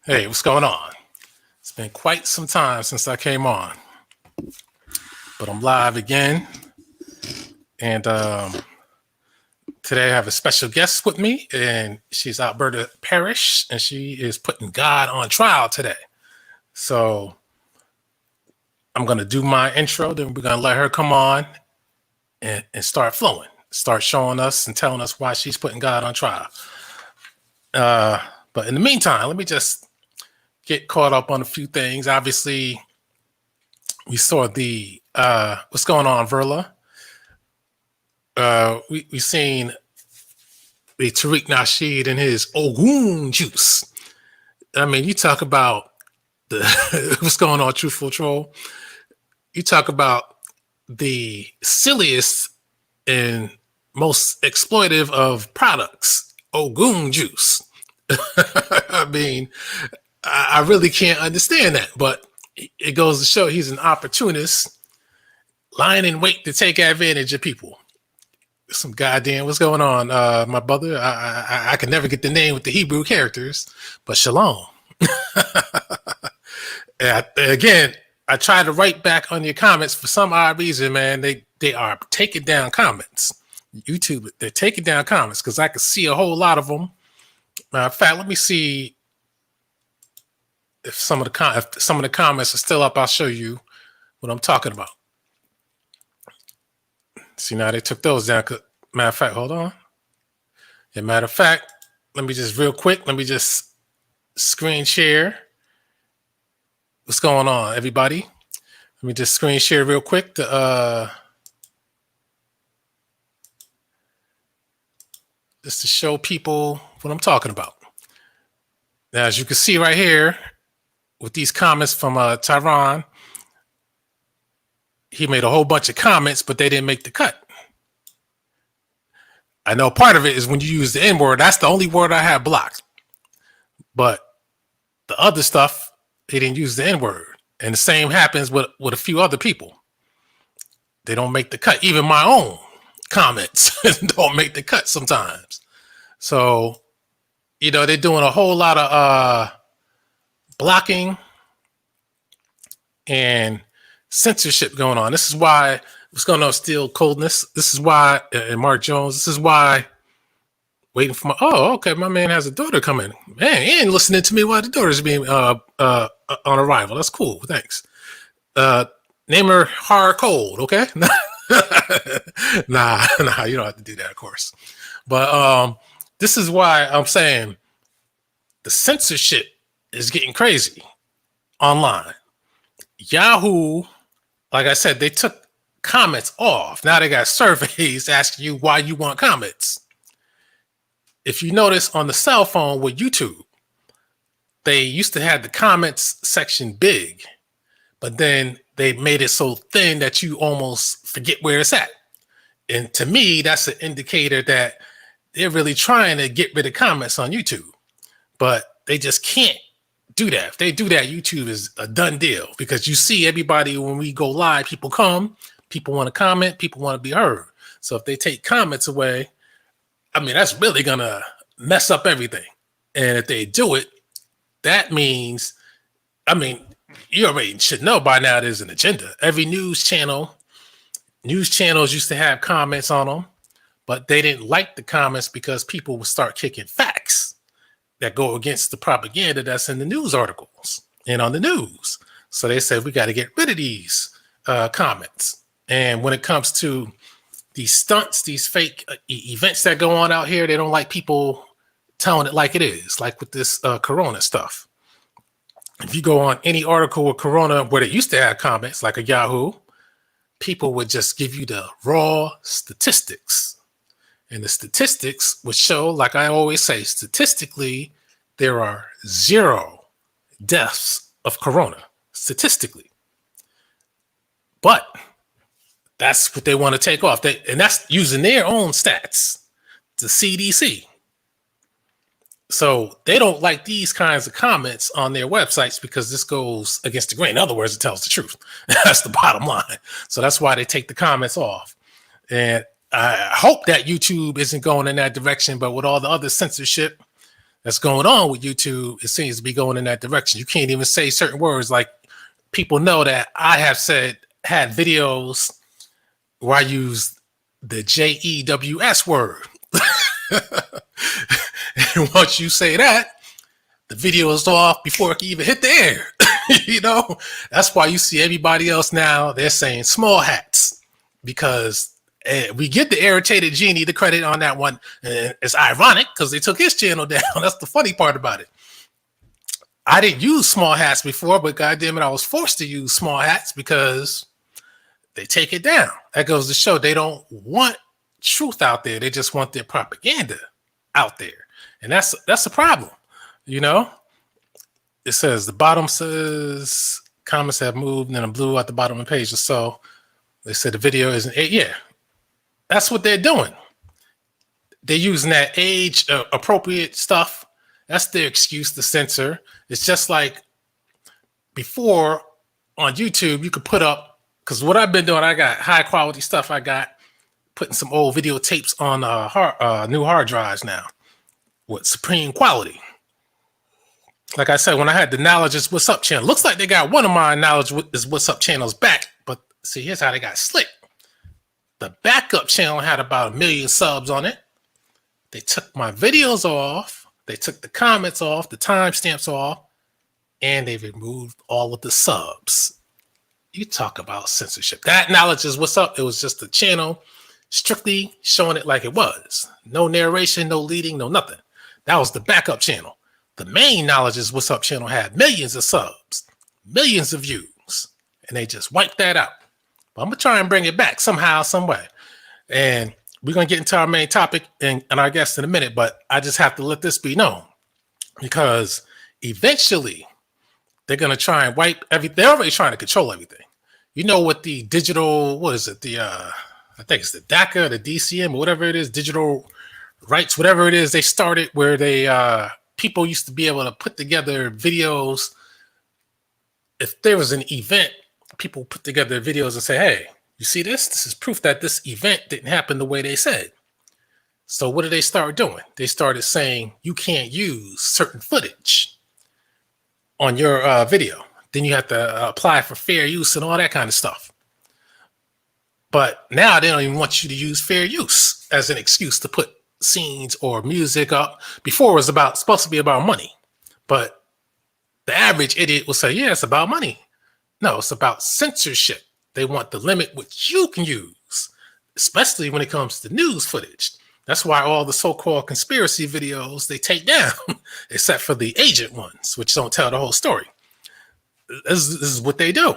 Hey, what's going on? It's been quite some time since I came on, but I'm live again. And today I have a special guest with me, and she's Alberta Parish, and she is putting God on trial today. So I'm going to do my intro, then we're going to let her come on and start flowing, start showing us and telling us why she's putting God on trial. But in the meantime, let me just get caught up on a few things. Obviously, we saw the what's going on, Verla. We seen the Tariq Nasheed and his Ogun juice. I mean, you talk about the what's going on, Truthful Troll. You talk about the silliest and most exploitive of products, Ogun juice. I mean, I really can't understand that, but it goes to show he's an opportunist, lying in wait to take advantage of people. Some goddamn, what's going on, my brother? I can never get the name with the Hebrew characters, but shalom. Again, I try to write back on your comments for some odd reason, man. They are taking down comments. YouTube, they're taking down comments because I can see a whole lot of them. In fact, let me see if some of the comments are still up. I'll show you what I'm talking about. See, now they took those down. Matter of fact, hold on. Yeah, matter of fact, let me just screen share. What's going on, everybody? Let me just screen share real quick just to show people what I'm talking about. Now, as you can see right here, with these comments from Tyron, he made a whole bunch of comments, but they didn't make the cut. I know part of it is when you use the N-word, that's the only word I have blocked. But the other stuff, he didn't use the N-word. And the same happens with a few other people. They don't make the cut. Even my own comments don't make the cut sometimes. So, you know, they're doing a whole lot of blocking and censorship going on. This is why what's going on, Steel Coldness. This is why, and Mark Jones, this is why waiting for my man has a daughter coming. Man, he ain't listening to me while the daughter's being on arrival. That's cool. Thanks. Name her Hard Cold, okay? Nah, you don't have to do that, of course. But this is why I'm saying the censorship is getting crazy online. Yahoo, like I said, they took comments off. Now they got surveys asking you why you want comments. If you notice on the cell phone with YouTube, they used to have the comments section big, but then they made it so thin that you almost forget where it's at. And to me, that's an indicator that they're really trying to get rid of comments on YouTube, but they just can't do that. If they do that, YouTube is a done deal because you see everybody when we go live, people come, people want to comment, people want to be heard. So if they take comments away, I mean, that's really going to mess up everything. And if they do it, that means, I mean, you already should know by now there's an agenda. Every news channels used to have comments on them, but they didn't like the comments because people would start kicking facts that go against the propaganda that's in the news articles and on the news. So they said, we got to get rid of these comments. And when it comes to these stunts, these fake events that go on out here, they don't like people telling it like it is, like with this Corona stuff. If you go on any article with Corona where they used to have comments, like a Yahoo, people would just give you the raw statistics. And the statistics would show, like I always say, statistically, there are 0 deaths of Corona, statistically. But that's what they want to take off. And that's using their own stats, the CDC. So they don't like these kinds of comments on their websites because this goes against the grain. In other words, it tells the truth. That's the bottom line. So that's why they take the comments off. And I hope that YouTube isn't going in that direction, but with all the other censorship, that's going on with YouTube, it seems to be going in that direction. You can't even say certain words. Like, people know that I have had videos where I used the JEWS word. And once you say that, the video is off before it can even hit the air. You know, that's why you see everybody else now, they're saying small hats, because we give the irritated genie the credit on that one. And it's ironic because they took his channel down. That's the funny part about it. I didn't use small hats before, but goddamn it, I was forced to use small hats because they take it down. That goes to show they don't want truth out there. They just want their propaganda out there. And that's a problem, you know? It says, the bottom says, comments have moved, and then a blue at the bottom of the page or so. They said the video isn't, yeah. That's what they're doing. They're using that age appropriate stuff. That's their excuse to censor. It's just like before on YouTube, you could put up, because what I've been doing, I got high quality stuff. I got putting some old videotapes on new hard drives now with supreme quality. Like I said, when I had the Knowledge is What's Up channel, looks like they got one of my Knowledge is What's Up channels back. But see, here's how they got slick. The backup channel had about 1 million subs on it. They took my videos off. They took the comments off, the timestamps off, and they removed all of the subs. You talk about censorship. That Knowledge is What's Up. It was just a channel strictly showing it like it was. No narration, no leading, no nothing. That was the backup channel. The main Knowledge is What's Up channel had millions of subs, millions of views, and they just wiped that out. But I'm going to try and bring it back somehow, some way. And we're going to get into our main topic and our guest in a minute, but I just have to let this be known because eventually they're going to try and wipe everything. They're already trying to control everything. You know what the digital, what is it? I think it's the DACA, the DCM, or whatever it is, digital rights, whatever it is they started where they, people used to be able to put together videos. If there was an event, people put together videos and say, hey, you see this? This is proof that this event didn't happen the way they said. So what did they start doing? They started saying you can't use certain footage on your video. Then you have to apply for fair use and all that kind of stuff. But now they don't even want you to use fair use as an excuse to put scenes or music up. Before it was supposed to be about money. But the average idiot will say, yeah, it's about money. No, it's about censorship. They want to limit what you can use, especially when it comes to news footage. That's why all the so-called conspiracy videos they take down, except for the agent ones, which don't tell the whole story. This is what they do.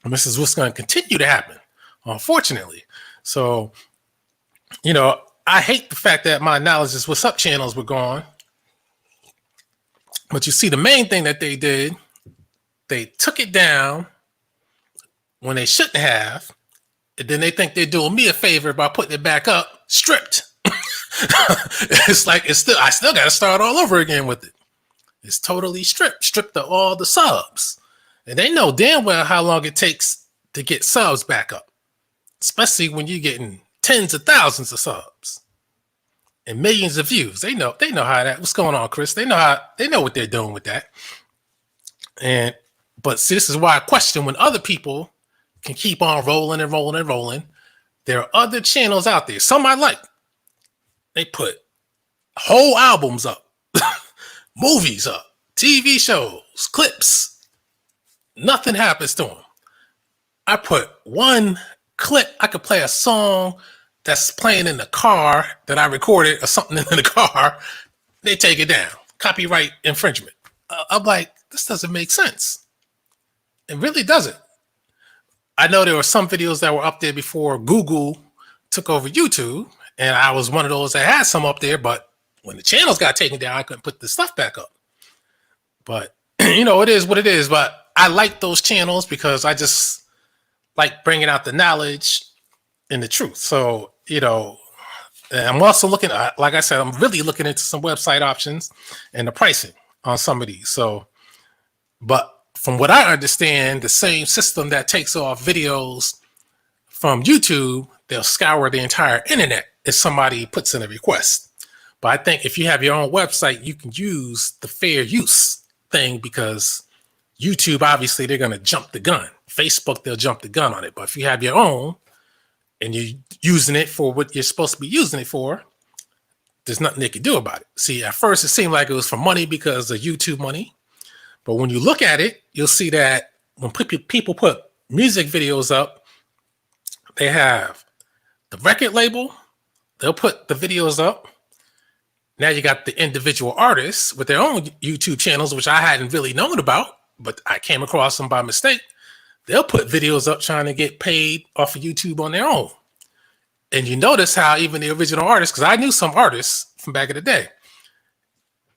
And this is what's going to continue to happen, unfortunately. So, you know, I hate the fact that my Knowledge is What's Up channels were gone. But you see, the main thing that they did, they took it down when they shouldn't have, and then they think they're doing me a favor by putting it back up, stripped. It's like I still got to start all over again with it. It's totally stripped of all the subs, and they know damn well how long it takes to get subs back up, especially when you're getting tens of thousands of subs and millions of views. They know how that. What's going on, Chris? They know what they're doing with that. But see, this is why I question when other people can keep on rolling and rolling and rolling. There are other channels out there. Some I like. They put whole albums up, movies up, TV shows, clips. Nothing happens to them. I put one clip. I could play a song that's playing in the car that I recorded or something in the car. They take it down. Copyright infringement. I'm like, this doesn't make sense. It really doesn't. I know there were some videos that were up there before Google took over YouTube, and I was one of those that had some up there, but when the channels got taken down, I couldn't put the stuff back up. But, you know, it is what it is. But I like those channels because I just like bringing out the knowledge and the truth. So, you know, I'm also looking at, like I said, I'm really looking into some website options and the pricing on some of these. So, but from what I understand, the same system that takes off videos from YouTube, they'll scour the entire internet if somebody puts in a request. But I think if you have your own website, you can use the fair use thing, because YouTube, obviously, they're going to jump the gun. Facebook, they'll jump the gun on it. But if you have your own and you're using it for what you're supposed to be using it for, there's nothing they can do about it. See, at first it seemed like it was for money because of YouTube money. But when you look at it, you'll see that when people put music videos up, they have the record label, they'll put the videos up. Now you got the individual artists with their own YouTube channels, which I hadn't really known about, but I came across them by mistake. They'll put videos up trying to get paid off of YouTube on their own. And you notice how even the original artists, because I knew some artists from back in the day,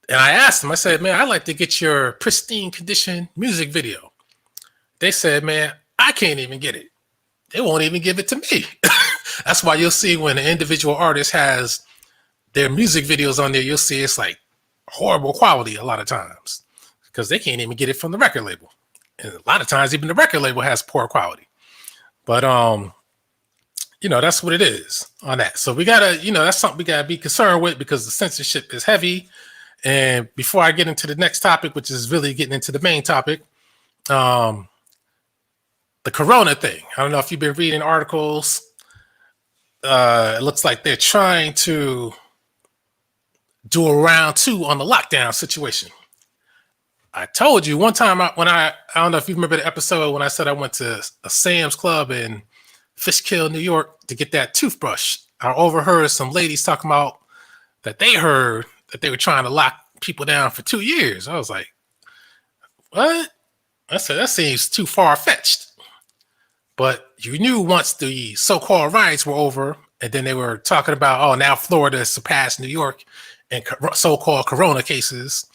and I asked them, I said, man, I'd like to get your pristine condition music video. They said, man, I can't even get it. They won't even give it to me. That's why you'll see when an individual artist has their music videos on there, you'll see it's like horrible quality a lot of times because they can't even get it from the record label. And a lot of times even the record label has poor quality. But that's what it is on that. So we gotta, that's something we gotta be concerned with because the censorship is heavy. And before I get into the next topic, which is really getting into the main topic, the corona thing. I don't know if you've been reading articles. It looks like they're trying to do a round 2 on the lockdown situation. I told you one time I don't know if you remember the episode when I said I went to a Sam's Club in Fishkill, New York to get that toothbrush. I overheard some ladies talking about that they heard that they were trying to lock people down for 2 years. I was like, what? I said, that seems too far-fetched. But you knew once the so-called riots were over, and then they were talking about, oh, now Florida surpassed New York in so-called corona cases.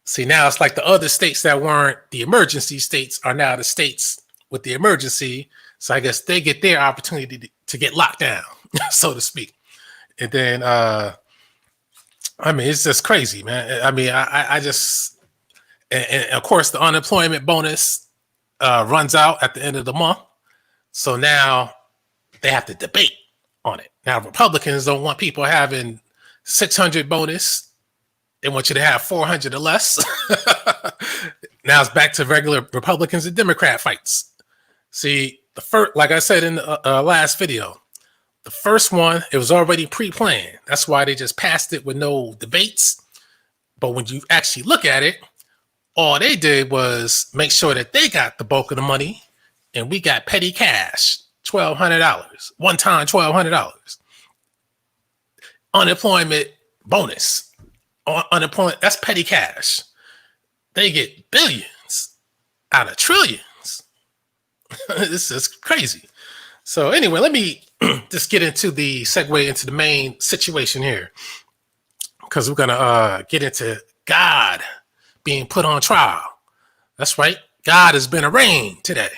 See, now it's like the other states that weren't the emergency states are now the states with the emergency. So I guess they get their opportunity to get locked down, so to speak. And then, it's just crazy, man. I just, and of course, the unemployment bonus runs out at the end of the month. So now they have to debate on it. Now, Republicans don't want people having 600 bonus. They want you to have 400 or less. Now it's back to regular Republicans and Democrat fights. See, the first, like I said in the last video, the first one, it was already pre-planned. That's why they just passed it with no debates. But when you actually look at it, all they did was make sure that they got the bulk of the money and we got petty cash, $1,200, one time $1,200. Unemployment bonus. Unemployment, that's petty cash. They get billions out of trillions. This is crazy. So anyway, let me just get into the segue into the main situation here, because we're going to get into God being put on trial. That's right. God has been arraigned today.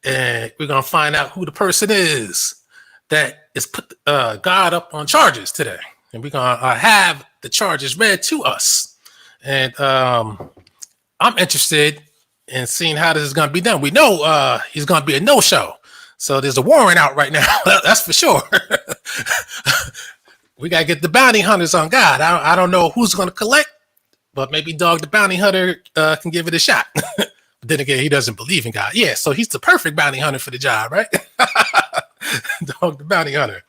And we're going to find out who the person is that is put God up on charges today. And we're going to have the charges read to us. And I'm interested in seeing how this is going to be done. We know he's going to be a no-show. So there's a warrant out right now. That's for sure. We got to get the bounty hunters on God. I don't know who's going to collect, but maybe Dog the Bounty Hunter can give it a shot. But then again, he doesn't believe in God. Yeah, so he's the perfect bounty hunter for the job, right? Dog the Bounty Hunter.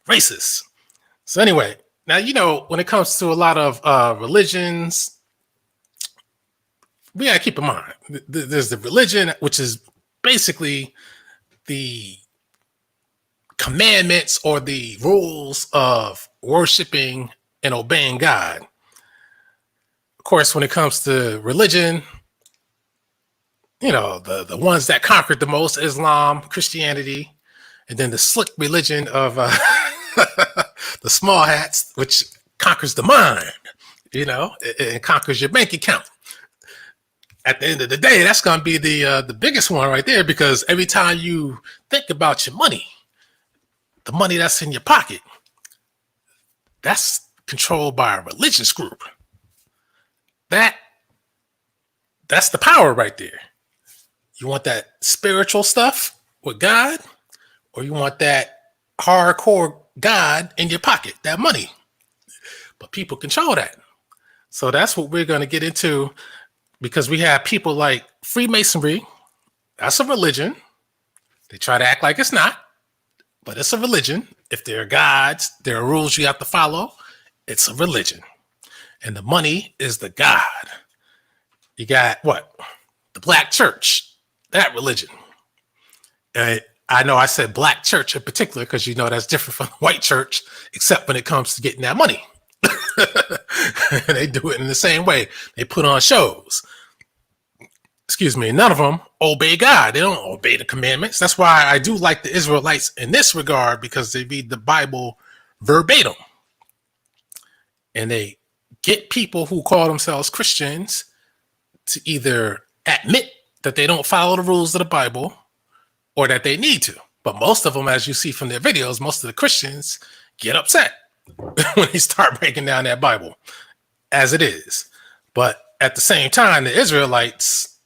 Racist. So anyway, now, when it comes to a lot of religions, we got to keep in mind, there's the religion, which is basically the commandments or the rules of worshiping and obeying God. Of course, when it comes to religion, the ones that conquered the most, Islam, Christianity, and then the slick religion of the small hats, which conquers the mind, it conquers your bank account. At the end of the day, that's going to be the biggest one right there, because every time you think about your money, the money that's in your pocket, that's controlled by a religious group. That's the power right there. You want that spiritual stuff with God, or you want that hardcore God in your pocket, that money? but people control that. So that's what we're going to get into, because we have people like Freemasonry. That's a religion. They try to act like it's not, but it's a religion. If there are gods, there are rules you have to follow. It's a religion. And the money is the God. You got what? The black church, that religion. I know I said black church in particular because you know that's different from the white church, except when it comes to getting that money. They do it in the same way. They put on shows. Excuse me. None of them obey God. They don't obey the commandments. That's why I do like the Israelites in this regard, because they read the Bible verbatim. And they get people who call themselves Christians to either admit that they don't follow the rules of the Bible or that they need to. But most of them, as you see from their videos, most of the Christians get upset when they start breaking down that Bible as it is. But at the same time, the Israelites,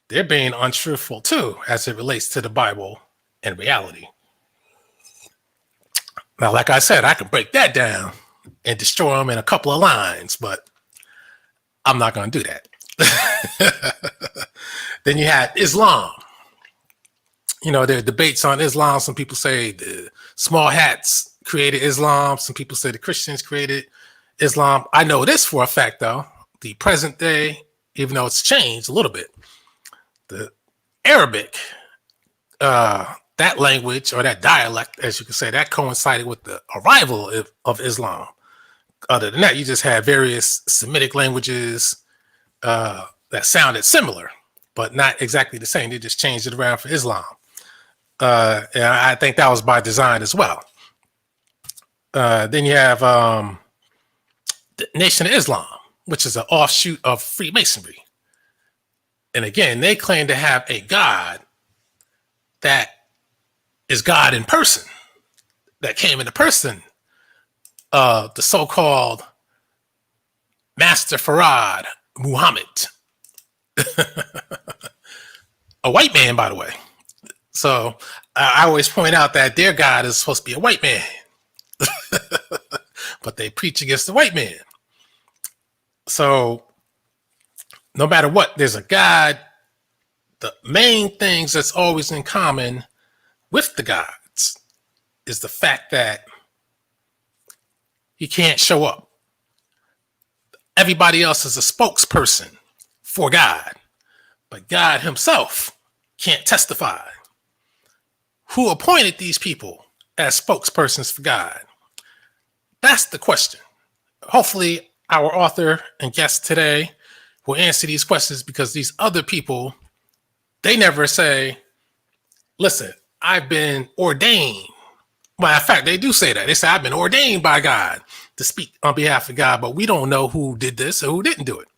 they're being untruthful too, as it relates to the Bible and reality. Now, like I said, I can break that down and destroy them in a couple of lines, but I'm not going to do that. Then you had Islam. You know, there are debates on Islam. Some people say the small hats created Islam. Some people say the Christians created Islam. I know this for a fact, though. The present day, even though it's changed a little bit, the Arabic, that language or that dialect, as you can say, that coincided with the arrival of Islam. Other than that, you just had various Semitic languages that sounded similar, but not exactly the same. They just changed it around for Islam. And I think that was by design as well. Then you have the Nation of Islam, which is an offshoot of Freemasonry. And again, they claim to have a God that is God in person, that came in the person of the so-called Master Farad Muhammad. A white man, by the way. So I always point out that their God is supposed to be a white man. But they preach against the white man. So no matter what, there's a God. The main things that's always in common with the gods is the fact that he can't show up. Everybody else is a spokesperson for God, but God himself can't testify. Who appointed these people as spokespersons for God? That's the question. Hopefully, our author and guest today will answer these questions, because these other people, they never say, listen, I've been ordained. Matter of fact, they do say that. They say, I've been ordained by God to speak on behalf of God, but we don't know who did this or who didn't do it.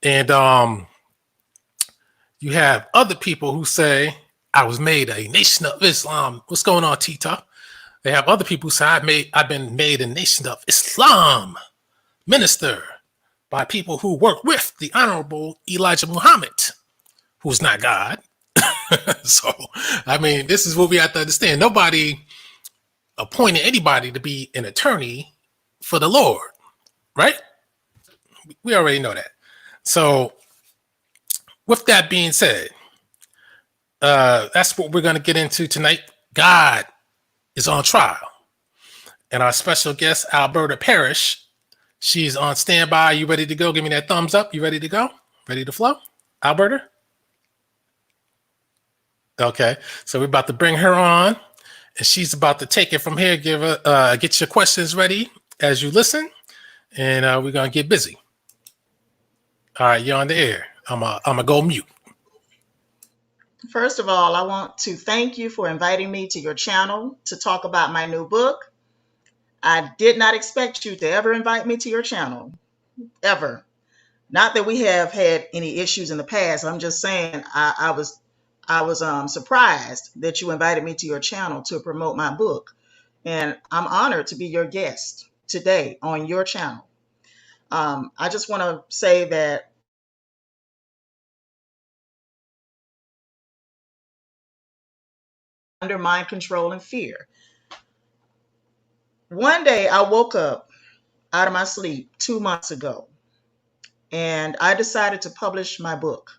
And you have other people who say, I was made a nation of Islam. What's going on, Tita? They have other people who say, I've been made a nation of Islam minister by people who work with the Honorable Elijah Muhammad, who's not God. So, I mean, this is what we have to understand. Nobody appointed anybody to be an attorney for the Lord, right? We already know that. So, with that being said, that's what we're going to get into tonight. God is on trial. And our special guest, Alberta Parish, she's on standby. You ready to go? Give me that thumbs up. You ready to go? Ready to flow? Alberta? Okay. So we're about to bring her on, and she's about to take it from here. Give her, get your questions ready as you listen, and we're going to get busy. All right, you're on the air. I'm gonna go mute. First of all, I want to thank you for inviting me to your channel to talk about my new book. I did not expect you to ever invite me to your channel, ever. Not that we have had any issues in the past. I'm just saying I was surprised that you invited me to your channel to promote my book, and I'm honored to be your guest today on your channel. I just want to say that under mind control and fear. One day I woke up out of my sleep 2 months ago, and I decided to publish my book.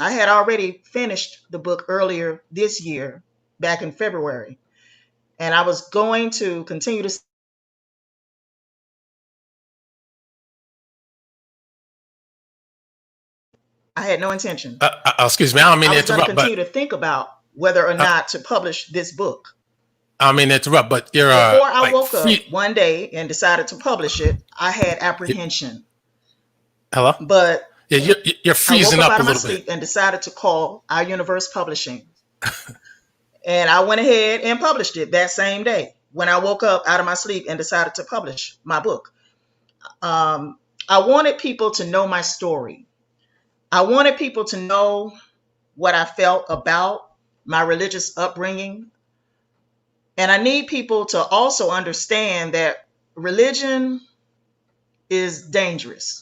I had already finished the book earlier this year, back in February, and I was going to continue to. I had no intention. Excuse me, I don't mean I to was going to interrupt, but continue to think about whether or uh, not to publish this book. I don't mean to interrupt, but you're Before I like woke up free. one day and decided to publish it, I had apprehension. Hello? But Yeah, you're I woke freezing up up out a of my little bit. sleep and decided to call Our Universe Publishing. And I went ahead and published it that same day when I woke up out of my sleep and decided to publish my book. I wanted people to know my story. I wanted people to know what I felt about my religious upbringing. And I need people to also understand that religion is dangerous.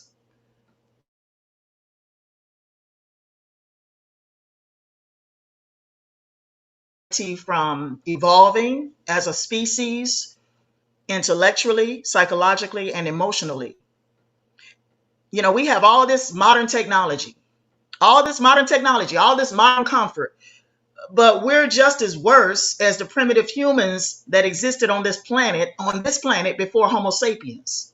From evolving as a species intellectually, psychologically, and emotionally. You know, we have all this modern technology, all this modern comfort, but we're just as worse as the primitive humans that existed on this planet before Homo sapiens.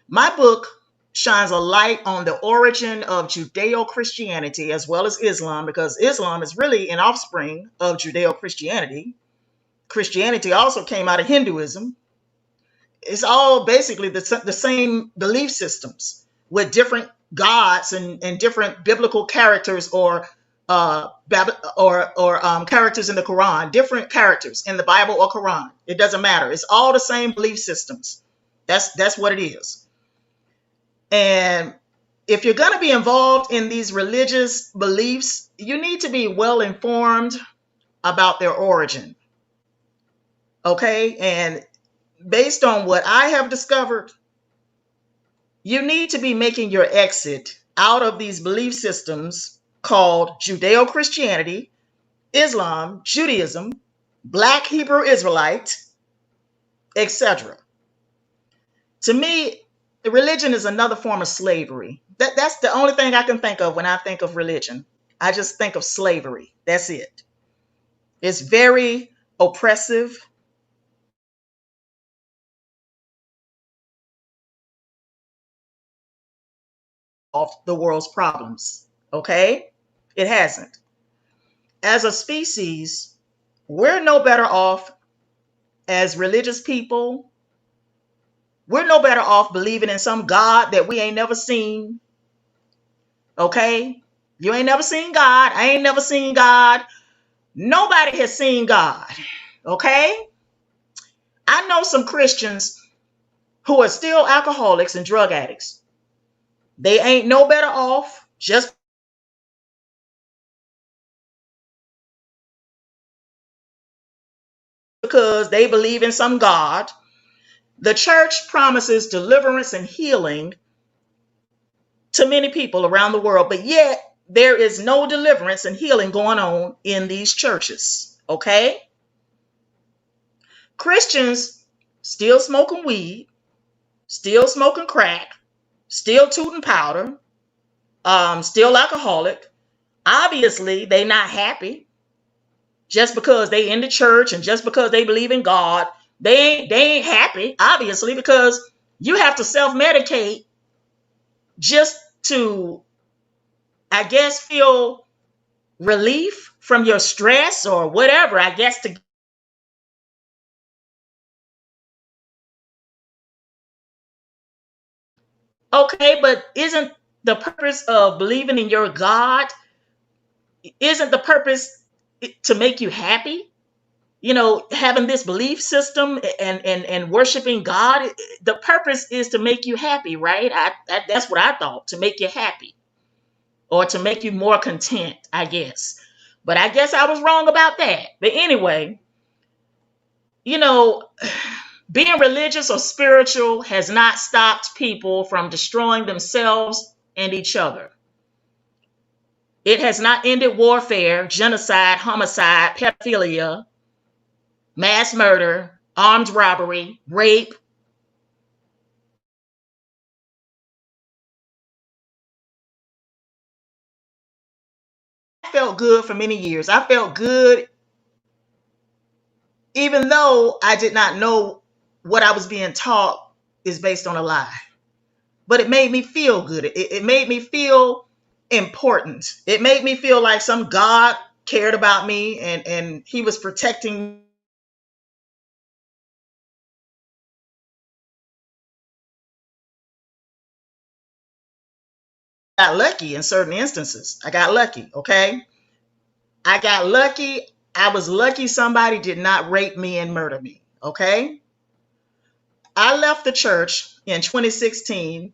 My book shines a light on the origin of Judeo-Christianity as well as Islam, because Islam is really an offspring of Judeo-Christianity. Christianity also came out of Hinduism. It's all basically the same belief systems with different gods and different biblical characters or characters in the Quran, different characters in the Bible or Quran. It doesn't matter. It's all the same belief systems. That's what it is. And if you're going to be involved in these religious beliefs, you need to be well informed about their origin. Okay? And based on what I have discovered, you need to be making your exit out of these belief systems called Judeo-Christianity, Islam, Judaism, Black Hebrew Israelite, etc. To me, religion is another form of slavery. That's the only thing I can think of when I think of religion. I just think of slavery. That's it. It's very oppressive. Of the world's problems. Okay? It hasn't. As a species, we're no better off as religious people. We're no better off believing in some God that we ain't never seen. Okay? You ain't never seen God. I ain't never seen God. Nobody has seen God. Okay? I know some Christians who are still alcoholics and drug addicts. They ain't no better off just because they believe in some God. The church promises deliverance and healing to many people around the world, but yet there is no deliverance and healing going on in these churches. Okay? Christians still smoking weed, still smoking crack, still tooting powder, still alcoholic. Obviously, they not happy. Just because they in the church and just because they believe in God, they ain't happy, obviously, because you have to self-medicate just to, I guess, feel relief from your stress or whatever, I guess. Okay, but isn't the purpose of believing in your God, isn't the purpose to make you happy? You know, having this belief system and worshiping God, the purpose is to make you happy, right? That's what I thought, to make you happy or to make you more content, I guess. But I guess I was wrong about that. But anyway, you know, being religious or spiritual has not stopped people from destroying themselves and each other. It has not ended warfare, genocide, homicide, pedophilia, mass murder, armed robbery, rape. I felt good for many years. I felt good even though I did not know what I was being taught is based on a lie. But it made me feel good. It made me feel important. It made me feel like some God cared about me and he was protecting me. I got lucky in certain instances. I got lucky, okay? I got lucky. I was lucky somebody did not rape me and murder me, okay? I left the church in 2016,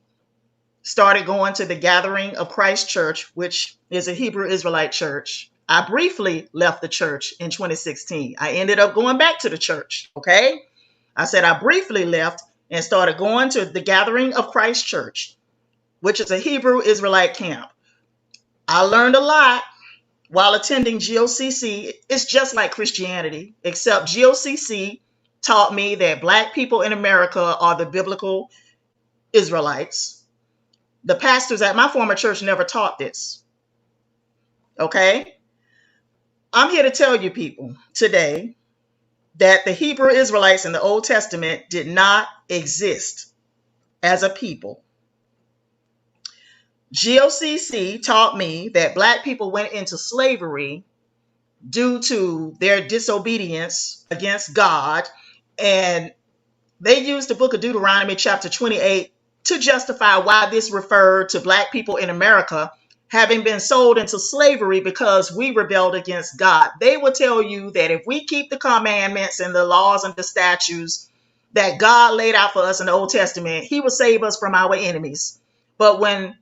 started going to the Gathering of Christ Church, which is a Hebrew Israelite church. I briefly left the church in 2016. I ended up going back to the church, okay? I said I briefly left and started going to the Gathering of Christ Church, which is a Hebrew Israelite camp. I learned a lot while attending GOCC. It's just like Christianity, except GOCC taught me that Black people in America are the biblical Israelites. The pastors at my former church never taught this. Okay? I'm here to tell you people today that the Hebrew Israelites in the Old Testament did not exist as a people. GOCC taught me that Black people went into slavery due to their disobedience against God, and they used the book of Deuteronomy chapter 28 to justify why this referred to Black people in America having been sold into slavery because we rebelled against God. They will tell you that if we keep the commandments and the laws and the statutes that God laid out for us in the Old Testament, he will save us from our enemies. But when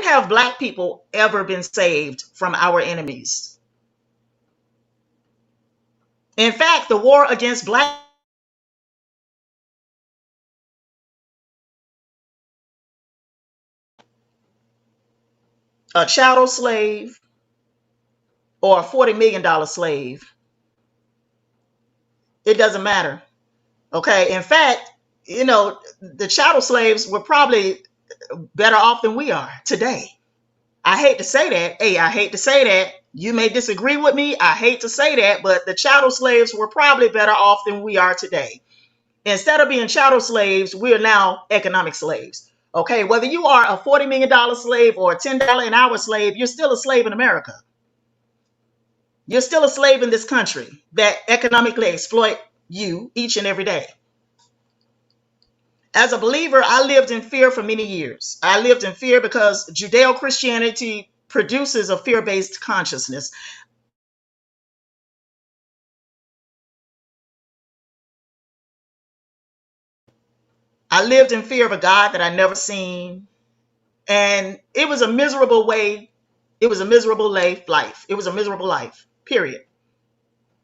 have Black people ever been saved from our enemies? In fact, the war against Black a chattel slave or a $40 million slave, it doesn't matter. Okay. In fact, the chattel slaves were probably better off than we are today. I hate to say that. Hey, I hate to say that. You may disagree with me. I hate to say that, but the chattel slaves were probably better off than we are today. Instead of being chattel slaves, we are now economic slaves. Okay, whether you are a $40 million slave or a $10 an hour slave, you're still a slave in America. You're still a slave in this country that economically exploit you each and every day. As a believer, I lived in fear for many years. I lived in fear because Judeo-Christianity produces a fear-based consciousness. I lived in fear of a God that I never seen. And it was a miserable way. It was a miserable life. It was a miserable life, period.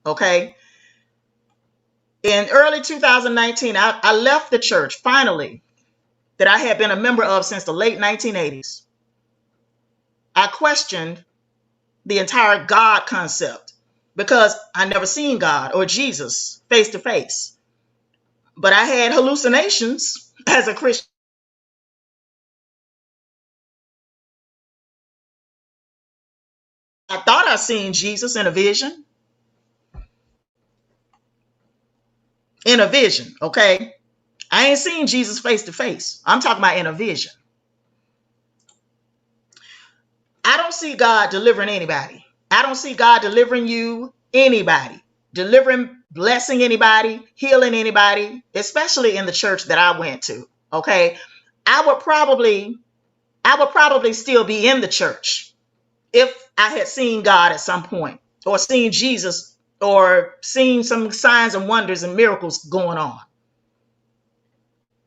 Okay. In early 2019, I left the church, finally, that I had been a member of since the late 1980s. I questioned the entire God concept because I never seen God or Jesus face to face. But I had hallucinations as a Christian. I thought I seen Jesus in a vision. In a vision, okay? I ain't seen Jesus face to face. I'm talking about in a vision. I don't see God delivering anybody. I don't see God delivering you, anybody, delivering, blessing anybody, healing anybody, especially in the church that I went to. Okay. I would probably still be in the church if I had seen God at some point or seen Jesus or seen some signs and wonders and miracles going on.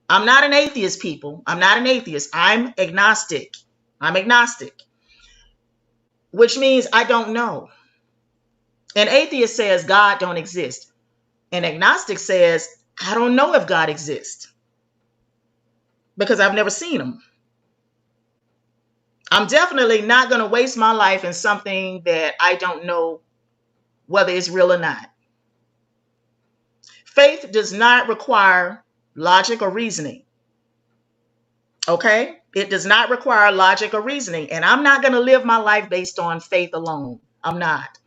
I'm not an atheist, people. I'm not an atheist. I'm agnostic. I'm agnostic, which means I don't know. An atheist says God don't exist. An agnostic says, I don't know if God exists because I've never seen him. I'm definitely not going to waste my life in something that I don't know whether it's real or not. Faith does not require logic or reasoning. Okay? It does not require logic or reasoning. And I'm not going to live my life based on faith alone. I'm not.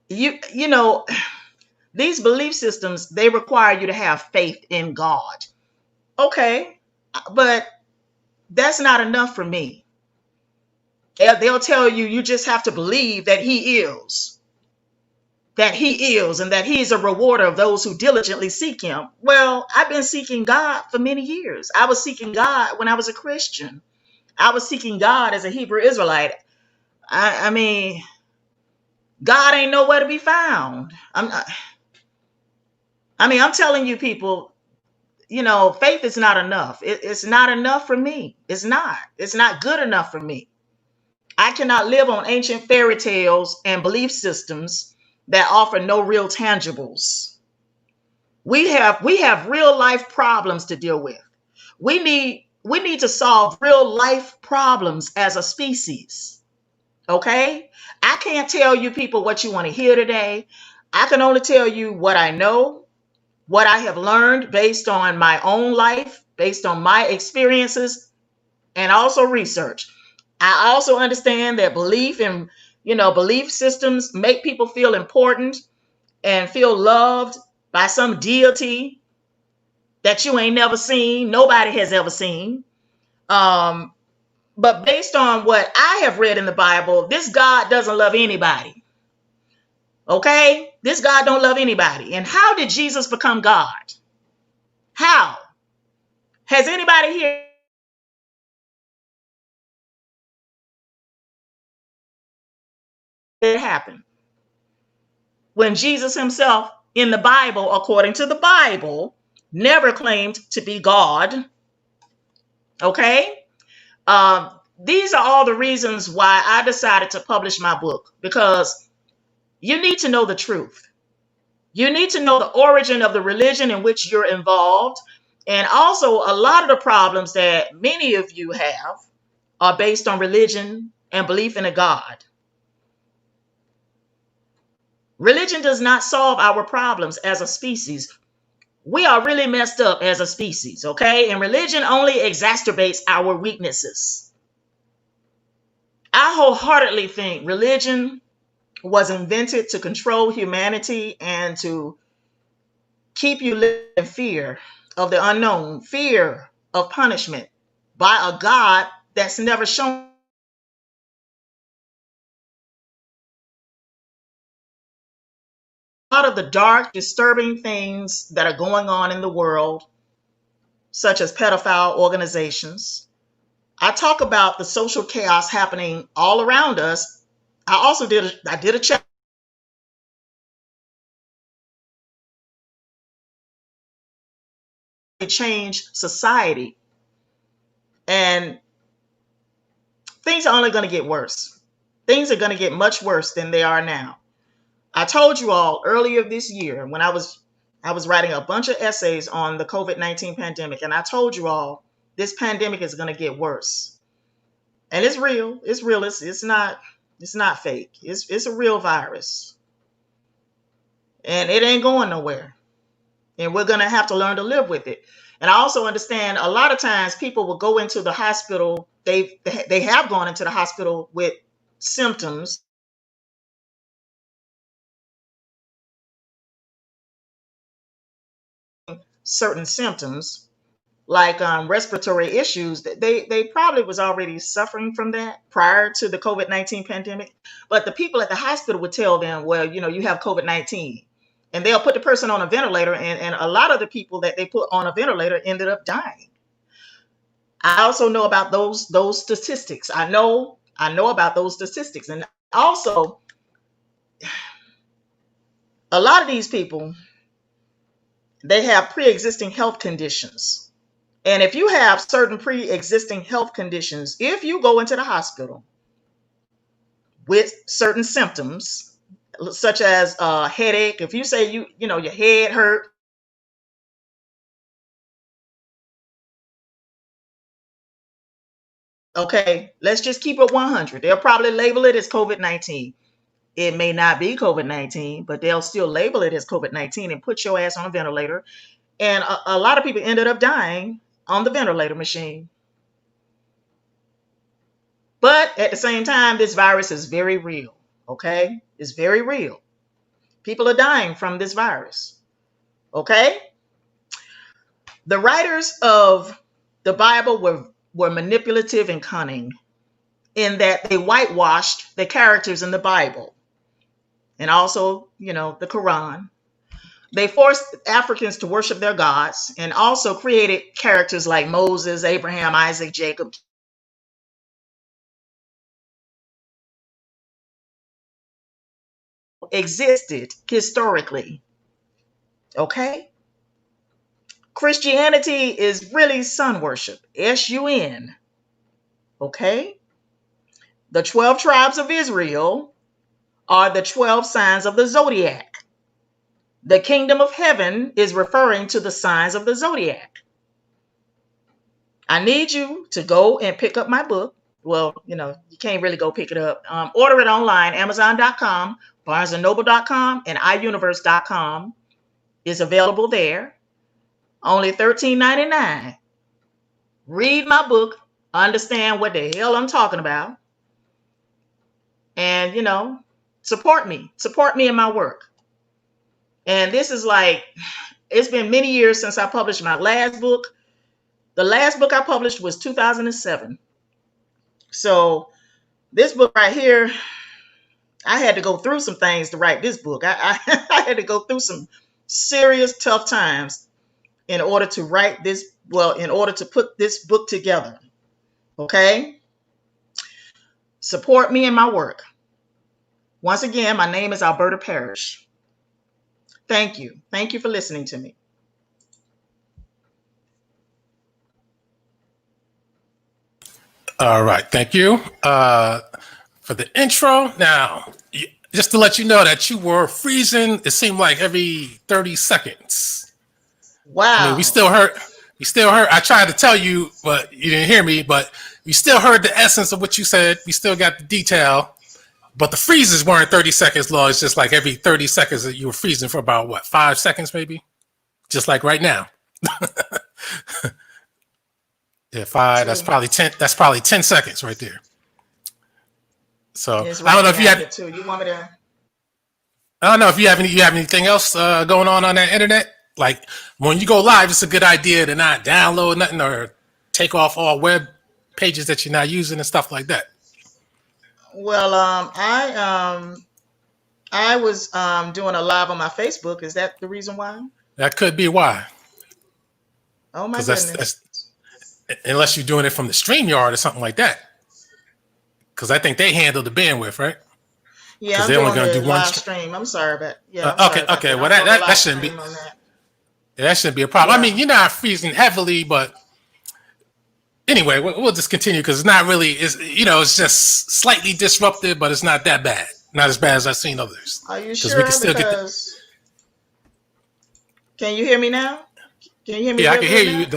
You know, these belief systems, they require you to have faith in God. Okay, but that's not enough for me. They'll tell you, you just have to believe that he is, and that he is a rewarder of those who diligently seek him. Well, I've been seeking God for many years. I was seeking God when I was a Christian. I was seeking God as a Hebrew Israelite. I mean, God ain't nowhere to be found. I'm telling you people, faith is not enough. It's not enough for me. It's not good enough for me. I cannot live on ancient fairy tales and belief systems that offer no real tangibles. We have real life problems to deal with. We need to solve real life problems as a species. Okay? I can't tell you people what you want to hear today. I can only tell you what I know, what I have learned based on my own life, based on my experiences, and also research. I also understand that belief systems make people feel important and feel loved by some deity that you ain't never seen, nobody has ever seen. But based on what I have read in the Bible, this God doesn't love anybody. Okay? This God don't love anybody. And how did Jesus become God? How? Has anybody here it happened? When Jesus himself in the Bible, according to the Bible, never claimed to be God. Okay? These are all the reasons why I decided to publish my book, because you need to know the truth. You need to know the origin of the religion in which you're involved. And also, a lot of the problems that many of you have are based on religion and belief in a God. Religion does not solve our problems as a species. We are really messed up as a species, okay? And religion only exacerbates our weaknesses. I wholeheartedly think religion was invented to control humanity and to keep you living in fear of the unknown, fear of punishment by a God that's never shown. A lot of the dark, disturbing things that are going on in the world, such as pedophile organizations. I talk about the social chaos happening all around us. I did a chapter to change society, and things are only going to get worse. Things are going to get much worse than they are now. I told you all earlier this year when I was writing a bunch of essays on the COVID-19 pandemic, and I told you all this pandemic is going to get worse. And it's real. It's real. It's not fake. It's a real virus. And it ain't going nowhere. And we're going to have to learn to live with it. And I also understand a lot of times people will go into the hospital. They have gone into the hospital with symptoms. Certain symptoms like respiratory issues, they probably was already suffering from that prior to the COVID-19 pandemic. But the people at the hospital would tell them, well, you have COVID-19. And they'll put the person on a ventilator. And a lot of the people that they put on a ventilator ended up dying. I also know about those statistics. I know about those statistics. And also, a lot of these people, they have pre-existing health conditions. And if you have certain pre-existing health conditions, if you go into the hospital with certain symptoms, such as a headache, if you say your head hurt, okay, let's just keep it 100. They'll probably label it as COVID-19. It may not be COVID-19, but they'll still label it as COVID-19 and put your ass on a ventilator. And a lot of people ended up dying on the ventilator machine. But at the same time, this virus is very real, okay? It's very real. People are dying from this virus, okay? The writers of the Bible were manipulative and cunning in that they whitewashed the characters in the Bible and also, the Quran. They forced Africans to worship their gods and also created characters like Moses, Abraham, Isaac, Jacob. Existed historically, okay? Christianity is really sun worship, S-U-N, okay? The 12 tribes of Israel are the 12 signs of the Zodiac. The kingdom of heaven is referring to the signs of the Zodiac. I need you to go and pick up my book. Well, you can't really go pick it up. Order it online, Amazon.com, BarnesandNoble.com, and iUniverse.com is available there. Only $13.99. Read my book, understand what the hell I'm talking about, and, support me in my work. And this is it's been many years since I published my last book. The last book I published was 2007. So this book right here, I had to go through some things to write this book. I had to go through some serious tough times in order to write this, in order to put this book together. Okay? Support me in my work. Once again, my name is Alberta Parish. Thank you. Thank you for listening to me. All right. Thank you for the intro. Now, just to let you know that you were freezing, it seemed like every 30 seconds. Wow. I mean, we still heard. I tried to tell you, but you didn't hear me, but we still heard the essence of what you said. We still got the detail, but the freezes weren't 30 seconds long. It's just like every 30 seconds that you were freezing for about 5 seconds, maybe? Just like right now. Yeah, 5. That's probably 10. That's probably 10 seconds right there. So I don't know if you have. You want me to? I don't know if you have anything else going on that internet. Like when you go live, it's a good idea to not download nothing or take off all web pages that you're not using and stuff like that. Well, I was doing a live on my Facebook. Is that the reason why? That could be why. Oh my goodness. Unless you're doing it from the StreamYard or something like that. Because I think they handle the bandwidth, right? Yeah, I'm doing the live stream. I'm sorry about okay. Well, that shouldn't be. That shouldn't be a problem. Yeah. I mean, you're not freezing heavily, but anyway, we'll just continue because it's not really. It's just slightly disruptive, but it's not that bad. Not as bad as I've seen others. Are you sure? Because can you hear me now? Can you hear me? Yeah, I can hear you.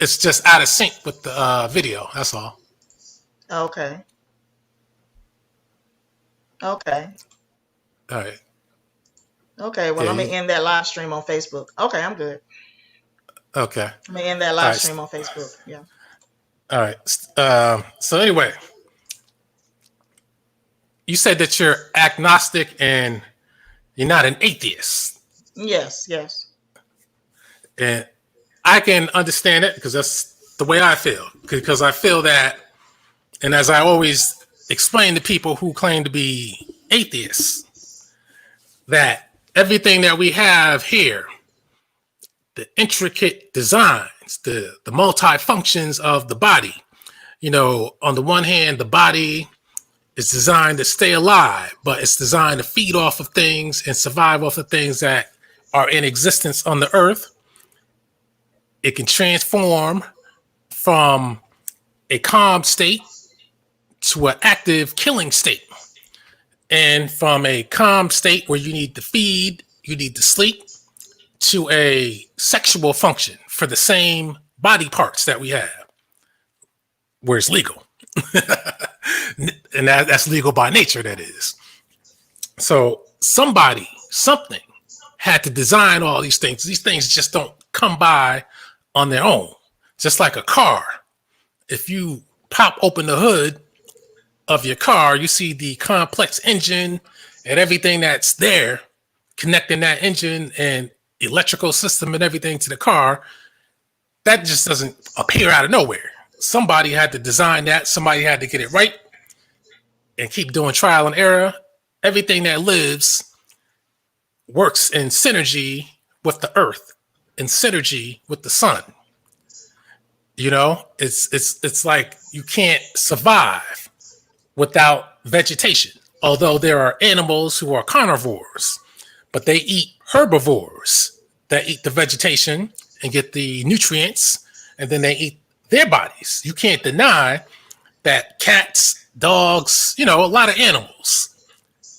It's just out of sync with the video. That's all. Okay. All right. Okay. Well, let me end that live stream on Facebook. Okay, I'm good. Okay. Let me end that live stream on Facebook. Yeah. All right. So anyway, you said that you're agnostic and you're not an atheist. Yes. And I can understand it because that's the way I feel. Because I feel that, and as I always explain to people who claim to be atheists, that everything that we have here, the intricate designs, the multi-functions of the body, on the one hand, the body is designed to stay alive, but it's designed to feed off of things and survive off of things that are in existence on the earth. It can transform from a calm state to an active killing state. And from a calm state where you need to feed, you need to sleep, to a sexual function for the same body parts that we have, where it's legal. And that's legal by nature, that is. So somebody, something had to design all these things. These things just don't come by on their own. Just like a car. If you pop open the hood of your car, you see the complex engine and everything that's there connecting that engine and electrical system and everything to the car. That just doesn't appear out of nowhere. Somebody had to design that. Somebody had to get it right and keep doing trial and error. Everything that lives works in synergy with the earth, in synergy with the sun. You know, it's like you can't survive without vegetation. Although there are animals who are carnivores, but they eat herbivores that eat the vegetation and get the nutrients, and then they eat their bodies. You can't deny that cats, dogs, you know, a lot of animals,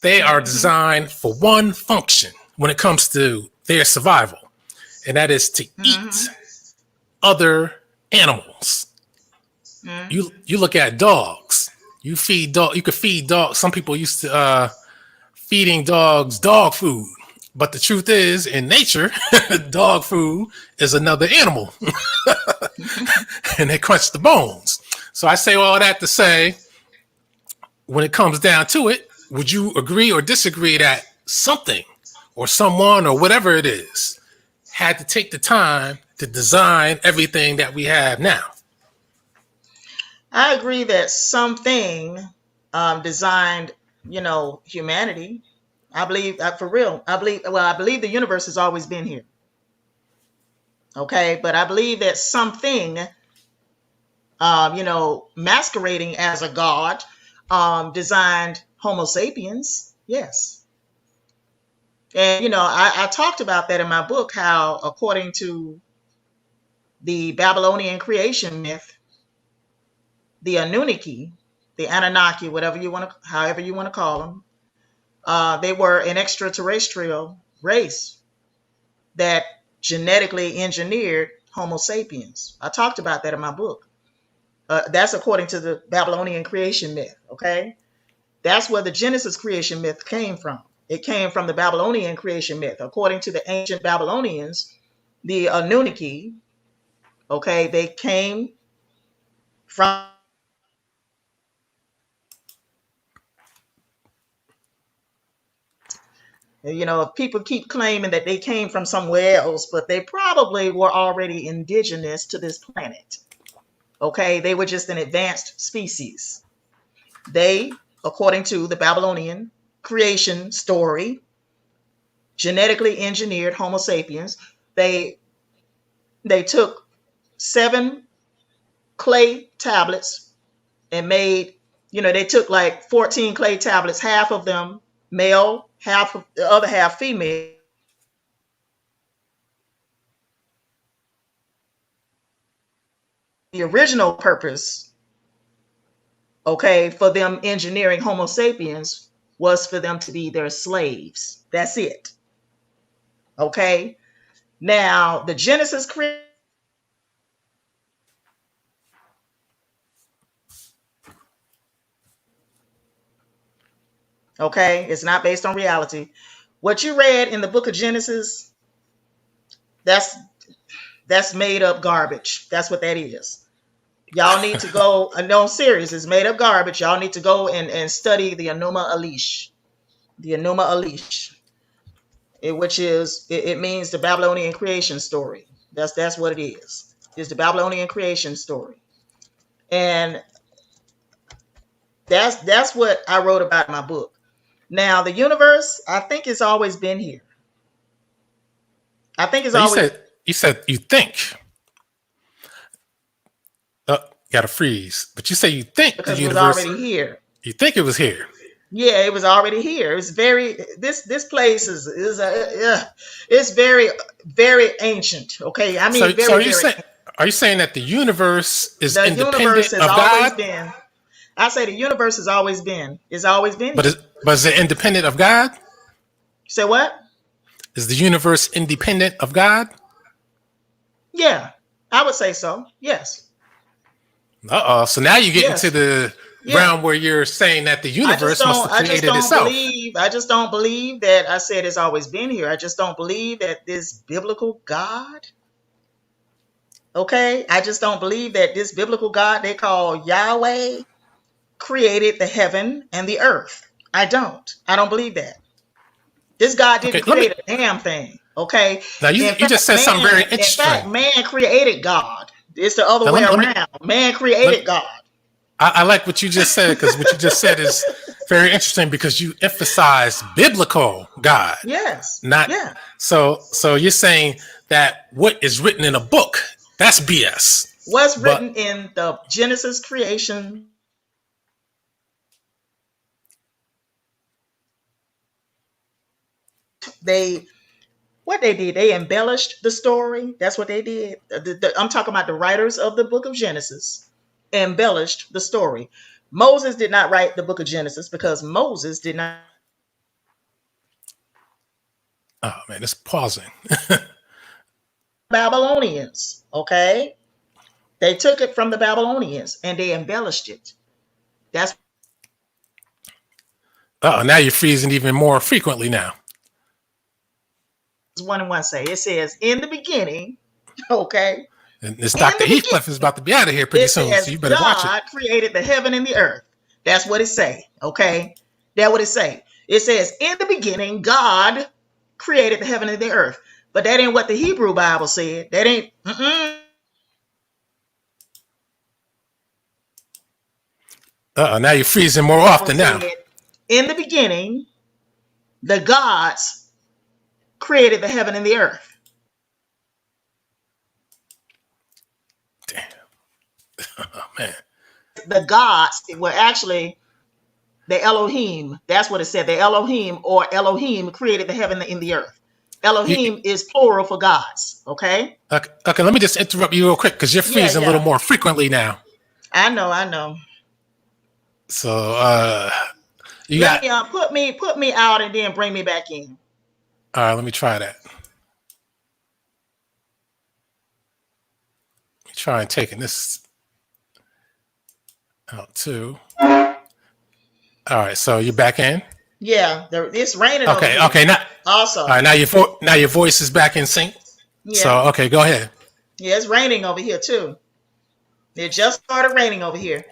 they are designed for one function when it comes to their survival, and that is to eat other animals. You look at dogs. You could feed dogs. Some people used to feeding dogs dog food. But the truth is, in nature, dog food is another animal. And they crunch the bones. So I say all that to say, when it comes down to it, would you agree or disagree that something or someone or whatever it is had to take the time to design everything that we have now? I agree that something designed, humanity. I believe for real. I believe the universe has always been here. Okay, but I believe that something, masquerading as a god, designed Homo sapiens. Yes. And, I talked about that in my book, how according to the Babylonian creation myth, the Anunnaki, the Anunnaki, however you want to call them, they were an extraterrestrial race that genetically engineered Homo sapiens. I talked about that in my book. That's according to the Babylonian creation myth, okay? That's where the Genesis creation myth came from. It came from the Babylonian creation myth. According to the ancient Babylonians, the Anunnaki, okay, they came from people keep claiming that they came from somewhere else, but they probably were already indigenous to this planet. Okay, they were just an advanced species. They, according to the Babylonian creation story, genetically engineered Homo sapiens. They took 7 clay tablets and made, they took like 14 clay tablets, half of them male, half of the other half female. The original purpose, okay, for them engineering Homo sapiens was for them to be their slaves. That's it. Okay. Now, the Genesis creation. Okay, it's not based on reality. What you read in the book of Genesis, that's made up garbage. That's what that is. Y'all need to go, no, I'm serious, it's made up garbage. Y'all need to go and study the Enuma Elish. The Enuma Elish. It means the Babylonian creation story. That's what it is. It's the Babylonian creation story. And that's what I wrote about in my book. Now, the universe, I think it's always been here. I think it's always... You said you think. Got to freeze. But you say you think because the universe... it was already here. You think it was here. Yeah, it was already here. It's this place is it's very, very ancient. Okay, I mean, are you saying that the universe is the independent universe has of always God? been? I say the universe has always been. It's always been. But is it independent of God? Say what? Is the universe independent of God? Yeah, I would say so. Yes. So now you get into Yeah. realm where you're saying that the I just universe must don't have I just created don't itself. believe I just don't believe that I said it's always been here. I just don't believe that this biblical God, okay? I just don't believe that this biblical God they call Yahweh created the heaven and the earth. I don't. I don't believe that. This God Okay, didn't create a damn thing, okay? now you just said something very In fact, interesting. man created God. It's the other Now way let me around. Man let, created God. I like what you just said, because what you just said is very interesting, because you emphasize biblical God, Yes. not Yeah. so you're saying that what is written in a book, that's BS. What's But written in the Genesis creation, they what they did, they embellished the story. That's what they did. I'm talking about the writers of the book of Genesis embellished the story. Moses did not write the book of Genesis because Moses did not. oh man, it's pausing. Babylonians, okay? They took it from the Babylonians and they embellished it. That's Oh, now you're freezing even more frequently now. what 1 and 1 say. It says, in the beginning, okay? And this In Dr. the beginning, Heathcliff is about to be out of here pretty it soon, so says you better watch it. God created the heaven and the earth. That's what it say, okay? That's what it say. It says, in the beginning, God created the heaven and the earth. But that ain't what the Hebrew Bible said. That ain't, Now you're freezing more often now. said, in the beginning, the gods created the heaven and the earth. Damn. Oh man. The gods were actually the Elohim. That's what it said. The Elohim or Elohim created the heaven and the earth. You, Elohim is plural for gods. Okay. okay, let me just interrupt you real quick, because you're Yeah, freezing a little yeah. more frequently now. I know. So you Let got me put me out and then bring me back in. all right, let me try that. Let me try and taking this out too. All right, so you're back in. Yeah, it's raining over Okay, here. okay, now Also, all right, now your voice is back in sync. So yeah, okay, go ahead. yeah, it's raining over here too. It just started raining over here.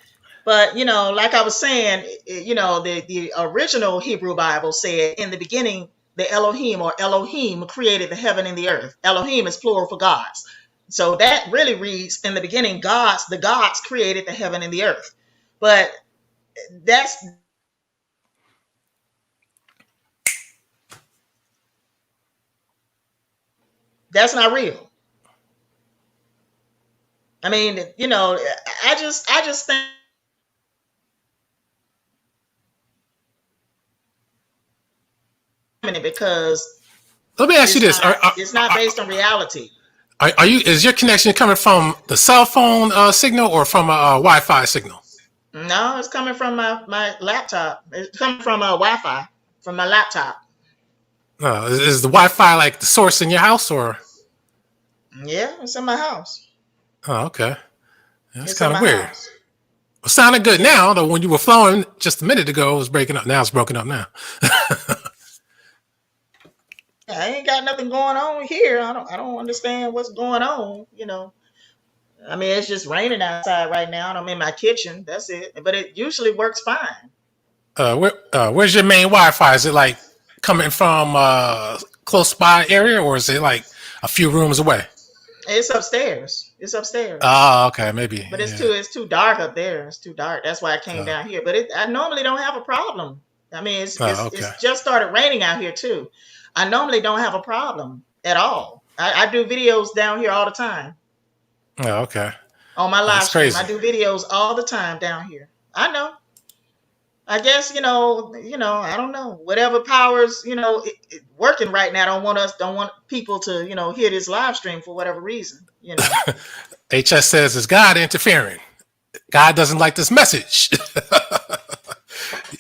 But like I was saying, the original Hebrew Bible said in the beginning, the Elohim or Elohim created the heaven and the earth. Elohim is plural for gods. So that really reads in the beginning, the gods created the heaven and the earth. But that's not real. I mean, I just think because Let me ask you this: it's not based on reality. are you is your connection coming from the cell phone signal or from a Wi-Fi signal? No, it's coming from my laptop. It's coming from Wi-Fi from my laptop. Is the Wi-Fi like the source in your house, or? Yeah, it's in my house. Oh, okay. That's It's in kind of my weird. house. It sounded good now, though. When you were flowing just a minute ago, it was breaking up. Now it's broken up now. I ain't got nothing going on here. I don't understand what's going on. I mean, it's just raining outside right now, and I'm in my kitchen. That's it. But it usually works fine. Where's your main Wi-Fi? Is it like coming from close by area, or is it like a few rooms away? It's upstairs. It's upstairs. Oh, okay, maybe. But it's too dark up there. It's too dark. That's why I came down here. But I normally don't have a problem. I mean, Okay. it's just started raining out here too. I normally don't have a problem at all. I do videos down here all the time Oh, okay. on my live That's stream. crazy. I do videos all the time down here. I know. I guess I don't know. Whatever powers it working right now don't want people to hear this live stream for whatever reason. HS says, "Is God interfering? God doesn't like this message."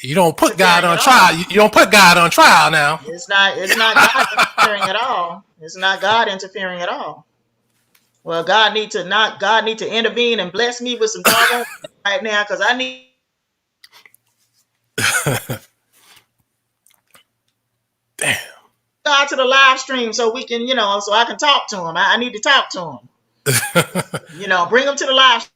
You don't put God on trial. You don't put God on trial now. It's not God interfering at all. It's not God interfering at all. Well, God need to intervene and bless me with some doggone right now, because I need Damn. God to the live stream so we can, so I can talk to him. I need to talk to him. Bring him to the live.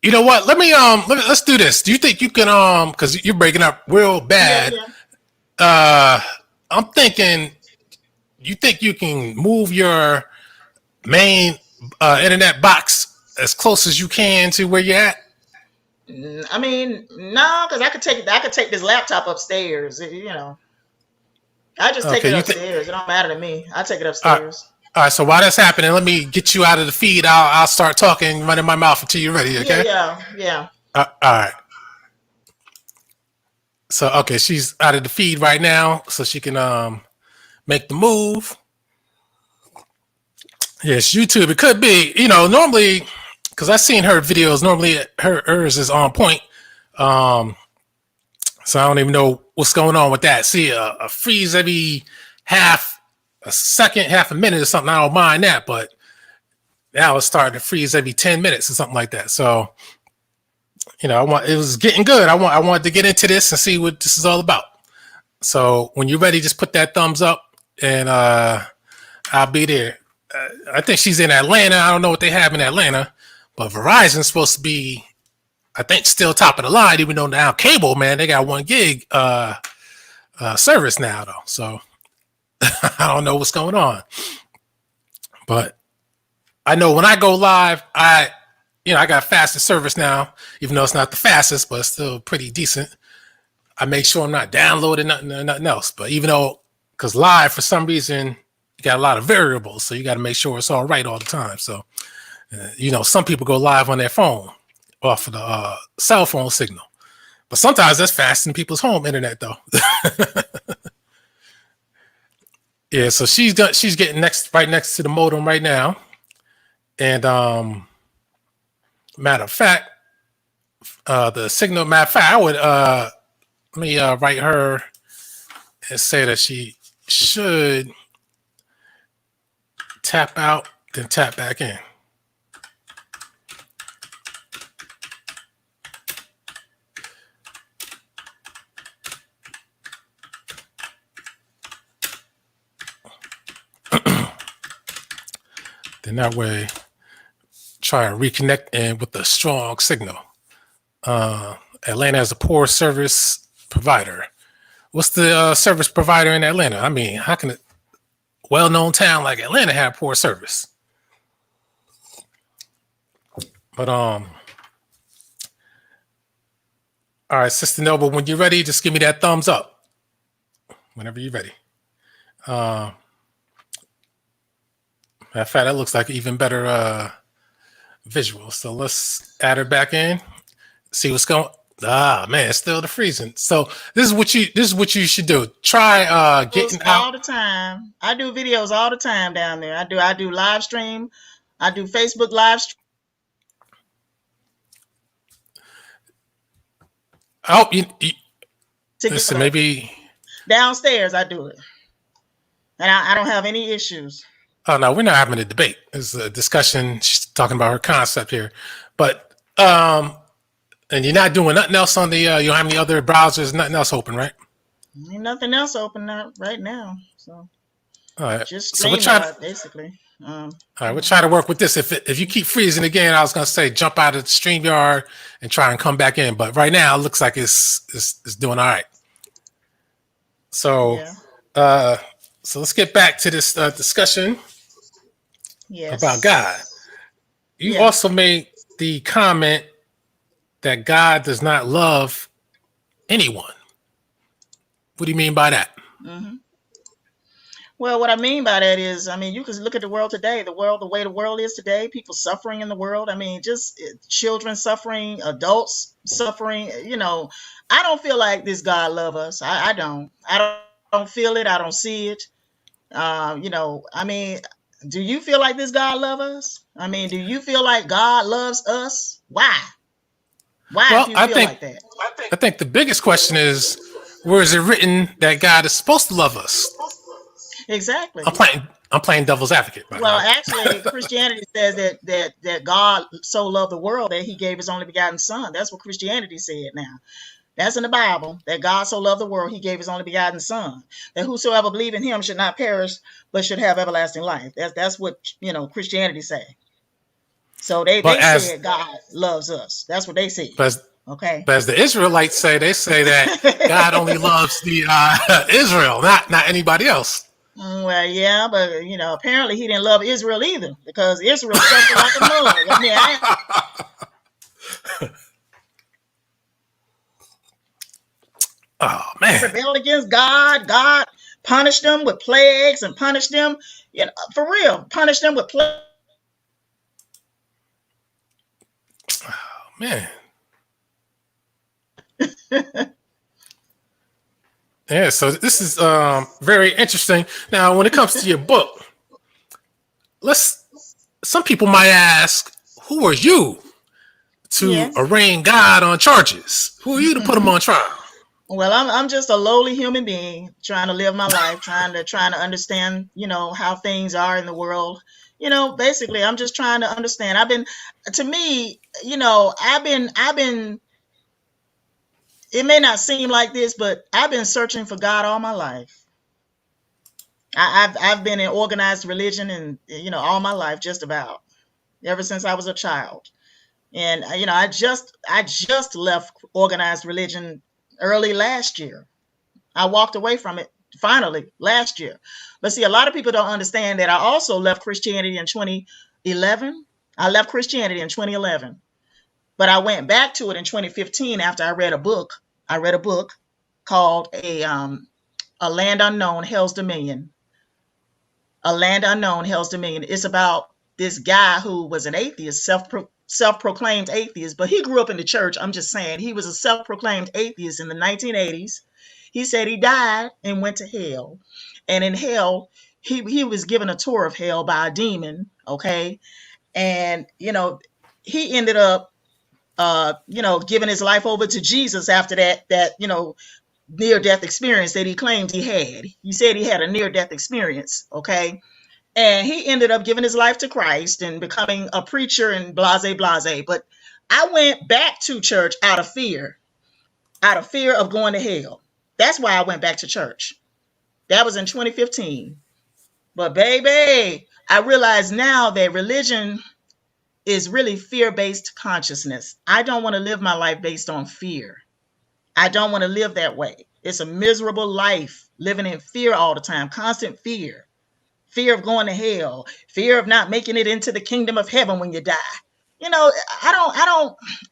You know what? Let's do this. Do you think you can because you're breaking up real bad? I'm thinking. You think you can move your main internet box as close as you can to where you're at? I mean, no, because I could take this laptop upstairs. I just take it upstairs. It don't matter to me. I take it upstairs. All right. So while that's happening, let me get you out of the feed. I'll start talking, running my mouth until you're ready. Okay? Yeah. All right. So okay, she's out of the feed right now, so she can make the move. Yes, YouTube. It could be, normally, because I've seen her videos. Normally, hers is on point. So I don't even know what's going on with that. See, a freeze every half a second, half a minute or something. I don't mind that, but now it's starting to freeze every 10 minutes or something like that. So, it was getting good. I wanted to get into this and see what this is all about. So when you're ready, just put that thumbs up, and I'll be there. I think she's in Atlanta. I don't know what they have in Atlanta, but Verizon's supposed to be, I think, still top of the line, even though now cable, man, they got 1 gig service now, though. So I don't know what's going on. But I know when I go live, I got faster service now, even though it's not the fastest, but it's still pretty decent. I make sure I'm not downloading nothing else. But even though, because live, for some reason, you got a lot of variables, so you got to make sure it's all right all the time. So, some people go live on their phone off of the cell phone signal. But sometimes that's faster than people's home internet, though. Yeah, so she's getting right next to the modem right now. And matter of fact, the signal, I would let me write her and say that she should tap out, then tap back in. Then that way, try and reconnect in with a strong signal. Atlanta has a poor service provider. What's the service provider in Atlanta? I mean, how can a well-known town like Atlanta have poor service? But all right, Sister Noble, when you're ready, just give me that thumbs up. Whenever you're ready. Matter of fact, that looks like even better visual. So let's add her back in. See what's going. Man, it's still the freezing. So this is what you should do. Try getting out all the time. I do videos all the time down there. I do live stream. I do Facebook live stream. Oh, listen, maybe downstairs I do it, and I don't have any issues. Oh no, we're not having a debate. It's a discussion. She's talking about her concept here, but and you're not doing nothing else on the. You don't have any other browsers, nothing else open, right? Ain't nothing else open right now. So, all right. Just so we'll try basically. All right, we'll try to work with this. If you keep freezing again, I was gonna say jump out of the StreamYard and try and come back in. But right now, it looks like it's doing all right. So, so let's get back to this discussion. Yes. About God. You also made the comment that God does not love anyone. What do you mean by that? Mm-hmm. Well, what I mean by that is, you can look at the world today, the way the world is today, people suffering in the world. Just children suffering, adults suffering. I don't feel like this God loves us. I don't feel it. I don't see it. Do you feel like this God loves us? Do you feel like God loves us? Why? Why do you feel like that? I think the biggest question is, where is it written that God is supposed to love us? Exactly. I'm playing devil's advocate. Well, actually, Christianity says that God so loved the world that he gave his only begotten son. That's what Christianity said now. That's in the Bible, that God so loved the world, he gave his only begotten son, that whosoever believe in him should not perish, but should have everlasting life. That's what, Christianity say. So they But as said God loves us. That's what they said. but Okay. But as the Israelites say, they say that God only loves the Israel, not anybody else. Well, yeah, but apparently he didn't love Israel either, because Israel suffered like a mug. I mean, Oh man, rebelled against God. God punished them with plagues and punished them, for real, punished them with plagues. oh man. Yeah, so this is very interesting. Now, when it comes to your book, some people might ask, who are you to arraign God on charges? Who are you to put him on trial? Well, I'm just a lowly human being trying to live my life, trying to understand, how things are in the world. Basically, I'm just trying to understand. I've been it may not seem like this, but I've been searching for God all my life. I've been in organized religion and, all my life, just about ever since I was a child. And, I just left organized religion early last year. I walked away from it finally last year. But see, a lot of people don't understand that I also left Christianity in 2011. I left Christianity in 2011. But I went back to it in 2015 after I read a book. I read a book called A Land Unknown, Hell's Dominion. A Land Unknown, Hell's Dominion. It's about this guy who was an atheist, self-proclaimed atheist, but he grew up in the church. I'm just saying, he was a self-proclaimed atheist in the 1980s. He said he died and went to hell. And in hell, he was given a tour of hell by a demon, okay? And, he ended up giving his life over to Jesus after that near-death experience that he claimed he had. He said he had a near-death experience, okay? And he ended up giving his life to Christ and becoming a preacher and blase, blase. But I went back to church out of fear of going to hell. That's why I went back to church. That was in 2015. But baby, I realize now that religion is really fear-based consciousness. I don't want to live my life based on fear. I don't want to live that way. It's a miserable life, living in fear all the time, constant fear. Fear of going to hell, fear of not making it into the kingdom of heaven when you die. I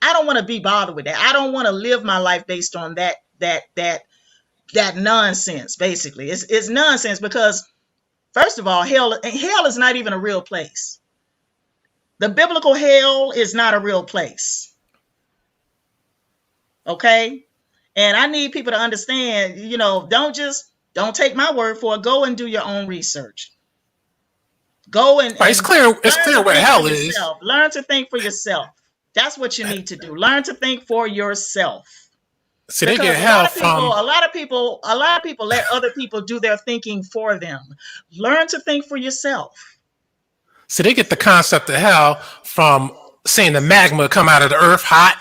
don't want to be bothered with that. I don't want to live my life based on that nonsense. Basically, it's nonsense because, first of all, hell is not even a real place. The biblical hell is not a real place. Okay, and I need people to understand. Don't take my word for it. Go and do your own research. Go and it's clear where hell is. Learn to think for yourself. That's what you need to do. Learn to think for yourself. See, they get hell from a lot of people let other people do their thinking for them. Learn to think for yourself. See, they get the concept of hell from seeing the magma come out of the earth hot,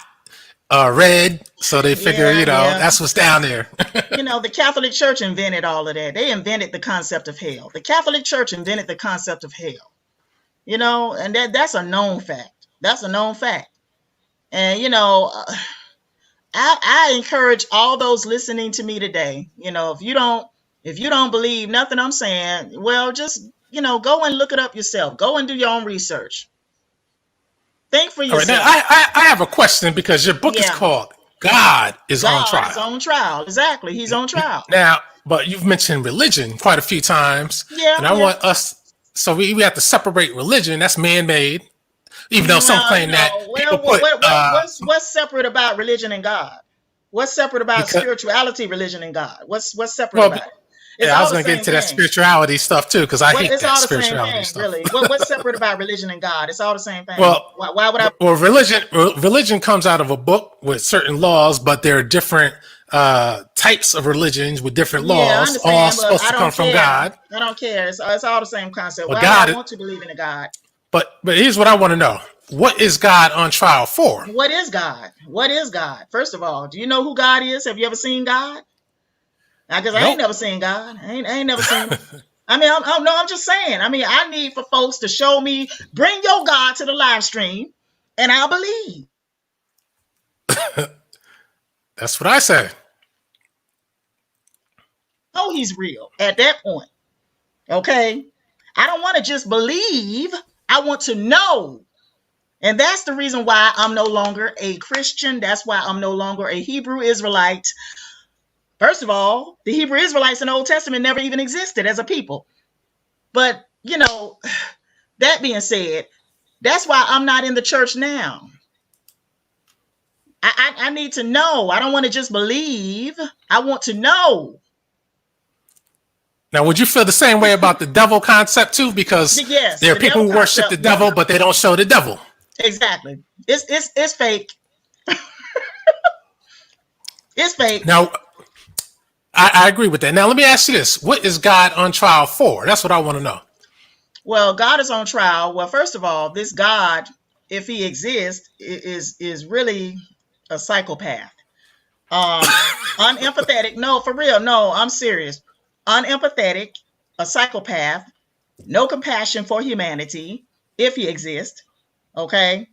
red. So they figure, that's what's down there. The Catholic Church invented all of that. They invented the concept of hell. The Catholic Church invented the concept of hell. And that's a known fact. That's a known fact. And, I encourage all those listening to me today, if you don't believe nothing I'm saying, well, just, go and look it up yourself. Go and do your own research. Think for yourself. All right, now, I have a question because your book is called God is on Trial. He's on trial. Exactly. He's on trial. Now, but you've mentioned religion quite a few times. Yeah. And I want us, so we have to separate religion. That's man-made. Even though some claim that people put... What's separate about religion and God? What's separate about spirituality, religion, and God? What's separate about it? I was going to get into that spirituality stuff too, because I hate that spirituality stuff. Really. What's separate about religion and God? It's all the same thing. Well, why would I? Well, religion comes out of a book with certain laws, but there are different types of religions with different laws, all supposed to come from God. I don't care. It's all the same concept. Well, I want to believe in a God. But here's what I want to know. what is God on trial for? What is God? What is God? First of all, do you know who God is? Have you ever seen God? Because I ain't Nope. never seen God. I ain't never seen him. I mean, I'm just saying. I mean, I need for folks to show me, bring your God to the live stream, and I'll believe. That's what I say. Oh, he's real at that point. Okay? I don't want to just believe. I want to know. And that's the reason why I'm no longer a Christian. That's why I'm no longer a Hebrew Israelite. First of all, the Hebrew Israelites in the Old Testament never even existed as a people. But, you know, that being said, that's why I'm not in the church now. I need to know. I don't want to just believe. I want to know. Now, would you feel the same way about the devil concept too? Because yes, there are people who worship the devil, but they don't show the devil. Exactly. It's fake. It's fake. Now, I agree with that. Now, let me ask you this. What is God on trial for? That's what I want to know. Well, God is on trial. Well, first of all, this God, if he exists, is really a psychopath. Unempathetic. No, for real. No, I'm serious. Unempathetic, a psychopath, no compassion for humanity, if he exists. Okay.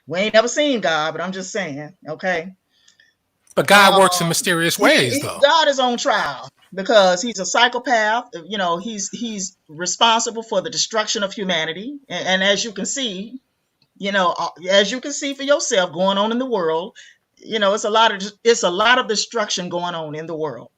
We ain't never seen God, but I'm just saying. Okay. But God works in mysterious ways, though. God is on trial because he's a psychopath. You know, he's responsible for the destruction of humanity. And as you can see, you know, as you can see for yourself going on in the world, you know, it's a lot of destruction going on in the world.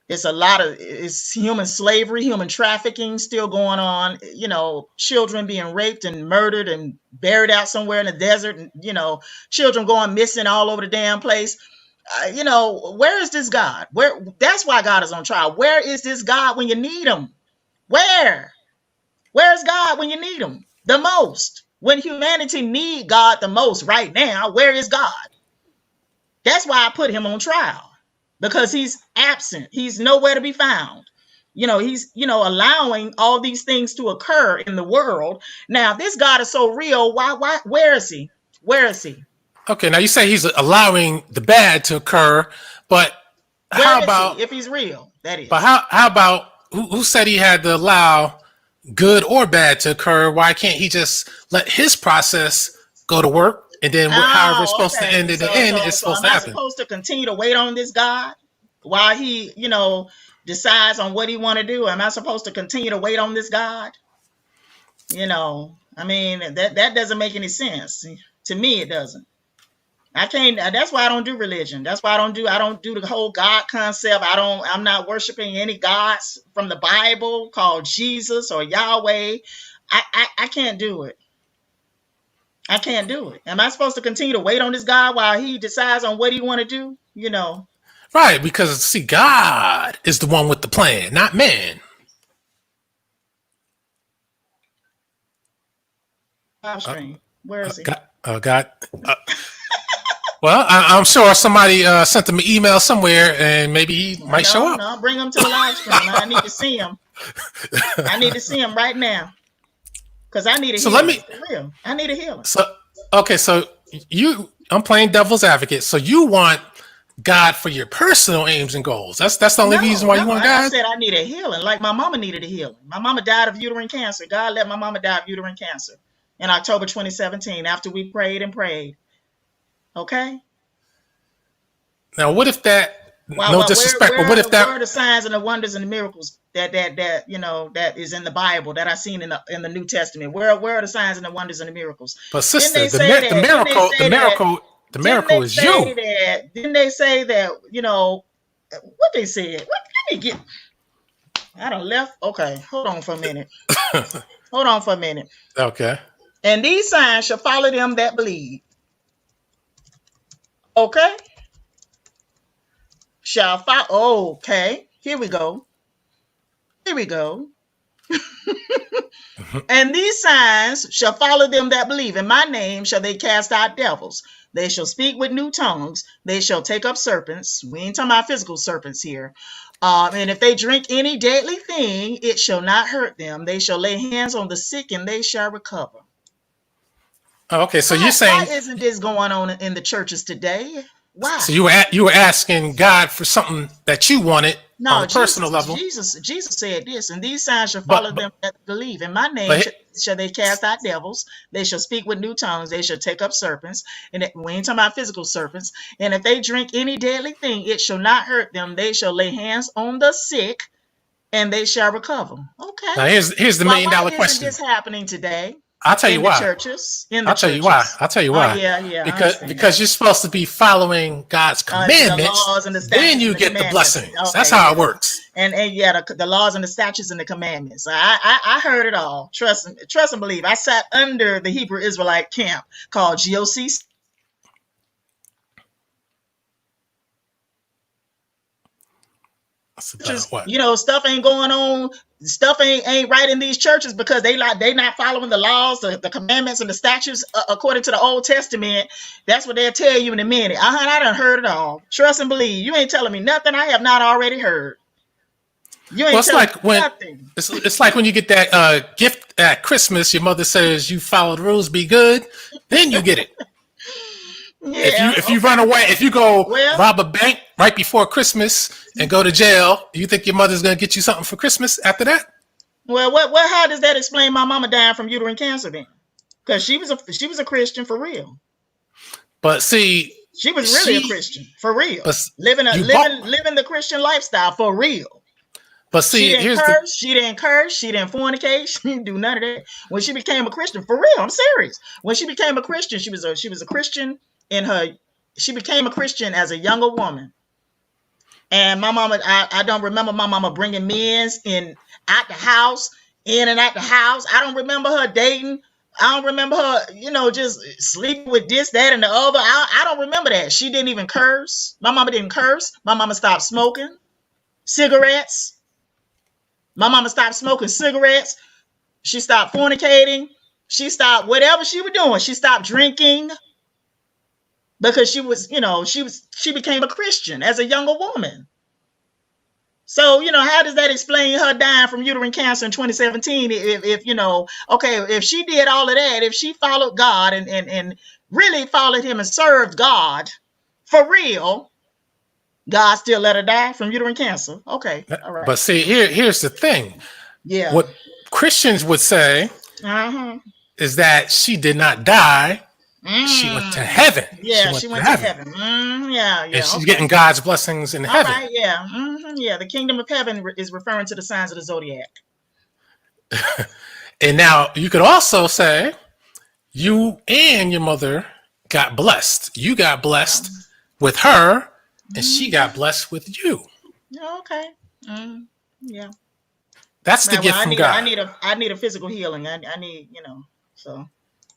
It's human slavery, human trafficking still going on, you know, children being raped and murdered and buried out somewhere in the desert, and, you know, children going missing all over the damn place. You know, where is this God? That's why God is on trial. Where is this God when you need him? Where's God when you need him the most? When humanity need God the most right now, where is God? That's why I put him on trial, because he's absent. He's nowhere to be found. You know, he's, you know, allowing all these things to occur in the world. Now, this God is so real. Where is he? Where is he? Okay, now you say he's allowing the bad to occur, but how about if he's real? That is. But how about who said he had to allow good or bad to occur? Why can't he just let his process go to work, and then however it's supposed to end in the end, it's supposed to happen? Am I supposed to continue to wait on this God while he, you know, decides on what he want to do? Am I supposed to continue to wait on this God? You know, I mean, that doesn't make any sense. To me, it doesn't. I can't. That's why I don't do religion. That's why I don't do the whole God concept. I'm not worshiping any gods from the Bible called Jesus or Yahweh. I can't do it. I can't do it. Am I supposed to continue to wait on this God while he decides on what he want to do? You know. Right, because see, God is the one with the plan, not man. Where is he? God. Well, I'm sure somebody sent him an email somewhere, and maybe he might show up. No, bring him to the live stream. I need to see him. I need to see him right now, because I need a healing. I need a healing. So, okay, so I'm playing devil's advocate. So you want God for your personal aims and goals. That's the only reason why you want God? I said I need a healing, like my mama needed a healing. My mama died of uterine cancer. God let my mama die of uterine cancer in October 2017 after we prayed and prayed. Okay. Now, what if that? No disrespect, but what if that? Where are the signs and the wonders and the miracles that you know that is in the Bible that I seen in the New Testament? Where are the signs and the wonders and the miracles? But sister, the miracle is you. Didn't they say that? You know what they said? Let me get. I done left. Okay, hold on for a minute. Okay. And these signs shall follow them that believe. Okay. Shall follow. Okay. Here we go. And these signs shall follow them that believe. In my name shall they cast out devils. They shall speak with new tongues. They shall take up serpents. We ain't talking about physical serpents here. And if they drink any deadly thing, it shall not hurt them. They shall lay hands on the sick and they shall recover. Oh, okay, so you're Why saying, isn't this going on in the churches today? Why? so you were asking God for something that you wanted on No, a personal Jesus, level, Jesus said this, and these signs shall but follow but them that believe. In my name but shall they cast out devils. They shall speak with new tongues. They shall take up serpents. And we ain't talking about physical serpents. And if they drink any deadly thing, it shall not hurt them. They shall lay hands on the sick, and they shall recover. Okay. now here's the Why million why dollar isn't question. this happening today I'll tell you in the why. churches? In the I'll tell you why. churches. I'll tell you Oh why. yeah, yeah, I Because understand. because you're supposed to be following God's The commandments, laws and the then statutes you and the get the commandments. blessings. That's Okay, how it yeah. works. And yeah, the laws and the statutes and the commandments. I heard it all. Trust and believe. I sat under the Hebrew Israelite camp called GOC. That's about Churches, what? stuff ain't going on. Stuff ain't right in these churches because they not following the laws, the commandments, and the statutes according to the Old Testament. That's what they'll tell you in a minute. I done heard it all. Trust and believe. You ain't telling me nothing I have not already heard. You Well, ain't it's telling like me when nothing. it's like when you get that gift at Christmas. Your mother says you follow the rules, be good, then you get it. Yeah, If you run okay. away, if you go Well, rob a bank right before Christmas and go to jail, you think your mother's gonna get you something for Christmas after that? what? How does that explain my mama dying from uterine cancer then? Because she was a Christian for real. But see, She was really a Christian for real, but living you bought. living the Christian lifestyle for real. But She see, didn't here's the. curse. She didn't curse. She didn't fornicate. She didn't do none of that. When she became a Christian, for real, I'm serious. When she became a Christian, she was a Christian in her. She became a Christian as a younger woman. And my mama, I don't remember my mama bringing men's in out the house, in and out the house. I don't remember her dating. I don't remember her, just sleeping with this, that, and the other. I don't remember that. She didn't even curse. My mama didn't curse. My mama stopped smoking cigarettes. My mama stopped smoking cigarettes. She stopped fornicating. She stopped whatever she was doing. She stopped drinking because she became a Christian as a younger woman. So, how does that explain her dying from uterine cancer in 2017? If she did all of that, if she followed God and really followed him and served God for real, God still let her die from uterine cancer. Okay. All right. But see, here's the thing. Yeah. What Christians would say Uh-huh. is that she did not die. She went to heaven. Yeah, she went to heaven. Yeah, And she's okay. getting God's blessings in All heaven. right, yeah. Yeah, the kingdom of heaven is referring to the signs of the Zodiac. And now you could also say you and your mother got blessed. You got blessed with her, and she got blessed with you. Okay. Yeah. That's the Well, gift from God. I need a physical healing. I need, so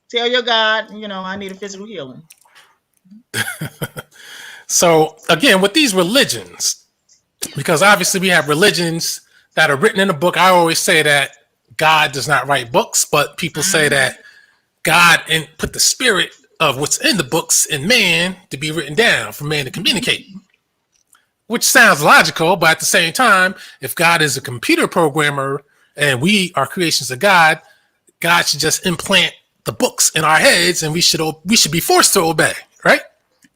tell your God, I need a physical healing. So again, with these religions, because obviously we have religions that are written in a book. I always say that God does not write books, but people say that God put the spirit of what's in the books in man to be written down for man to communicate. Which sounds logical, but at the same time, if God is a computer programmer and we are creations of God, God should just implant the books in our heads, and we should be forced to obey, right?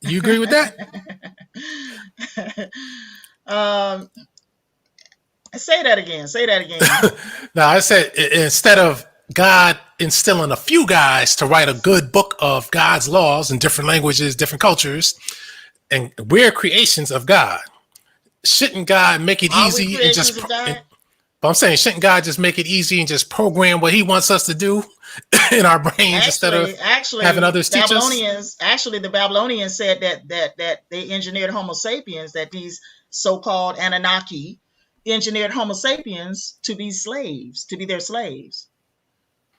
You agree with that? Say that again. Now, I said instead of God instilling a few guys to write a good book of God's laws in different languages, different cultures, and we're creations of God, shouldn't God make it easy and just? But I'm saying, shouldn't God just make it easy and just program what He wants us to do in our brains instead of having others teach us? Actually, the Babylonians said that they engineered Homo sapiens, that these so-called Anunnaki engineered Homo sapiens to be slaves, to be their slaves.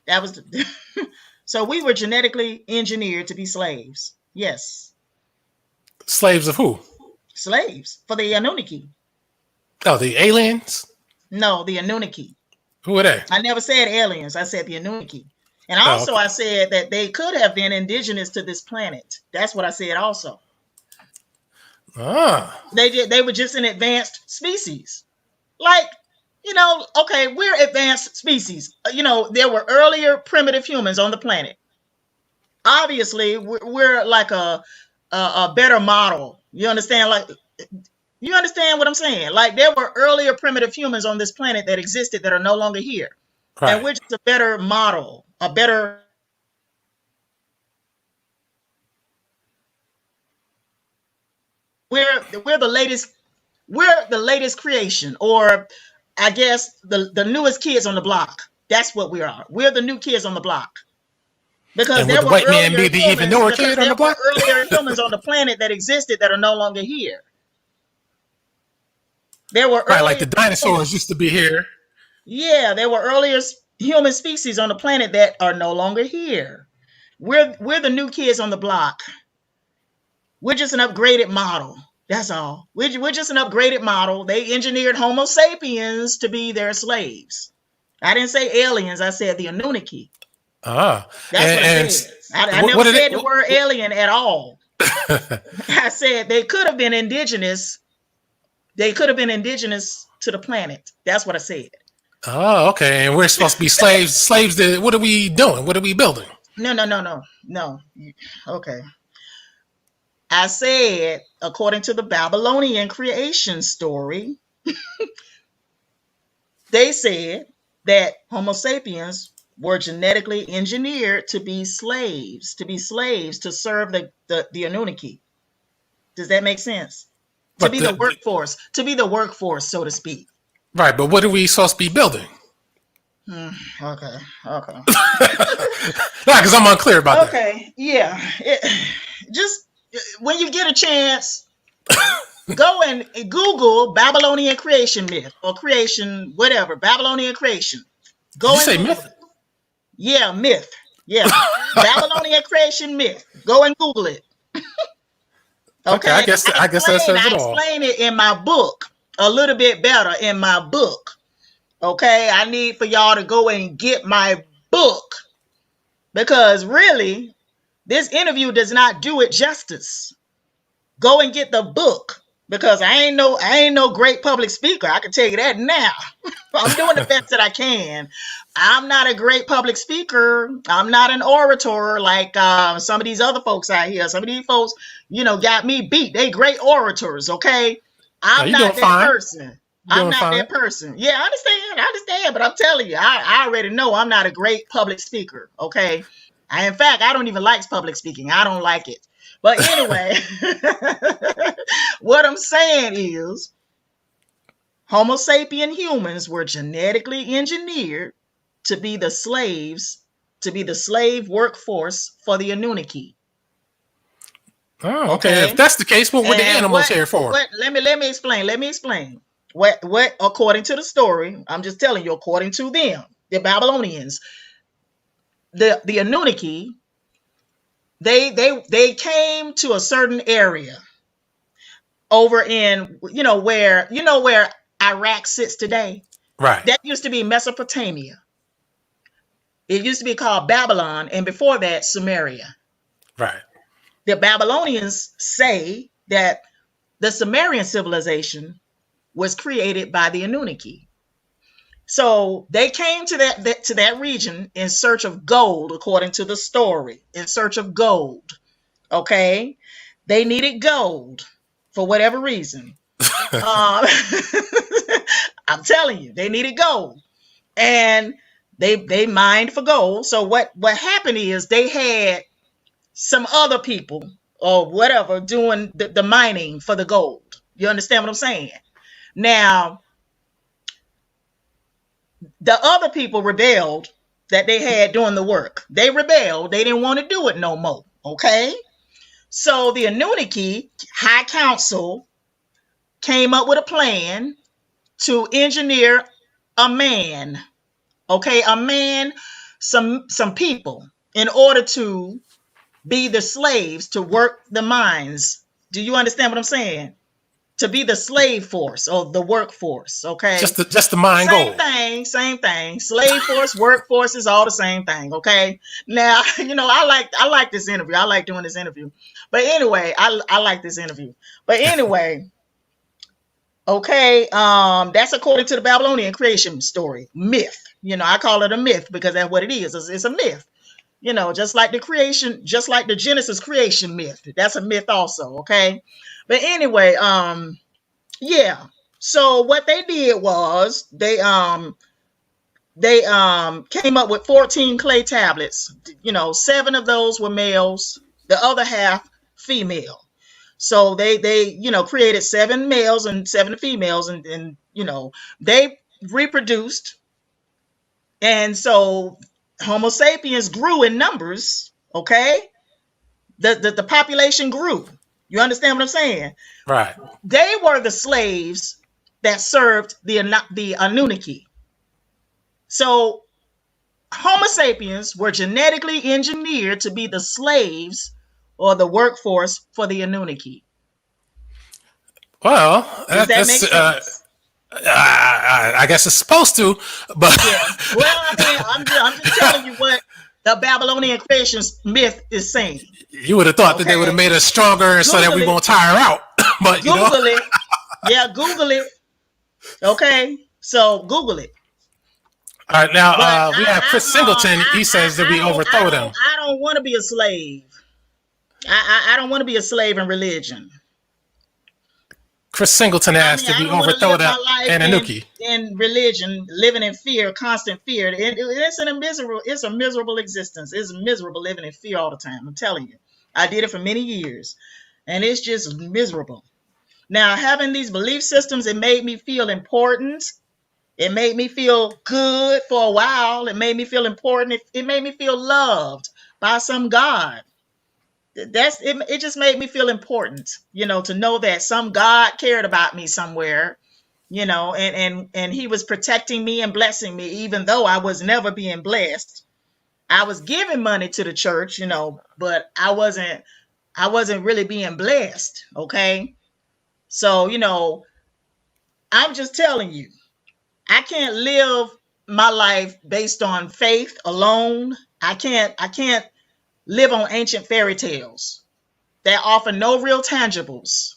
That was so we were genetically engineered to be slaves. Yes. Slaves of who? Slaves for the Anunnaki. Oh, the aliens? No, the Anunnaki. Who are they? I never said aliens. I said the Anunnaki. And also I said that they could have been indigenous to this planet. That's what I said also. They were just an advanced species. Like, okay, we're advanced species. There were earlier primitive humans on the planet. obviously we're like a better model. You understand? Like, you understand what I'm saying? Like, there were earlier primitive humans on this planet that existed that are no longer here, and Right. we're just a better model, a better. We're the latest. We're the latest creation, or I guess the newest kids on the block. That's what we are. We're the new kids on the block. Because And would there the were white man earlier be the even humans, newer because kid on there the were block? earlier humans on the planet that existed that are no longer here. There were Right, like earlier the dinosaurs humans. used to be here. Yeah, there were earlier human species on the planet that are no longer here. We're the new kids on the block. We're just an upgraded model. That's all. We're just an upgraded model. They engineered Homo sapiens to be their slaves. I didn't say aliens. I said the Anunnaki. Ah, That's what I said. I what never did said the it? word alien at all. I said they could have been indigenous. They could have been indigenous to the planet. That's what I said. Oh, okay. And we're supposed to be slaves. Slaves to what are we doing? What are we building? No. Okay. I said, according to the Babylonian creation story, they said that Homo sapiens were genetically engineered to be slaves, to serve the Anunnaki. Does that make sense? To But be the workforce, so to speak. right, but what are we supposed to be building? Okay. Nah, because I'm unclear about that. Okay. Yeah. Just when you get a chance, go and Google Babylonian creation myth or creation, whatever, Babylonian creation. Did Go you and say Google myth? it. Yeah, myth. Yeah. Babylonian creation myth. Go and Google it. Okay, I guess that says I it all. explain it in my book a little bit better in my book. Okay, I need for y'all to go and get my book, because really, this interview does not do it justice. Go and get the book, because I ain't no great public speaker. I can tell you that now. I'm doing the best that I can. I'm not a great public speaker. I'm not an orator like some of these other folks out here. Some of these folks, got me beat. They great orators, okay? No, I'm you doing not that fine. person. You I'm doing not fine. that person. Yeah, I understand, but I'm telling you, I already know I'm not a great public speaker, okay? In fact, I don't even like public speaking. I don't like it. But anyway, what I'm saying is Homo sapien humans were genetically engineered to be the slave workforce for the Anunnaki. Oh, okay. If Okay? that's the case, what were the And animals here for? let me explain. What according to the story, I'm just telling you, according to them, the Babylonians, the Anunnaki, they came to a certain area over in where Iraq sits today. Right, That used to be Mesopotamia. It used to be called Babylon, and before that, Sumeria. right. The Babylonians say that the Sumerian civilization was created by the Anunnaki. So they came to that region in search of gold, according to the story, in search of gold. Okay, they needed gold for whatever reason. Um, I'm telling you, they needed gold, and they mined for gold. So what happened is they had some other people or whatever doing the mining for the gold. You understand what I'm saying? Now, the other people rebelled that they had doing the work. They rebelled. They didn't want to do it no more. Okay? So the Anunnaki High Council came up with a plan to engineer a man. Okay? A man, some people, in order to be the slaves to work the mines. Do you understand what I'm saying? To be the slave force or the workforce, okay? Just the mind goal. Same thing. Slave force, workforce is all the same thing, okay? Now, I like this interview. I like doing this interview. But anyway, I like this interview. But anyway, okay, that's according to the Babylonian creation story, myth. I call it a myth because that's what it is. It's a myth. just like the Genesis creation myth. That's a myth also, okay? But anyway, yeah. So what they did was they came up with 14 clay tablets. 7 of those were males, the other half female. So they created 7 males and 7 females, and they reproduced. And so Homo sapiens grew in numbers, okay? The population grew. You understand what I'm saying? Right. They were the slaves that served the Anunnaki. So Homo sapiens were genetically engineered to be the slaves or the workforce for the Anunnaki. Well, does that make sense? I guess it's supposed to, but yeah. Well, I mean, I'm just telling you what the Babylonian creation myth is saying. You would have thought that they would have made us stronger so that we won't tire out. But Google it. Yeah, Google it. Okay, so Google it. All right, now we have Chris Singleton. He says that we overthrow them. I don't want to be a slave. I don't want to be a slave in religion. Chris Singleton asked if we overthrow the Anunnaki. In religion, living in fear, constant fear. It's a miserable existence. It's miserable living in fear all the time. I'm telling you. I did it for many years. And it's just miserable. Now, having these belief systems, it made me feel important. It made me feel good for a while. It made me feel important. It made me feel loved by some God. It just made me feel important, to know that some God cared about me somewhere, and he was protecting me and blessing me, even though I was never being blessed. I was giving money to the church, but I wasn't really being blessed. Okay. So, I'm just telling you, I can't live my life based on faith alone. I can't live on ancient fairy tales that offer no real tangibles.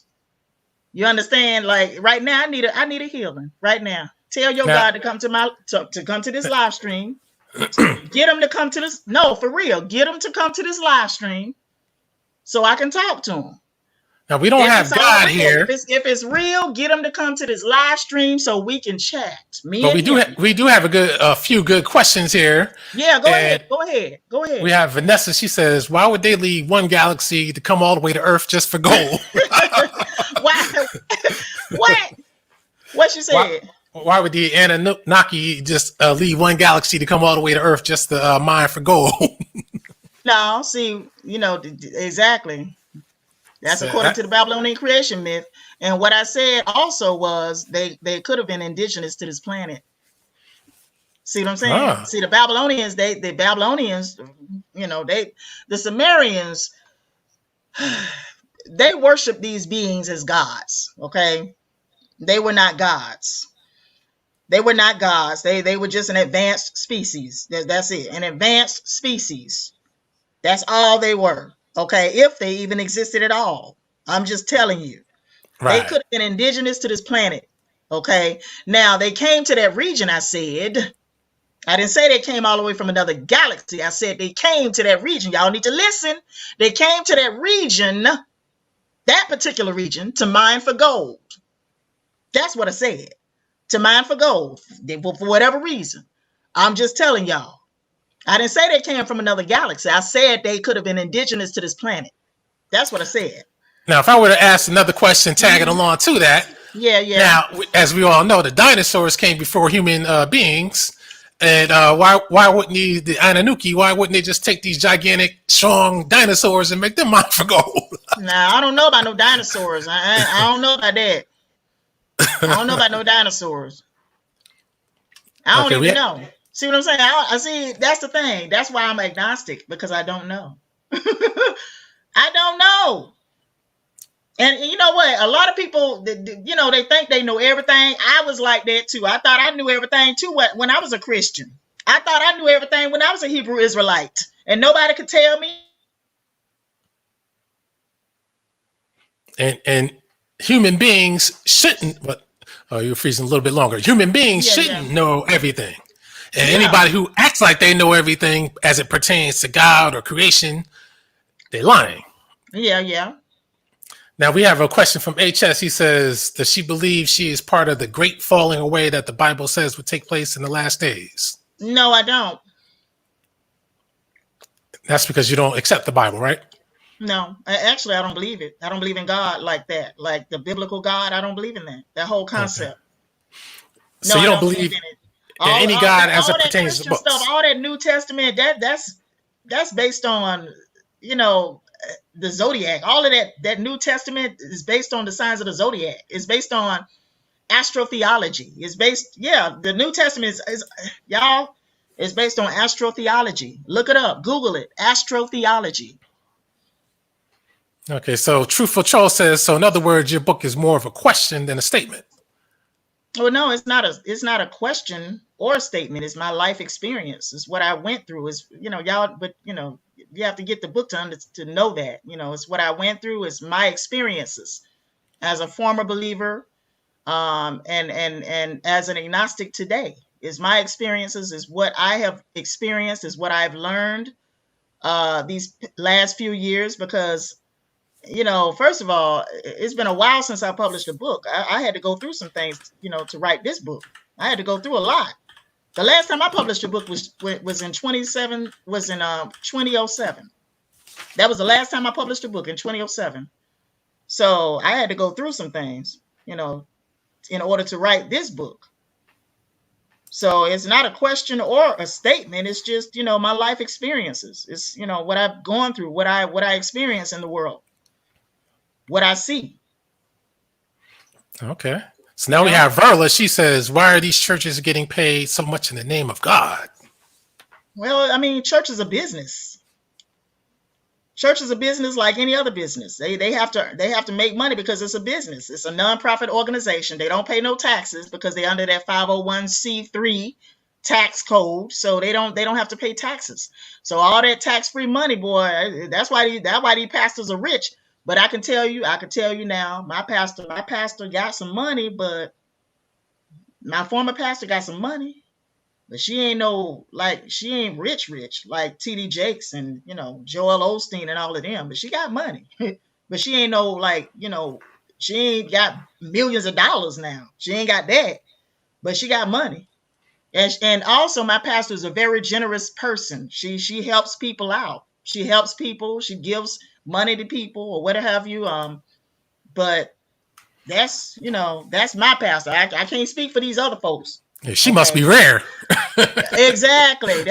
You understand? Like right now, I need a healing right now. Tell your God to come to this live stream. Get him to come to this. No, for real. Get him to come to this live stream so I can talk to him. Now we don't have God here. If it's real, get him to come to this live stream so we can chat. But we do have a few good questions here. Yeah, go ahead. We have Vanessa. She says, "Why would they leave one galaxy to come all the way to Earth just for gold?" Why? What she said? Why would the Anunnaki just leave one galaxy to come all the way to Earth just to mine for gold? No, see, exactly. That's according to the Babylonian creation myth. And what I said also was they could have been indigenous to this planet. See what I'm saying? See, the Babylonians, the Sumerians, they worship these beings as gods. Okay. They were not gods. They were not gods. They were just an advanced species. That's it. An advanced species. That's all they were. Okay, if they even existed at all. I'm just telling you. Right. They could have been indigenous to this planet. Okay. Now they came to that region, I said. I didn't say they came all the way from another galaxy. I said they came to that region. Y'all need to listen. They came to that region, that particular region, to mine for gold. That's what I said. To mine for gold. For whatever reason. I'm just telling y'all. I didn't say they came from another galaxy. I said they could have been indigenous to this planet. That's what I said. Now, if I were to ask another question tagging along to that. Yeah. Now, as we all know, the dinosaurs came before human beings. And why wouldn't the Anunnaki, why wouldn't they just take these gigantic, strong dinosaurs and make them mine for gold? Now, I don't know about no dinosaurs. I don't know about that. I don't know about no dinosaurs. I don't even know. See what I'm saying? I see. That's the thing. That's why I'm agnostic, because I don't know. I don't know. And you know what? A lot of people, they think they know everything. I was like that too. I thought I knew everything too when I was a Christian. I thought I knew everything when I was a Hebrew Israelite, and nobody could tell me. And human beings shouldn't. But you're freezing a little bit longer. Human beings shouldn't know everything. And Yeah. anybody who acts like they know everything as it pertains to God or creation, they're lying. Yeah. Now we have a question from HS. He says, does she believe she is part of the great falling away that the Bible says would take place in the last days? No, I don't. That's because you don't accept the Bible, right? No, actually, I don't believe it. I don't believe in God like that, like the biblical God. I don't believe in that. That whole concept. So No, you I don't believe in it. in any God as it that pertains to Christian books? stuff, all that New Testament, that's based on, the Zodiac. All of that New Testament is based on the signs of the Zodiac. It's based on astrotheology. The New Testament is y'all, it's based on astrotheology. Look it up. Google it. Astrotheology. Okay, so Truthful Troll says, so in other words, your book is more of a question than a statement. Well, no, it's not a question or a statement. It's my life experience. It's what I went through. It's, y'all, but you have to get the book to know that. It's what I went through. It's my experiences as a former believer, and as an agnostic today. Is my experiences, is what I have experienced, is what I've learned these last few years, because first of all, it's been a while since I published a book. I had to go through some things, to write this book. I had to go through a lot. The last time I published a book was in 2007. That was the last time I published a book, in 2007. So I had to go through some things, in order to write this book. So it's not a question or a statement. It's just, my life experiences. It's, what I've gone through, what I experience in the world, what I see. Okay. So now we have Verla. She says, why are these churches getting paid so much in the name of God? Well, I mean, church is a business. Church is a business like any other business. They have to make money because it's a business. It's a nonprofit organization. They don't pay no taxes because they're under that 501c3 tax code. So they don't have to pay taxes. So all that tax-free money, boy, that's why these pastors are rich. But I can tell you now, my pastor got some money, but my former pastor got some money. But she ain't rich like T.D. Jakes and, Joel Osteen and all of them. But she got money. But she ain't she ain't got millions of dollars now. She ain't got that. But she got money. And also my pastor is a very generous person. She helps people out. She helps people. She gives money to people or whatever have you. But that's my pastor. I can't speak for these other folks. Yeah, she must be rare. Exactly.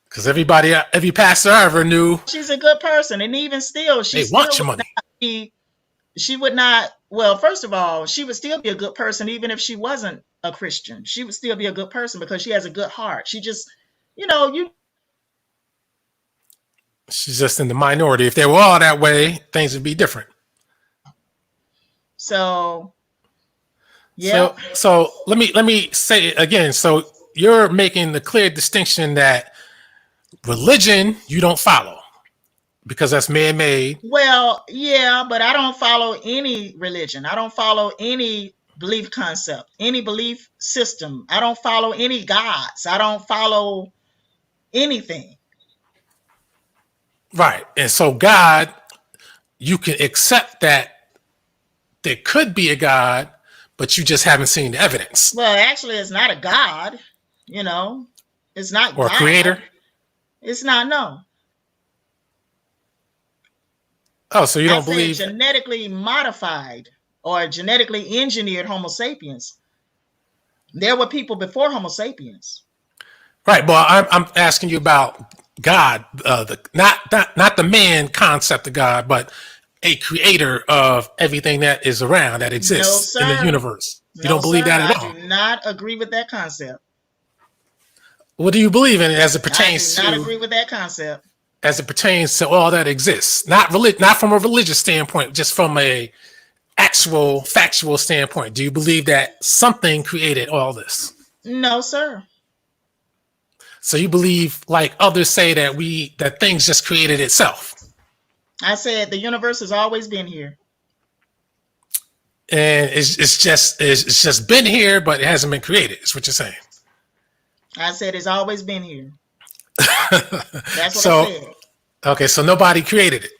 Because every pastor I ever knew, she's a good person, and even still, she would not. Well, first of all, she would still be a good person, even if she wasn't a Christian. She would still be a good person because she has a good heart. She just, she's just in the minority. If they were all that way, things would be different. So, yeah. So let me say it again. So you're making the clear distinction that religion you don't follow because that's man-made. Well, yeah, but I don't follow any religion. I don't follow any belief concept, any belief system. I don't follow any gods. I don't follow anything. Right. And so God, you can accept that there could be a God, but you just haven't seen the evidence. Well, actually, it's not a God, It's not or God. Creator. It's not, no. Oh, so you don't believe genetically modified or genetically engineered Homo sapiens? There were people before Homo sapiens. Right. Well, I'm asking you about God, not the man concept of God, but a creator of everything that is around, that exists in the universe. You don't believe that at all? I do not agree with that concept. What do you believe in as it pertains to? I do not agree with that concept. As it pertains to all that exists, not from a religious standpoint, just from a actual factual standpoint. Do you believe that something created all this? No, sir. So you believe, like others say, that things just created itself? I said the universe has always been here. and it's just been here, but it hasn't been created. Is what you're saying? I said it's always been here. That's what I said. Okay, so nobody created it.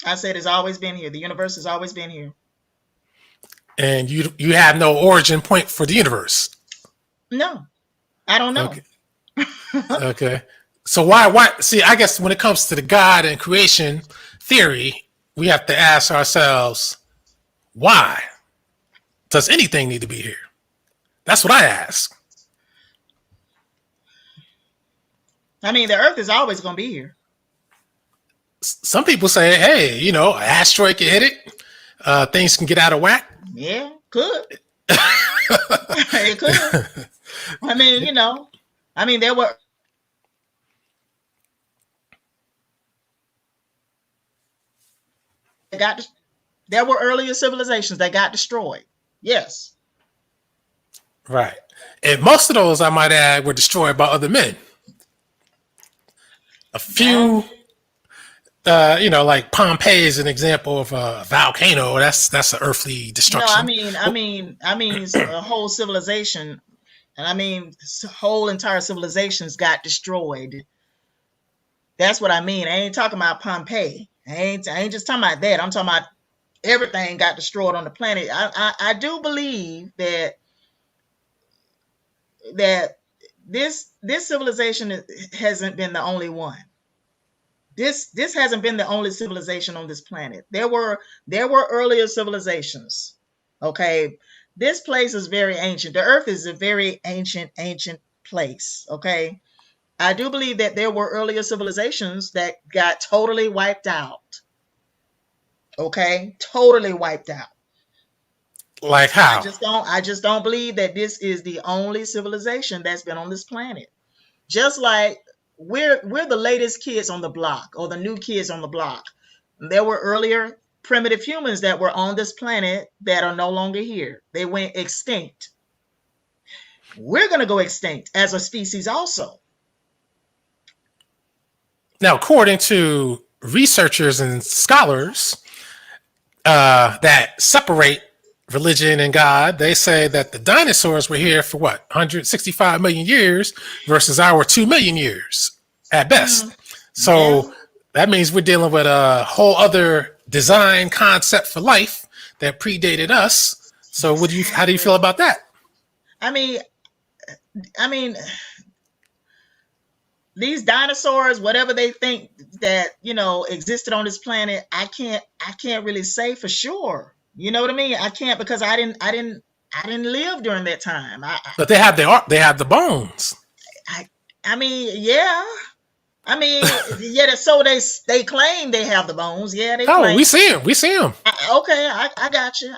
I said it's always been here. The universe has always been here. And you have no origin point for the universe. No, I don't know. Okay. So why? See, I guess when it comes to the God and creation theory, we have to ask ourselves, why does anything need to be here? That's what I ask. I mean, the Earth is always going to be here. Some people say, hey, an asteroid can hit it. Things can get out of whack. Yeah, could. It could. I mean, there were earlier civilizations that got destroyed. Yes. Right. And most of those, I might add, were destroyed by other men. A few, like Pompeii is an example of a volcano. That's an earthly destruction. No, I mean, a whole civilization, and I mean, whole entire civilizations got destroyed. That's what I mean. I ain't talking about Pompeii. I ain't just talking about that. I'm talking about everything got destroyed on the planet. I do believe that this civilization hasn't been the only one. This hasn't been the only civilization on this planet. There were earlier civilizations. Okay, this place is very ancient. The Earth is a very ancient place. Okay, I do believe that there were earlier civilizations that got totally wiped out. Okay, totally wiped out. Like how? I just don't believe that this is the only civilization that's been on this planet. Just like we're the latest kids on the block, or the new kids on the block. There were earlier primitive humans that were on this planet that are no longer here. They went extinct. We're going to go extinct as a species also. Now, according to researchers and scholars that separate religion and God, they say that the dinosaurs were here for 165 million years versus our 2 million years at best. Mm-hmm. So that means we're dealing with a whole other design concept for life that predated us. So how do you feel about that? I mean, these dinosaurs, whatever they think that, existed on this planet, I can't really say for sure. You know what I mean? I can't, because I didn't live during that time. But they have the bones. I mean, yeah. I mean, yeah. So they claim they have the bones. Yeah, they. Oh, we see them. Okay, I got you.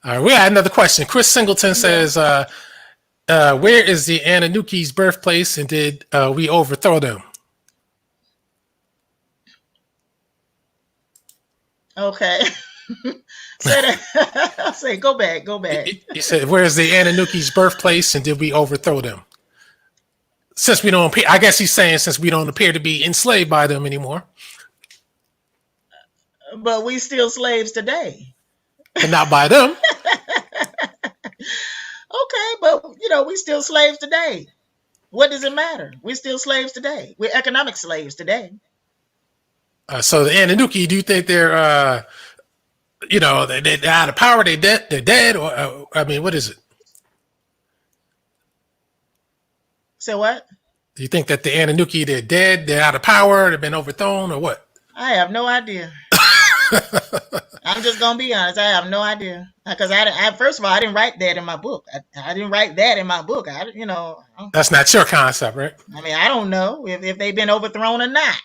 All right, we had another question. Chris Singleton says, "Where is the Anunnaki's birthplace, and did we overthrow them?" Okay. Say that. Say go back. He said, "Where is the Anunnaki's birthplace, and did we overthrow them?" Since we don't, I guess he's saying since we don't appear to be enslaved by them anymore. But we still slaves today. And not by them. Okay, but we still slaves today. What does it matter? We're still slaves today. We're economic slaves today. So the Anunnaki, do you think they're, they're out of power? They're dead, or I mean, what is it? So what? Do you think that the Anunnaki, they're dead, they're out of power, they've been overthrown, or what? I have no idea. I'm just gonna be honest. I have no idea, because I first of all, I didn't write that in my book. I didn't write that in my book. That's not your concept, right? I mean, I don't know if they've been overthrown or not,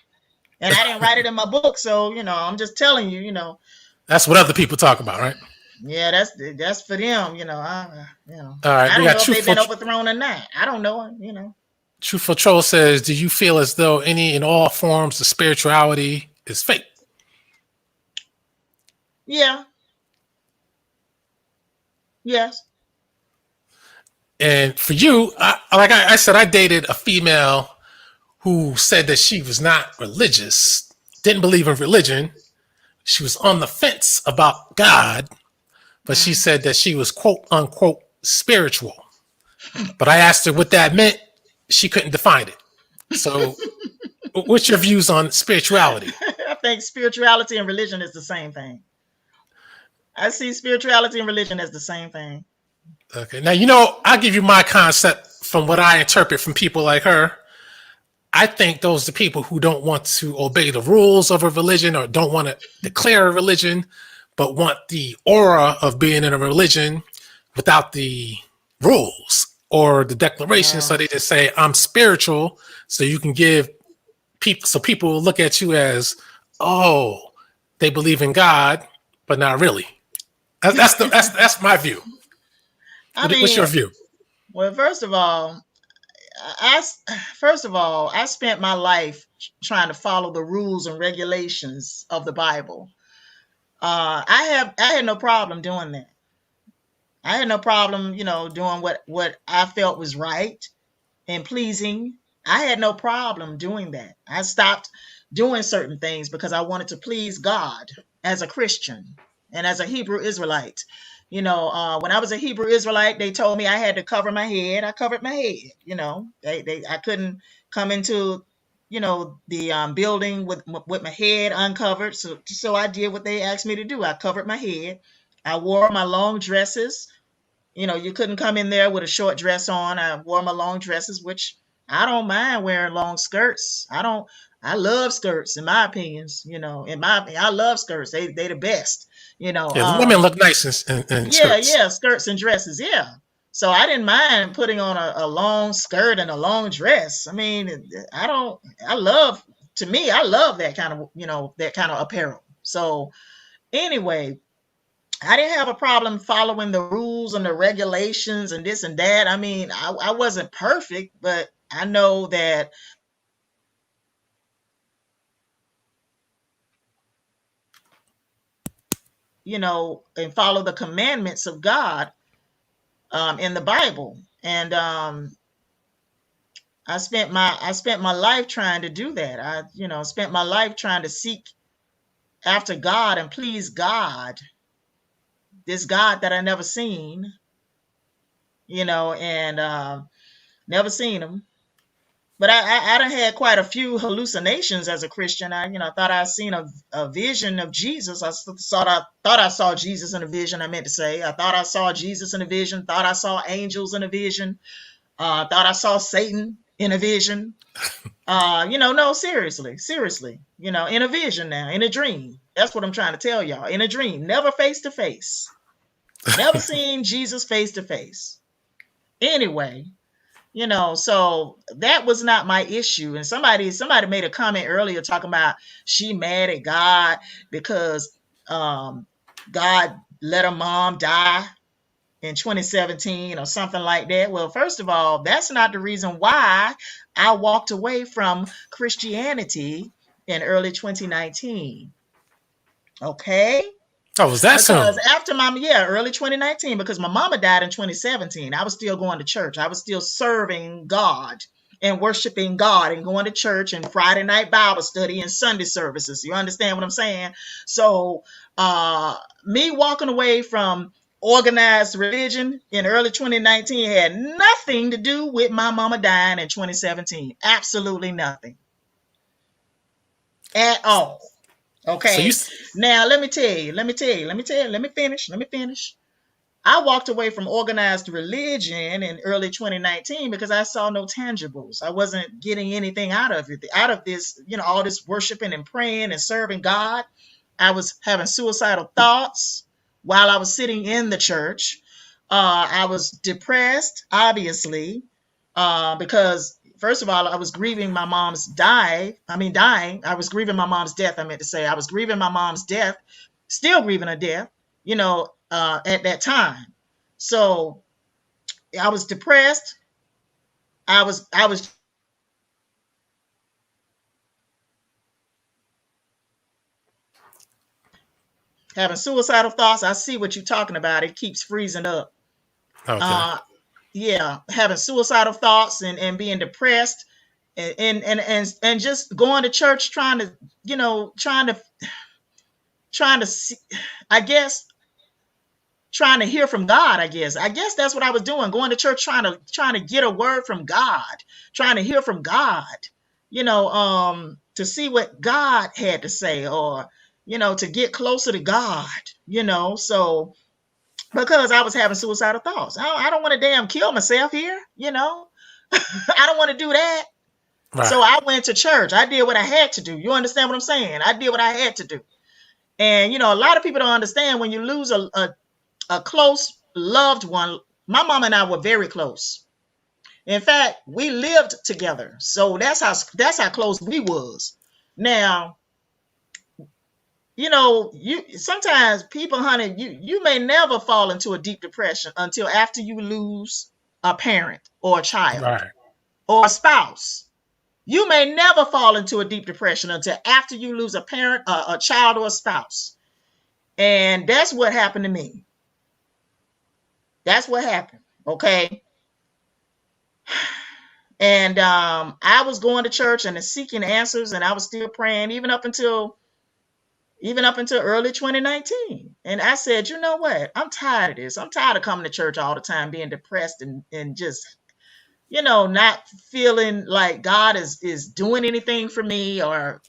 and I didn't write it in my book. So I'm just telling you. That's what other people talk about, right? Yeah, that's for them. All right, I don't know if they've been overthrown or not. I don't know. Truthful Troll says, "Do you feel as though any and all forms of spirituality is fake?" Yeah. Yes. And for you, like I said, I dated a female who said that she was not religious, didn't believe in religion, She was on the fence about God, but she said that she was quote unquote spiritual. But I asked her what that meant. She couldn't define it. So, what's your views on spirituality? I think spirituality and religion is the same thing. I see spirituality and religion as the same thing. Okay. Now, I'll give you my concept from what I interpret from people like her. I think those are people who don't want to obey the rules of a religion or don't want to declare a religion, but want the aura of being in a religion without the rules or the declaration. So they just say, I'm spiritual. So you can give people, so people will look at you as, oh, they believe in God, but not really. That's my view. What's your view? Well, first of all, I spent my life trying to follow the rules and regulations of the Bible. I had no problem doing that. I had no problem, doing what I felt was right and pleasing. I had no problem doing that. I stopped doing certain things because I wanted to please God as a Christian and as a Hebrew Israelite. When I was a Hebrew Israelite, they told me I had to cover my head. I covered my head. I couldn't come into, the building with my head uncovered. So I did what they asked me to do. I covered my head. I wore my long dresses. You couldn't come in there with a short dress on. I wore my long dresses, which I don't mind wearing long skirts. I love skirts, in my opinions. I love skirts. They the best. The women look nice in skirts. Yeah, skirts and dresses. Yeah. So I didn't mind putting on a long skirt and a long dress. I mean, I love that kind of apparel. So anyway, I didn't have a problem following the rules and the regulations and this and that. I mean, I wasn't perfect, but I know that and follow the commandments of God in the Bible. And I spent my life trying to do that. I spent my life trying to seek after God and please God, this God that I never seen, and never seen him. But I done had quite a few hallucinations as a Christian. I thought I seen a vision of Jesus. I thought I saw Jesus in a vision. I meant to say, I thought I saw Jesus in a vision. Thought I saw angels in a vision. Thought I saw Satan in a vision. No, seriously, in a vision now, in a dream. That's what I'm trying to tell y'all. In a dream, never face to face. Never seen Jesus face to face. Anyway. So that was not my issue. And somebody made a comment earlier talking about she mad at God because God let her mom die in 2017 or something like that. Well, first of all, that's not the reason why I walked away from Christianity in early 2019. Okay. Oh, was that so? Because after early 2019, because my mama died in 2017. I was still going to church. I was still serving God and worshiping God and going to church and Friday night Bible study and Sunday services. You understand what I'm saying? So me walking away from organized religion in early 2019 had nothing to do with my mama dying in 2017. Absolutely nothing at all. Okay. So now let me finish. I walked away from organized religion in early 2019 because I saw no tangibles. I wasn't getting anything out of it, out of this, all this worshiping and praying and serving God. I was having suicidal thoughts while I was sitting in the church. I was depressed, obviously, because first of all, I was grieving my mom's dying. I was grieving my mom's death. I meant to say I was grieving my mom's death, still grieving her death, at that time. So I was depressed. I was having suicidal thoughts. I see what you're talking about. It keeps freezing up. Okay. Having suicidal thoughts and being depressed and just going to church trying to trying to see, I guess, trying to hear from God. I guess that's what I was doing, going to church, trying to get a word from God, trying to hear from God, to see what God had to say, or, to get closer to God, so, because I was having suicidal thoughts. I don't want to damn kill myself here, I don't want to do that. Right. So I went to church. I did what I had to do. You understand what I'm saying? I did what I had to do. And, a lot of people don't understand when you lose a close loved one. My mom and I were very close. In fact, we lived together. So that's how close we was. Now, you sometimes people, honey, you may never fall into a deep depression until after you lose a parent or a child, right, or a spouse. You may never fall into a deep depression until after you lose a parent, a child, or a spouse. And that's what happened to me. That's what happened. Okay. And I was going to church and seeking answers, and I was still praying even up until early 2019. And I said, you know what? I'm tired of this. I'm tired of coming to church all the time, being depressed and just, not feeling like God is doing anything for me, or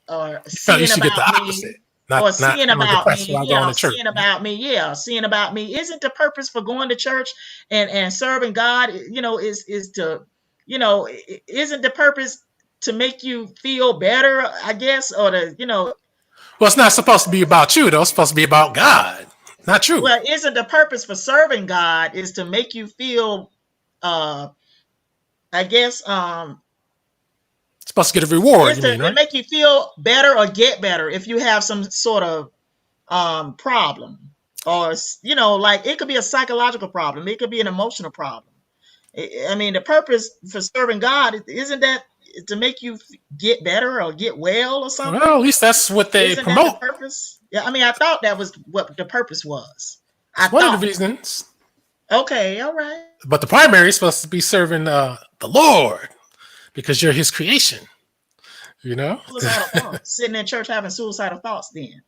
seeing about me. Seeing about me. Isn't the purpose for going to church and serving God, is to, isn't the purpose to make you feel better, I guess, or to, Well, it's not supposed to be about you, though. It's supposed to be about God, not you. Well, isn't the purpose for serving God is to make you feel, I guess, it's supposed to get a reward. To make you feel better or get better if you have some sort of problem, or like it could be a psychological problem, it could be an emotional problem. I mean, the purpose for serving God isn't that to make you get better or get well or something? Well, at least that's what they promote. That the purpose? Yeah, I mean, I thought that was what the purpose was. One of the reasons. Okay, all right. But the primary is supposed to be serving the Lord, because you're His creation. Suicidal thoughts. Sitting in church having suicidal thoughts. Then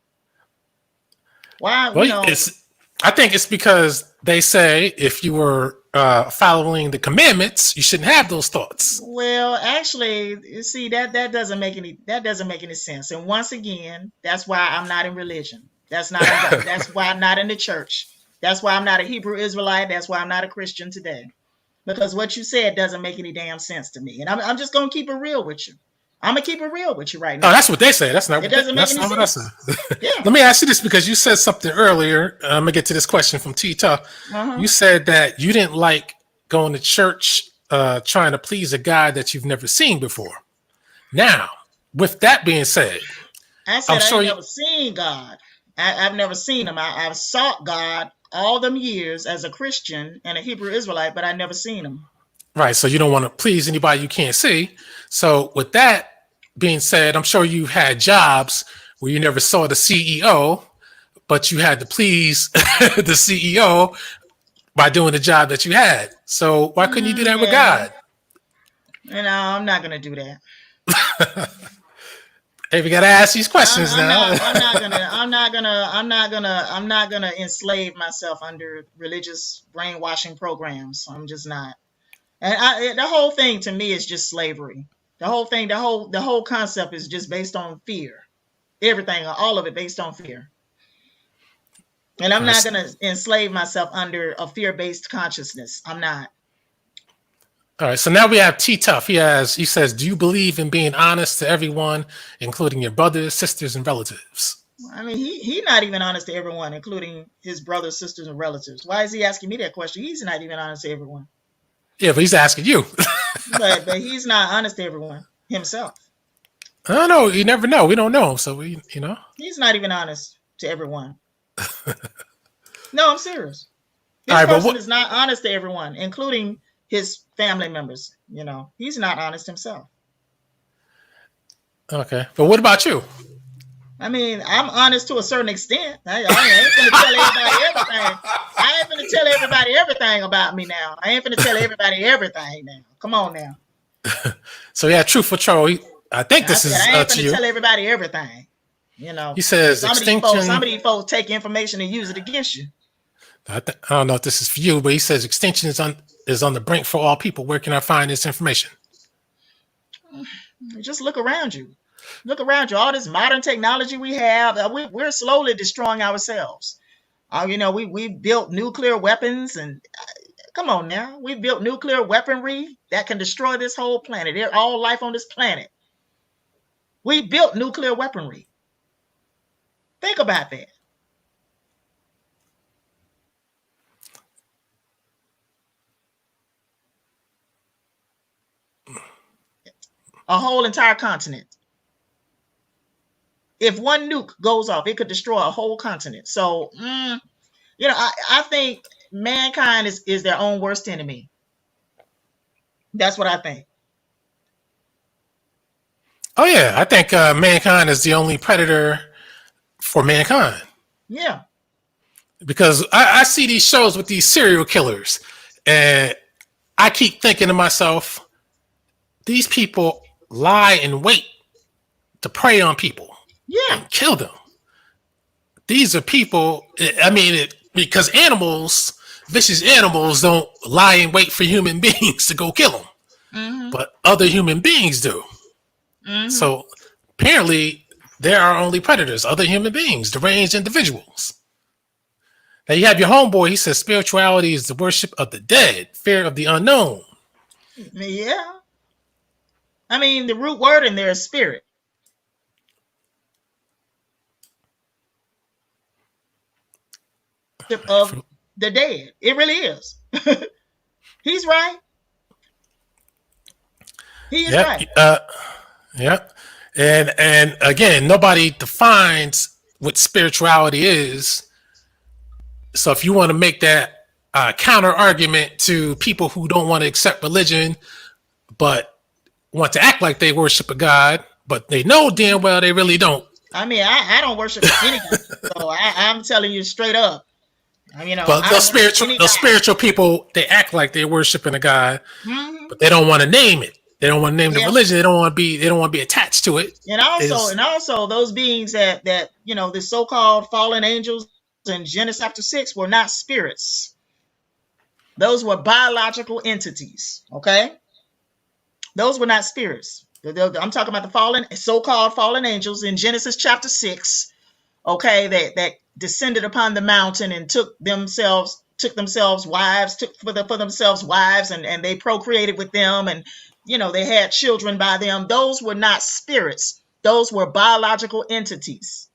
why? Well, I think it's because they say if you were following the commandments, you shouldn't have those thoughts. Well, actually, you see that doesn't make any sense. And once again, that's why I'm not in religion. That's why I'm not in the church. That's why I'm not a Hebrew Israelite. That's why I'm not a Christian today. Because what you said doesn't make any damn sense to me. And I'm just gonna keep it real with you. I'm gonna keep it real with you right now. Oh, that's what they say. That's not. It doesn't make any sense. Yeah. Let me ask you this, because you said something earlier. I'm gonna get to this question from Tita. Uh-huh. You said that you didn't like going to church, trying to please a God that you've never seen before. Now, with that being said, I said I've never seen God. I've never seen Him. I've sought God all them years as a Christian and a Hebrew Israelite, but I never seen Him. Right. So you don't want to please anybody you can't see. So with that being said, I'm sure you had jobs where you never saw the CEO, but you had to please the CEO by doing the job that you had. So why couldn't you do that with God? I'm not going to do that. Hey, we got to ask these questions now. I'm not gonna enslave myself under religious brainwashing programs. I'm just not. And the whole thing to me is just slavery. The whole thing, the whole concept is just based on fear. Everything, all of it based on fear. And I'm not going to enslave myself under a fear-based consciousness. I'm not. All right. So now we have T Tough. He says, do you believe in being honest to everyone, including your brothers, sisters, and relatives? I mean, he's not even honest to everyone, including his brothers, sisters, and relatives. Why is he asking me that question? He's not even honest to everyone. Yeah, but he's asking you. but he's not honest to everyone himself. I don't know. You never know. We don't know. So he's not even honest to everyone. No, I'm serious. This person is not honest to everyone, including his family members. He's not honest himself. Okay. But what about you? I mean, I'm honest to a certain extent. I ain't going to tell everybody everything. I ain't going to tell everybody everything about me now. I ain't going to tell everybody everything now. Come on now. So yeah, Truth for Troll. I think this is I ain't to going you. to tell everybody everything. You know, He says some extinction. of these folks take information and use it against you. I don't know if this is for you, but he says extinction is on the brink for all people. Where can I find this information? Just look around you. Look around you. All this modern technology we have, we're slowly destroying ourselves. You know, we built nuclear weapons, and come on now, we built nuclear weaponry that can destroy this whole planet. All life on this planet. We built nuclear weaponry. Think about that. A whole entire continent. If one nuke goes off, it could destroy a whole continent. So, you know, I think mankind is their own worst enemy. That's what I think. Oh yeah, I think mankind is the only predator for mankind. Yeah. Because I see these shows with these serial killers, and I keep thinking to myself, these people lie in wait to prey on people and kill them. These are people, I mean, because vicious animals don't lie in wait for human beings to go kill them. Mm-hmm. But other human beings do. Mm-hmm. So apparently there are only predators, other human beings, deranged individuals. Now you have your homeboy, he says spirituality is the worship of the dead, fear of the unknown. Yeah. I mean, the root word in there is spirit. Of the dead. It really is. He's right. He is right. Yeah. And again, nobody defines what spirituality is. So if you want to make that counter argument to people who don't want to accept religion, but want to act like they worship a God, but they know damn well they really don't. I mean, I don't worship any God, so I'm telling you straight up. You know, but those spiritual people, they act like they're worshiping a God, but they don't want to name it. They don't want to name the religion. They don't want to be attached to it. And also those beings that you know, the so-called fallen angels in Genesis chapter 6 were not spirits. Those were biological entities. Okay, those were not spirits. I'm talking about the so-called fallen angels in Genesis chapter 6. Okay, that descended upon the mountain and took themselves wives, for themselves wives, and they procreated with them, and you know, they had children by them. Those were not spirits. Those were biological entities.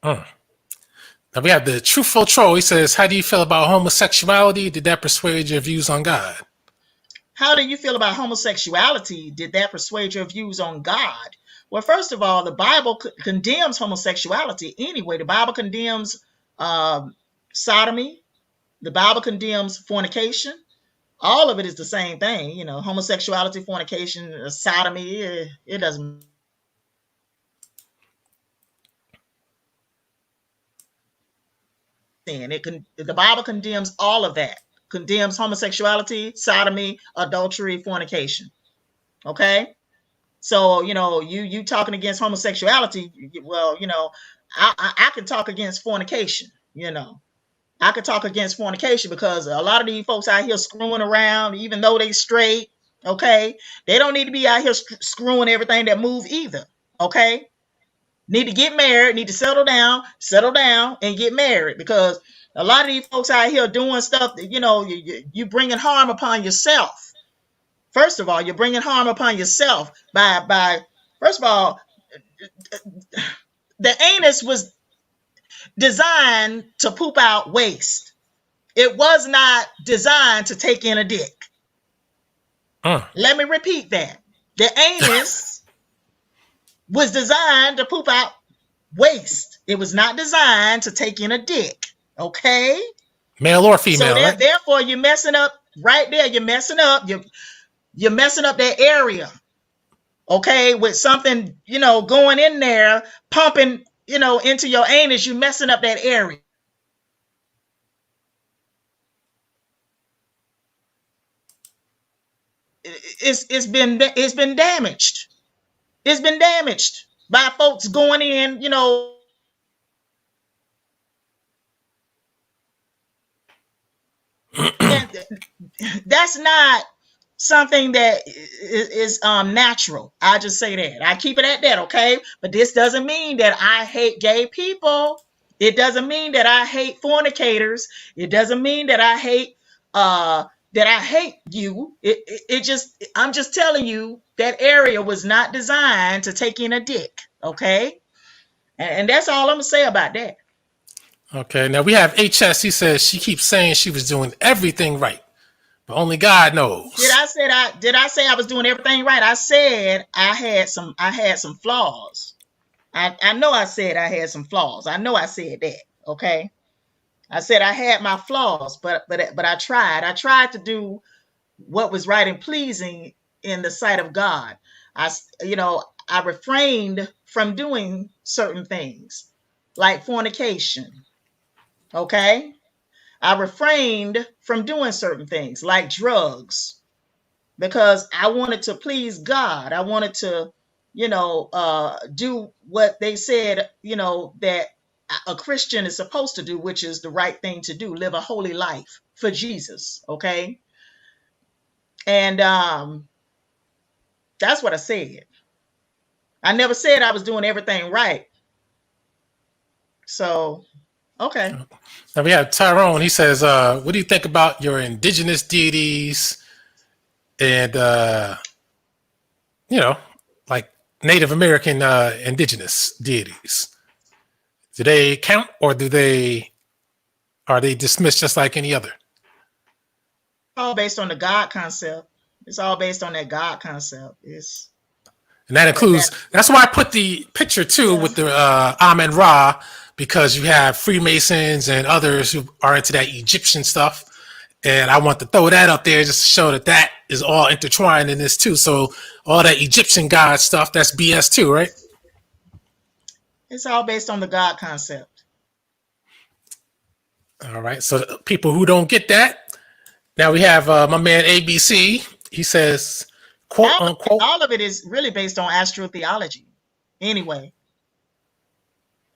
Now we have the Truthful Troll. He says, how do you feel about homosexuality? Did that persuade your views on God? How do you feel about homosexuality? Did that persuade your views on God? Well, first of all, the Bible condemns homosexuality anyway. The Bible condemns sodomy. The Bible condemns fornication. All of it is the same thing. You know, homosexuality, fornication, sodomy, it doesn't. The Bible condemns all of that. Condemns homosexuality, sodomy, adultery, fornication. Okay? So, you know, you talking against homosexuality, well, you know, I can talk against fornication, you know. I could talk against fornication because a lot of these folks out here screwing around, even though they straight, okay? They don't need to be out here screwing everything that move either, okay? Need to get married, need to settle down and get married, because a lot of these folks out here doing stuff that, you know, you bringing harm upon yourself. First of all, you're bringing harm upon yourself by first of all, the anus was designed to poop out waste. It was not designed to take in a dick. Let me repeat that. The anus was designed to poop out waste. It was not designed to take in a dick. Okay? Male or female. So right? Therefore, you're messing up right there. You're messing up. You're messing up that area. Okay? With something, you know, going in there, pumping, you know, into your anus, you're messing up that area. It's been damaged. It's been damaged. by folks going in, and that's not something that is natural. I just say that. I keep it at that, okay? But this doesn't mean that I hate gay people. It doesn't mean that I hate fornicators. It doesn't mean that I hate you. I'm just telling you that area was not designed to take in a dick, okay? And that's all I'm gonna say about that. Okay, now we have HS. He says she keeps saying she was doing everything right, but only God knows. Did I say I was doing everything right? I said I had some flaws. I know I said I had some flaws. I know I said that. Okay. I said I had my flaws, but I tried. I tried to do what was right and pleasing in the sight of God. I refrained from doing certain things like fornication. Okay. I refrained from doing certain things like drugs because I wanted to please God. I wanted to, do what they said, that a Christian is supposed to do, which is the right thing to do, live a holy life for Jesus. Okay. And that's what I said. I never said I was doing everything right. So, okay. Now we have Tyrone. He says, what do you think about your indigenous deities and, like Native American indigenous deities? Do they count, or are they dismissed just like any other? All based on the God concept. It's all based on that God concept. And that includes, that's why I put the picture too with the Amen Ra, because you have Freemasons and others who are into that Egyptian stuff. And I want to throw that up there just to show that is all intertwined in this too. So all that Egyptian God stuff, that's BS too, right? It's all based on the God concept. All right. So people who don't get that, now we have my man ABC. He says, quote unquote. All of it is really based on astrotheology. Anyway.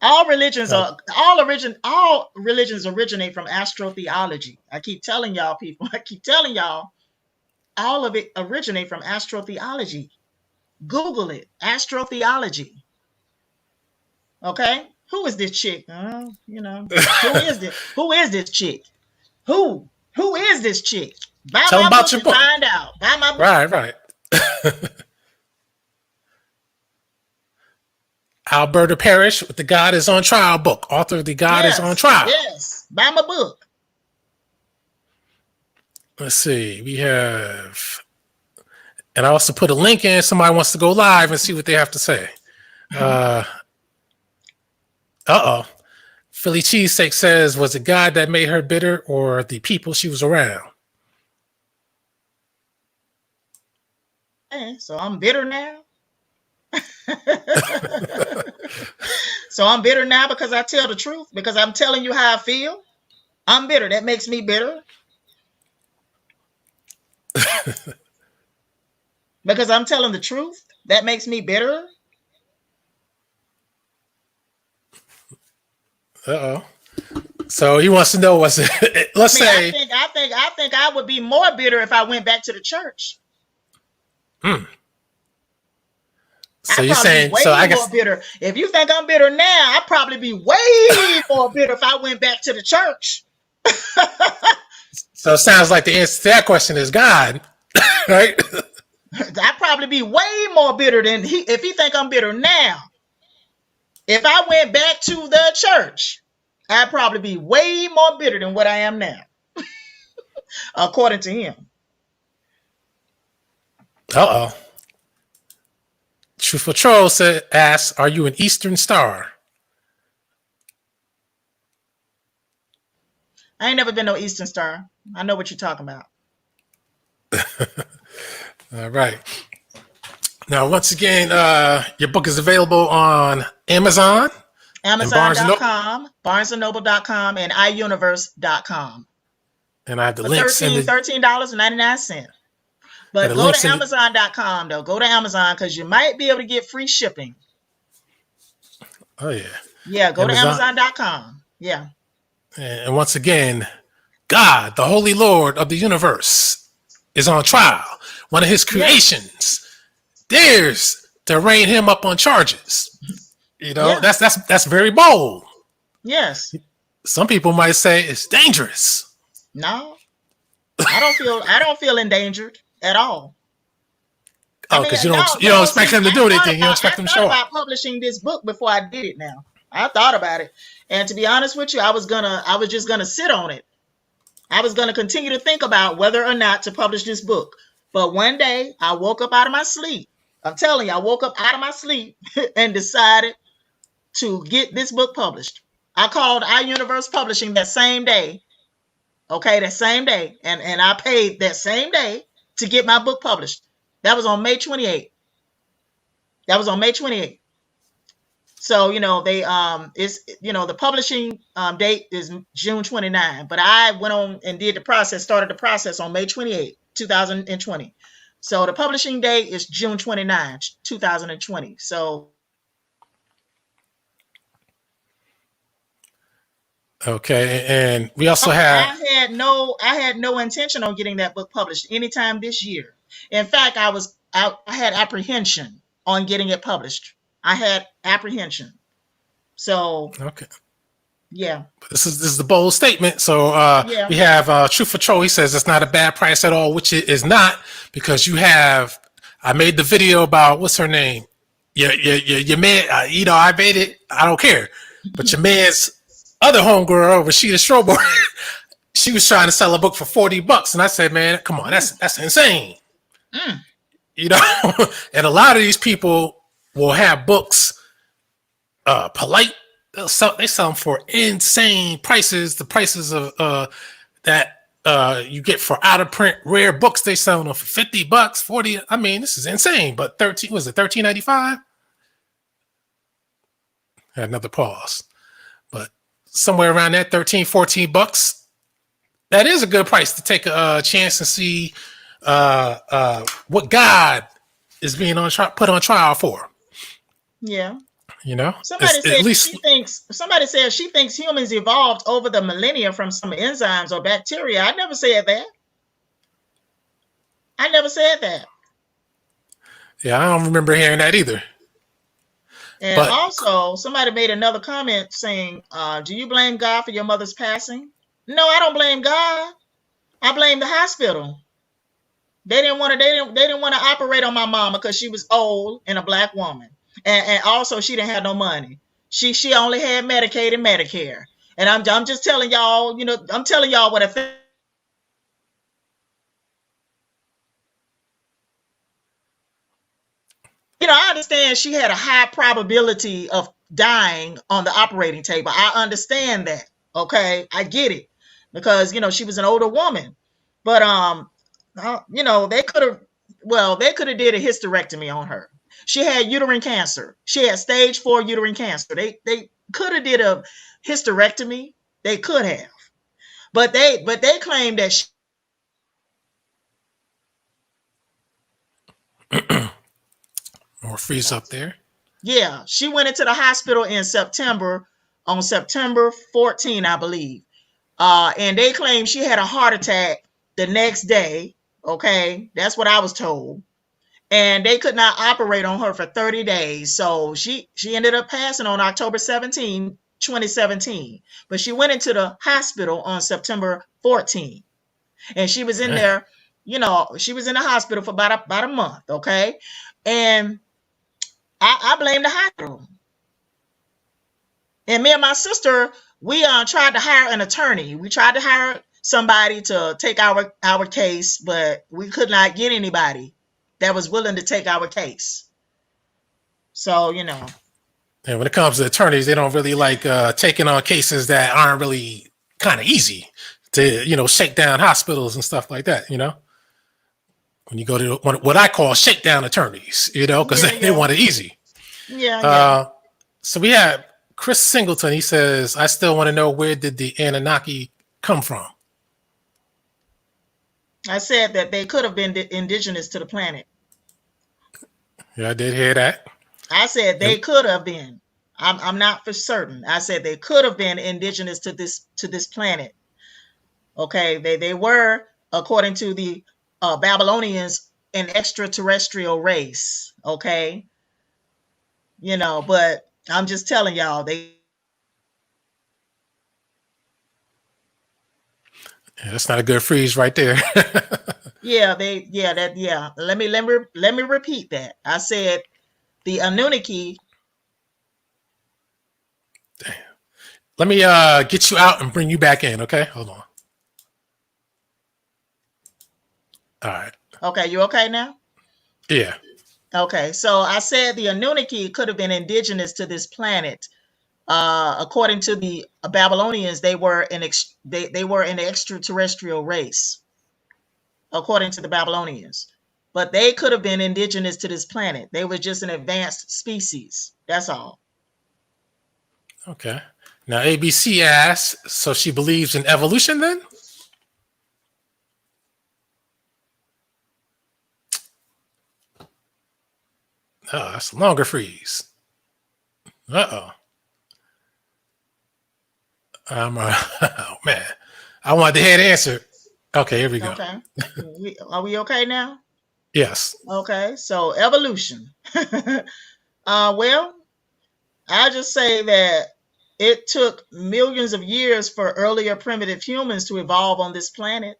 All religions originate from astrotheology. I keep telling y'all people, all of it originate from astrotheology. Google it, astrotheology. Okay? Who is this chick? Who is this? Who is this chick? Who is this chick? Buy Tell my about book your and book. find out. Buy my book. Right. Alberta Parish with the God is on Trial book. Author of the God is on Trial. Yes. Buy my book. Let's see. We have, and I also put a link in. Somebody wants to go live and see what they have to say. Philly Cheesesteak says, was it God that made her bitter or the people she was around? Okay, so I'm bitter now. So I'm bitter now because I tell the truth, because I'm telling you how I feel. I'm bitter. That makes me bitter. Because I'm telling the truth. That makes me bitter. So he wants to know what's it. Let's say. I think I would be more bitter if I went back to the church. So you're saying, so I guess more bitter. If you think I'm bitter now, I'd probably be way more bitter if I went back to the church. So it sounds like the answer to that question is God, right? I'd probably be way more bitter than if he think I'm bitter now. If I went back to the church, I'd probably be way more bitter than what I am now, according to him. Truthful Troll asks, are you an Eastern Star? I ain't never been no Eastern Star. I know what you're talking about. All right. Now, once again, your book is available on Amazon. Amazon.com, BarnesandNoble.com, and iUniverse.com. And I have the links. $13.99. But go to Amazon.com, though. Go to Amazon because you might be able to get free shipping. Oh yeah. Yeah, go to Amazon. Amazon.com. Yeah. And once again, God, the Holy Lord of the universe, is on trial. One of his creations dares to rein him up on charges. You know, Yeah. that's very bold. Yes. Some people might say it's dangerous. No, I don't feel endangered at all. I Oh, mean, because you no, don't no. expect See, them to do anything. You don't expect I them to thought show about up. publishing this book before I did it. Now I thought about it, and to be honest with you, I was just gonna sit on it. I was gonna continue to think about whether or not to publish this book. But one day I woke up out of my sleep. I'm telling you, I woke up out of my sleep and decided to get this book published. I called iUniverse Publishing that same day. Okay, that same day, and I paid that same day to get my book published. That was on May 28th. That was on May 28th. So, they it's the publishing date is June 29, but I went on and started the process on May 28th, 2020. So the publishing date is June 29, 2020. So Okay, and we also have. I had no intention on getting that book published anytime this year. In fact, I had apprehension on getting it published. I had apprehension. So Okay. yeah. This is the bold statement. So Yeah. we have Truth for Troll. He says it's not a bad price at all, which it is not, because you have. I made the video about what's her name. Your man. I made it. I don't care. But your man's other homegirl, Rashida Strobel, she was trying to sell a book for $40, and I said, man, come on, that's insane. Mm. And a lot of these people will have books polite. They sell them for insane prices. The prices of that you get for out of print rare books, they sell them for $50, 40. I mean, this is insane. But $13.95? Had another pause, but somewhere around that $13-14. That is a good price to take a chance and see what God is being put on trial for. Yeah. Somebody said she thinks humans evolved over the millennia from some enzymes or bacteria. I never said that. Yeah, I don't remember hearing that either. And also, somebody made another comment saying, do you blame God for your mother's passing? No, I don't blame God. I blame the hospital. They didn't want to operate on my mama because she was old and a Black woman. And also she didn't have no money. She only had Medicaid and Medicare. And I'm just telling y'all, I'm telling y'all what I think. I understand she had a high probability of dying on the operating table. I understand that. Okay. I get it. Because, she was an older woman. But, they could have did a hysterectomy on her. She had uterine cancer. She had stage 4 uterine cancer. They could have did a hysterectomy. They could have. But they claim that More freeze up there. Yeah, she went into the hospital in September, on September 14, I believe. And they claim she had a heart attack the next day. Okay, that's what I was told. And they could not operate on her for 30 days. So she ended up passing on October 17, 2017. But she went into the hospital on September 14. And she was in there, she was in the hospital for about a month. Okay. And I blame the hospital. And me and my sister, we tried to hire an attorney. We tried to hire somebody to take our case, but we could not get anybody that was willing to take our case. So, And when it comes to attorneys, they don't really like taking on cases that aren't really kind of easy to, shake down hospitals and stuff like that, When you go to what I call shakedown attorneys, because they want it easy. Yeah. So we have Chris Singleton. He says, I still want to know, where did the Anunnaki come from? I said that they could have been indigenous to the planet. Yeah, I did hear that. I said they could have been. I'm not for certain. I said they could have been indigenous to this planet. Okay, they were, according to the Babylonians, an extraterrestrial race. Okay, but I'm just telling y'all Yeah, that's not a good freeze right there. Let me repeat that. I said the Anunnaki. Damn. Let me get you out and bring you back in, okay? Hold on. All right. Okay, you okay now? Yeah. Okay, so I said the Anunnaki could have been indigenous to this planet. According to the Babylonians, they were an extraterrestrial race. According to the Babylonians, but they could have been indigenous to this planet. They were just an advanced species. That's all. Okay. Now ABC asks, so she believes in evolution then? Oh, that's a longer freeze. Uh-oh. Oh, man. I wanted the head answer. Okay, here we go. Okay. Are we okay now? Yes. Okay, so evolution. Well, I just say that it took millions of years for earlier primitive humans to evolve on this planet.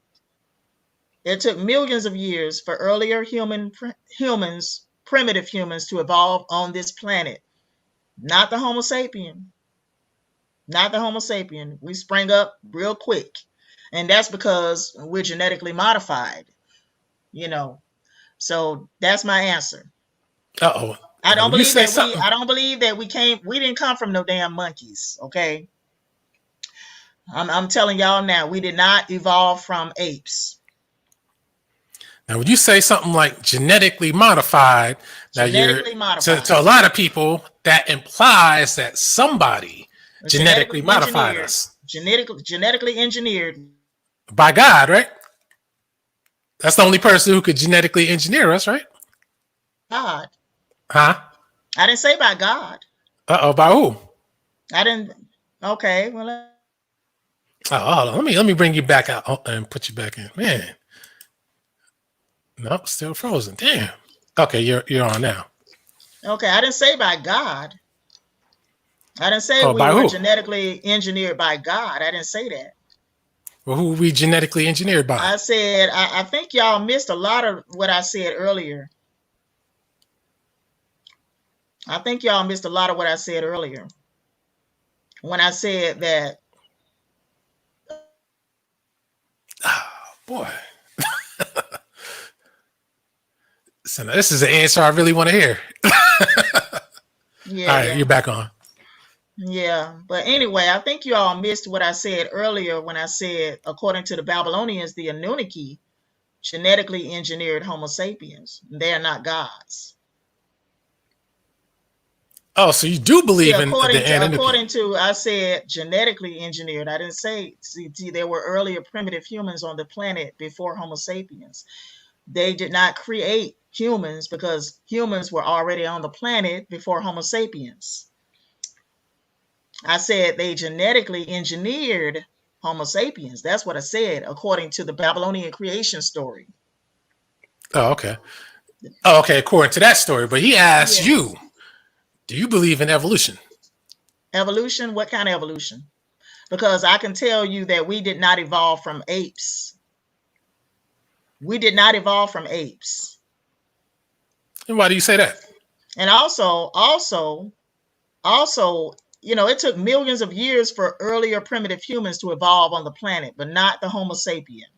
It took millions of years for earlier primitive humans to evolve on this planet. Not the Homo sapien. Not the Homo sapien. We sprang up real quick. And that's because we're genetically modified, So that's my answer. Uh-oh. I don't believe that we didn't come from no damn monkeys, okay? I'm telling y'all now, we did not evolve from apes. Now, when you say something like genetically modified, to a lot of people, that implies that somebody genetically modified us. Genetically engineered. By God, right? That's the only person who could genetically engineer us, right? God. Huh? I didn't say by God. Uh-oh, by who? I didn't. Okay, well. Hold on. Let me bring you back out and put you back in. Man. Nope, still frozen. Damn. Okay, you're on now. Okay, I didn't say by God. I didn't say we were genetically engineered by God. I didn't say that. Well, who we genetically engineered by? I said, I think y'all missed a lot of what I said earlier. I think y'all missed a lot of what I said earlier. When I said that. Oh, boy. So now this is the answer I really want to hear. Yeah. All right, you're back on. Yeah, but anyway, I think you all missed what I said earlier when I said, according to the Babylonians, the Anunnaki genetically engineered Homo sapiens. They are not gods. Oh, so you do believe in the Anunnaki? According to, I said genetically engineered. I didn't say, see, there were earlier primitive humans on the planet before Homo sapiens. They did not create humans because humans were already on the planet before Homo sapiens. I said they genetically engineered Homo sapiens. That's what I said, according to the Babylonian creation story. Oh, okay. Oh, okay, according to that story. But he asked you, do you believe in evolution? Evolution? What kind of evolution? Because I can tell you that we did not evolve from apes. We did not evolve from apes. And why do you say that? And also, it took millions of years for earlier primitive humans to evolve on the planet, but not the Homo sapien.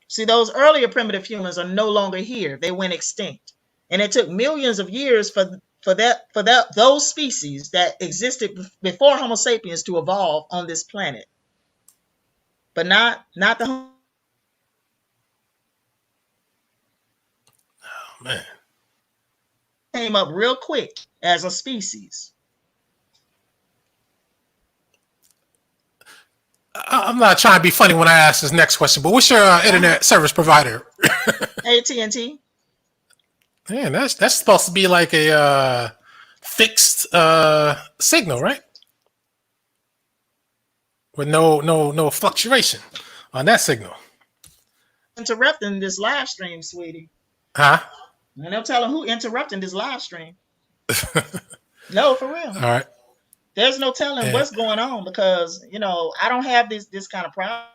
See, those earlier primitive humans are no longer here. They went extinct. And it took millions of years for those species that existed before Homo sapiens to evolve on this planet. But not the Homo. Oh, man. Came up real quick as a species. I'm not trying to be funny when I ask this next question, but what's your internet service provider? AT&T. Man, that's supposed to be like a fixed signal, right? With no fluctuation on that signal. Interrupting this live stream, sweetie. Huh? And I'm telling who interrupting this live stream. No, for real. All right. There's no telling what's going on because, you know, I don't have this kind of problem.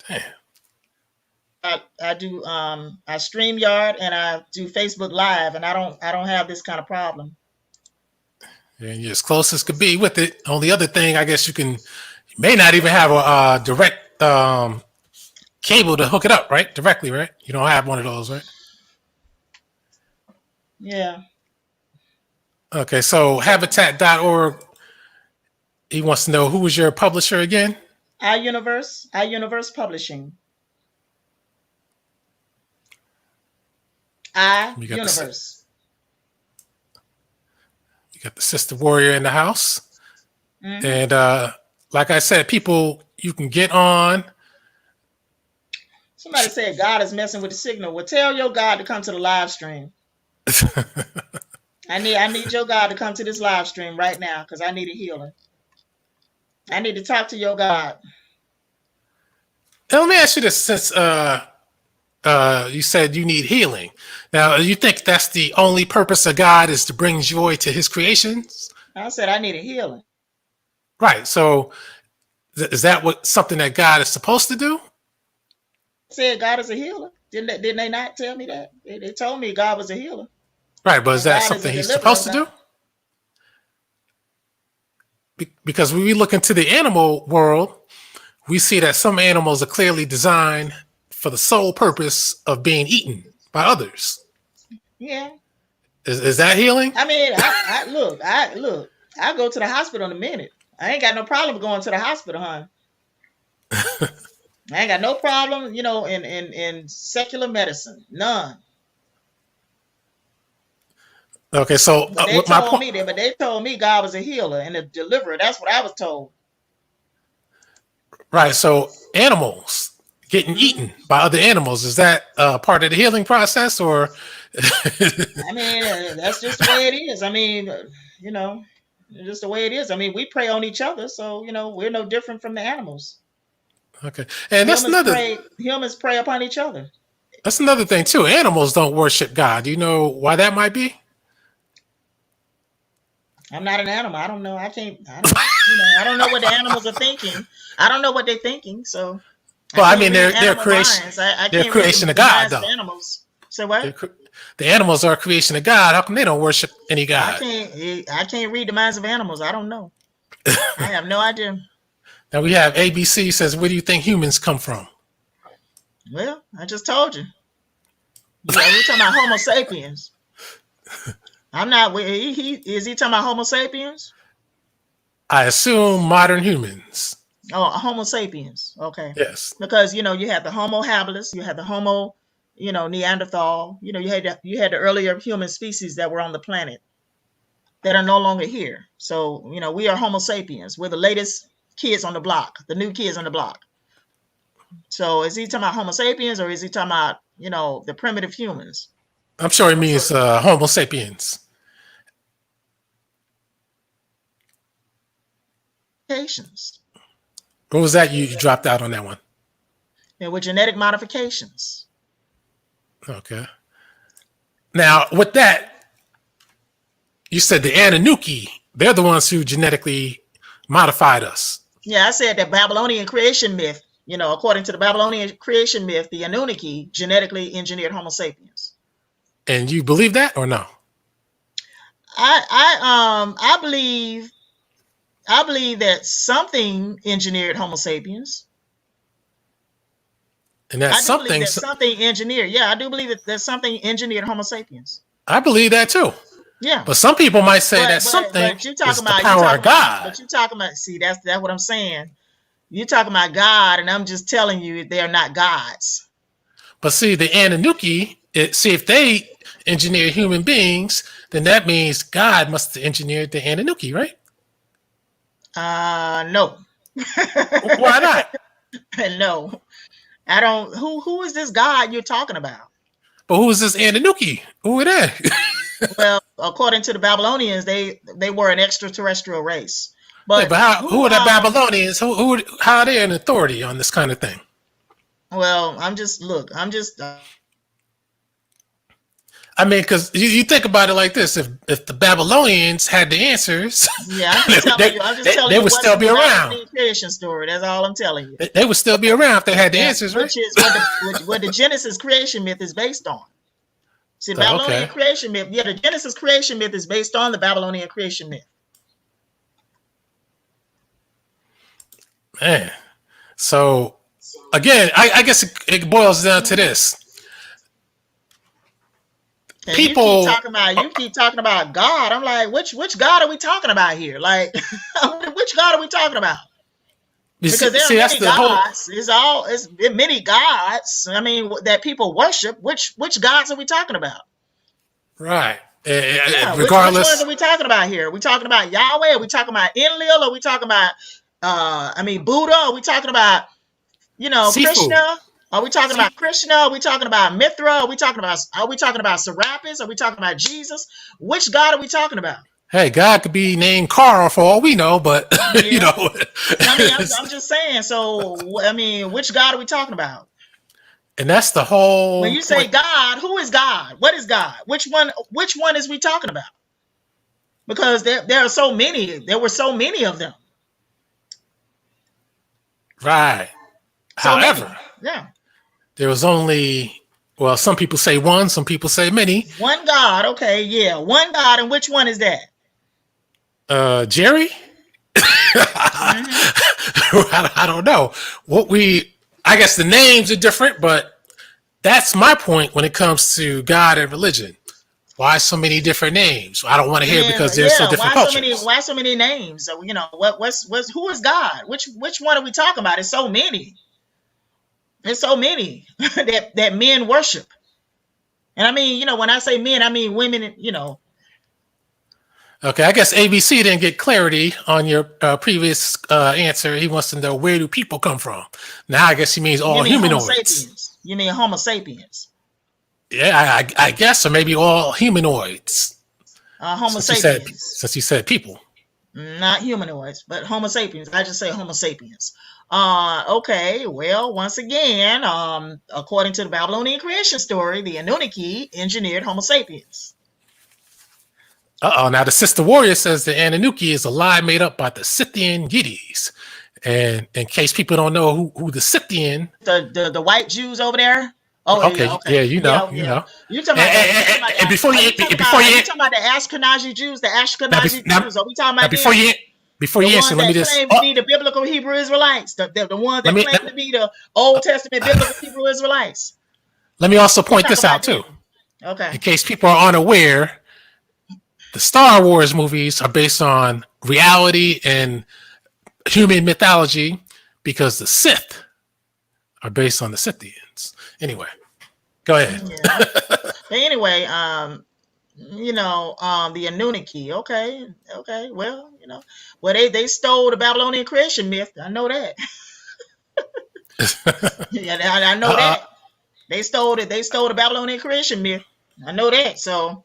Damn. I do I StreamYard and I do Facebook Live, and I don't have this kind of problem. And you're as close as could be with it. Only other thing, I guess you may not even have a direct cable to hook it up, right? Directly, right? You don't have one of those, right? Yeah. Okay, so habitat.org, he wants to know, who was your publisher again? iUniverse Publishing. iUniverse. You got the Sister Warrior in the house. Mm-hmm. And like I said, people, you can get on. Somebody said God is messing with the signal. Well, tell your God to come to the live stream. I need your God to come to this live stream right now because I need a healing. I need to talk to your God. Now, let me ask you this, since you said you need healing. Now, you think that's the only purpose of God, is to bring joy to his creations? I said I need a healing. Right. So is that something that God is supposed to do? I said God is a healer. Didn't they not tell me that? They told me God was a healer. Right, but is that something he's supposed to do? Because when we look into the animal world, we see that some animals are clearly designed for the sole purpose of being eaten by others. Yeah. Is that healing? I mean, I look, I go to the hospital in a minute. I ain't got no problem going to the hospital, hon. I ain't got no problem, you know, in secular medicine. None. Okay, so but they told me God was a healer and a deliverer. That's what I was told. Right. So animals getting eaten by other animals, is that part of the healing process, or? I mean, that's just the way it is. I mean, you know, just the way it is. I mean, we prey on each other, so you know we're no different from the animals. Okay, and humans prey upon each other. That's another thing too. Animals don't worship God. Do you know why that might be? I'm not an animal. I don't know. I don't know what the animals are thinking. I don't know what they're thinking. So, well, I mean, they're creation. They're creation of God, though. Animals. So what? The animals are a creation of God. How come they don't worship any God? I can't read the minds of animals. I don't know. I have no idea. Now we have ABC says, where do you think humans come from? Well, I just told you. We're talking about Homo sapiens. I'm not. Is he talking about Homo sapiens? I assume modern humans. Oh, Homo sapiens. Okay. Yes. Because you had the Homo habilis, you had the Homo, Neanderthal. You had the earlier human species that were on the planet that are no longer here. So we are Homo sapiens. We're the latest kids on the block, the new kids on the block. So is he talking about Homo sapiens, or is he talking about the primitive humans? I'm sure he means Homo sapiens. What was that you dropped out on that one? Yeah, with genetic modifications. Okay. Now, with that, you said the Anunnaki, they're the ones who genetically modified us. Yeah, I said that Babylonian creation myth, according to the Babylonian creation myth, the Anunnaki genetically engineered Homo sapiens. And you believe that or no? I believe that something engineered Homo sapiens. And that's something engineered. Yeah, I do believe that there's something engineered Homo sapiens. I believe that too. Yeah. But some people might say that something is the power of God. But you're talking about, see, that's what I'm saying. You're talking about God, and I'm just telling you they're not gods. But see, the Anunnaki, if they engineer human beings, then that means God must have engineered the Anunnaki, right? No. Why not? No. I don't. Who is this God you're talking about? But who is this Anunnaki? Who are they? Well, according to the Babylonians, they were an extraterrestrial race. Yeah, But but who who are the Babylonians? How are they an authority on this kind of thing? well, I'm just I mean, because you think about it like this: if the Babylonians had the answers, yeah, I'm just telling you. I'm just telling they you would what's still be in the around. Babylonian creation story. That's all I'm telling you. They would still be around if they had the Yeah, answers, right? which is what the Genesis creation myth is based on. See, the Oh, Babylonian okay. creation myth. Yeah, the Genesis creation myth is based on the Babylonian creation myth. Man. So again, I guess it boils down to this. And People, you keep talking about God. I'm like, which God are we talking about here? Like, which God are we talking about? Because there are see, that's many the whole gods. It's many gods. I mean, that people worship. Which gods are we talking about? right. Yeah, which Regardless, ones are we talking about here? Are we talking about Yahweh? Are we talking about Enlil? Are we talking about Buddha? Are we talking about Sifu. Krishna? Are we talking See- about Krishna? Are we talking about Mithra? Are we talking about Serapis? Are we talking about Jesus? Which God are we talking about? Hey, God could be named Carl for all we know, but you Yeah. know, I mean, I'm just saying. So, I mean, which God are we talking about? and that's the whole. When you say point. God, who is God? What is God? Which one is we talking about? Because there are so many. There were so many of them. Right. So many. However, Yeah. there was only, well, some people say one, some people say many. One God. Okay. Yeah. One God. And which one is that? Jerry? I don't know. I guess the names are different, but that's my point when it comes to God and religion. Why so many different names? I don't want to hear because there's so different cultures. Why so many names? So, who is God? Which one are we talking about? It's so many. There's so many that men worship. And I mean, when I say men, I mean women, Okay, I guess ABC didn't get clarity on your previous answer. He wants to know, where do people come from? Now I guess he means all you mean humanoids. Homo sapiens. You mean Homo sapiens. Yeah, I guess, or maybe all humanoids. Homo Since you said people. Not humanoids, but Homo sapiens. I just say Homo sapiens. Okay, well, once again, according to the Babylonian creation story, the Anunnaki engineered Homo sapiens. Now the Sister Warrior says the Anunnaki is a lie made up by the Scythian Yetis. And in case people don't know who the Scythian, the white Jews over there. Oh, okay, okay. Yeah, you know. You talking about And before you talking about the Ashkenazi Jews, Jews? Are we talking about before you answer, let me just claim to be the biblical Hebrew Israelites, the ones that claim to be the Old Testament biblical Hebrew Israelites. Let me also point this out too. Okay. In case people are unaware, the Star Wars movies are based on reality and human mythology because the Sith are based on the Scythians. Anyway, go ahead. Yeah. But anyway, the Anunnaki. Okay. Well, they stole the Babylonian creation myth. I know that. Yeah, I know that. They stole it. They stole the Babylonian creation myth. I know that. So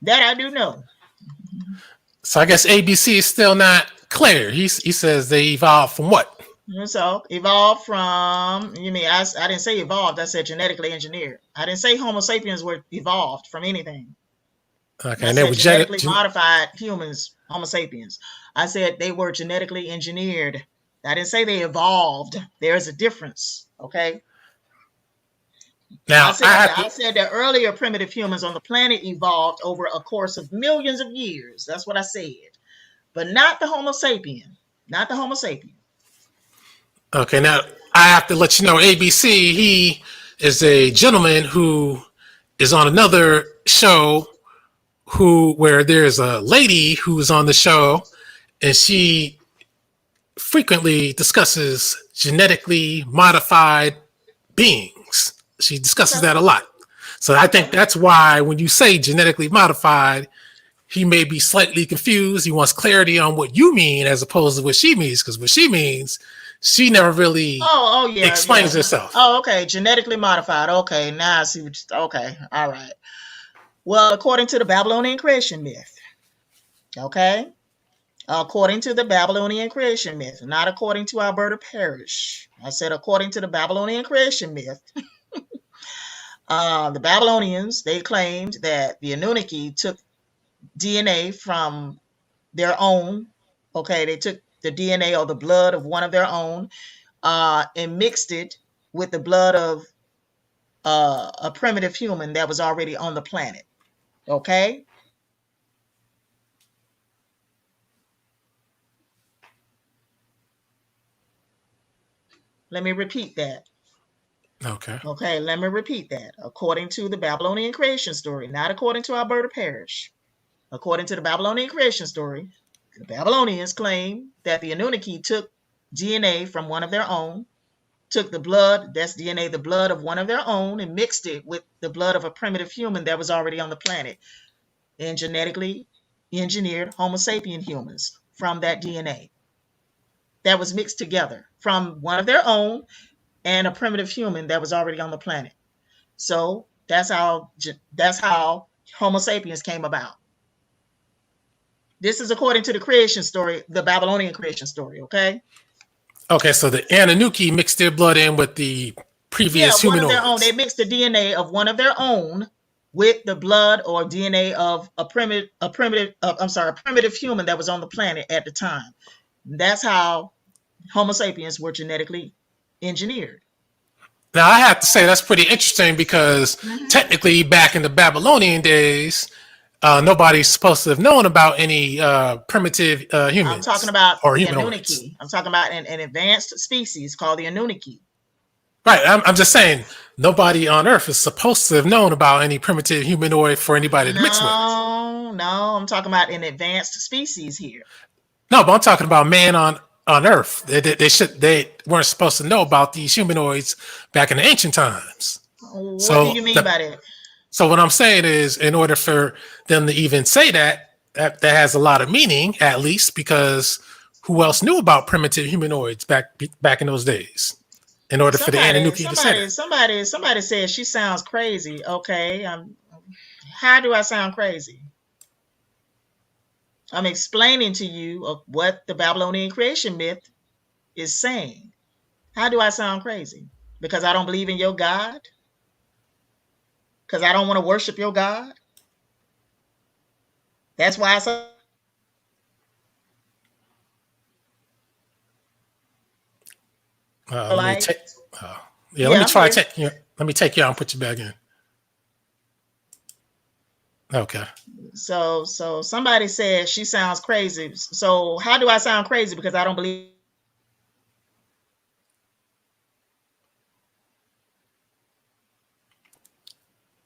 that I do know. So I guess ABC is still not clear. He says they evolved from what? So evolved from, you mean, I didn't say evolved, I said genetically engineered. I didn't say Homo sapiens were evolved from anything. Okay, I and they were genetically modified humans, Homo sapiens. I said they were genetically engineered. I didn't say they evolved. There's a difference, okay? Now, I said that earlier primitive humans on the planet evolved over a course of millions of years. That's what I said. But not the Homo sapien. Not the Homo sapien. Okay, now I have to let you know, ABC, he is a gentleman who is on another show where there's a lady who's on the show, and she frequently discusses genetically modified beings. She discusses that a lot. So I think that's why when you say genetically modified, he may be slightly confused. He wants clarity on what you mean as opposed to what she means, because what she means, she never really Oh, yeah, explains yeah. herself. Oh, okay. Genetically modified. Okay, now I see what okay, all right. Well, according to the Babylonian creation myth, okay? According to the Babylonian creation myth, not according to Alberta Parish. I said according to the Babylonian creation myth. The Babylonians, they claimed that the Anunnaki took DNA from their own. Okay, they took the DNA or the blood of one of their own and mixed it with the blood of a primitive human that was already on the planet. Okay? Let me repeat that. Okay. Okay, let me repeat that. According to the Babylonian creation story, not according to Alberta Parish. According to the Babylonian creation story, the Babylonians claim that the Anunnaki took DNA from one of their own, took the blood, that's DNA, the blood of one of their own, and mixed it with the blood of a primitive human that was already on the planet, and genetically engineered Homo sapien humans from that DNA that was mixed together from one of their own and a primitive human that was already on the planet. So that's how Homo sapiens came about. This is according to the creation story, the Babylonian creation story, okay? Okay, so the Anunnaki mixed their blood in with the previous humanoids. One of their own. They mixed the DNA of one of their own with the blood or DNA of a primitive human that was on the planet at the time. That's how Homo sapiens were genetically engineered. Now, I have to say that's pretty interesting because technically back in the Babylonian days, nobody's supposed to have known about any primitive humans. I'm talking about or the humanoids. Anunnaki. I'm talking about an advanced species called the Anunnaki. Right. I'm just saying nobody on Earth is supposed to have known about any primitive humanoid for anybody to mix with. No, I'm talking about an advanced species here. No, but I'm talking about man on Earth. They weren't supposed to know about these humanoids back in the ancient times. What do you mean by that? So what I'm saying is, in order for them to even say that has a lot of meaning, at least, because who else knew about primitive humanoids back in those days? In order for the Anunnaki to say that. Somebody said she sounds crazy. Okay, how do I sound crazy? I'm explaining to you what the Babylonian creation myth is saying. How do I sound crazy? Because I don't believe in your God? Because I don't want to worship your God? That's why I say. Let me take you out and put you back in. Okay. So somebody said she sounds crazy. So how do I sound crazy? Because I don't believe.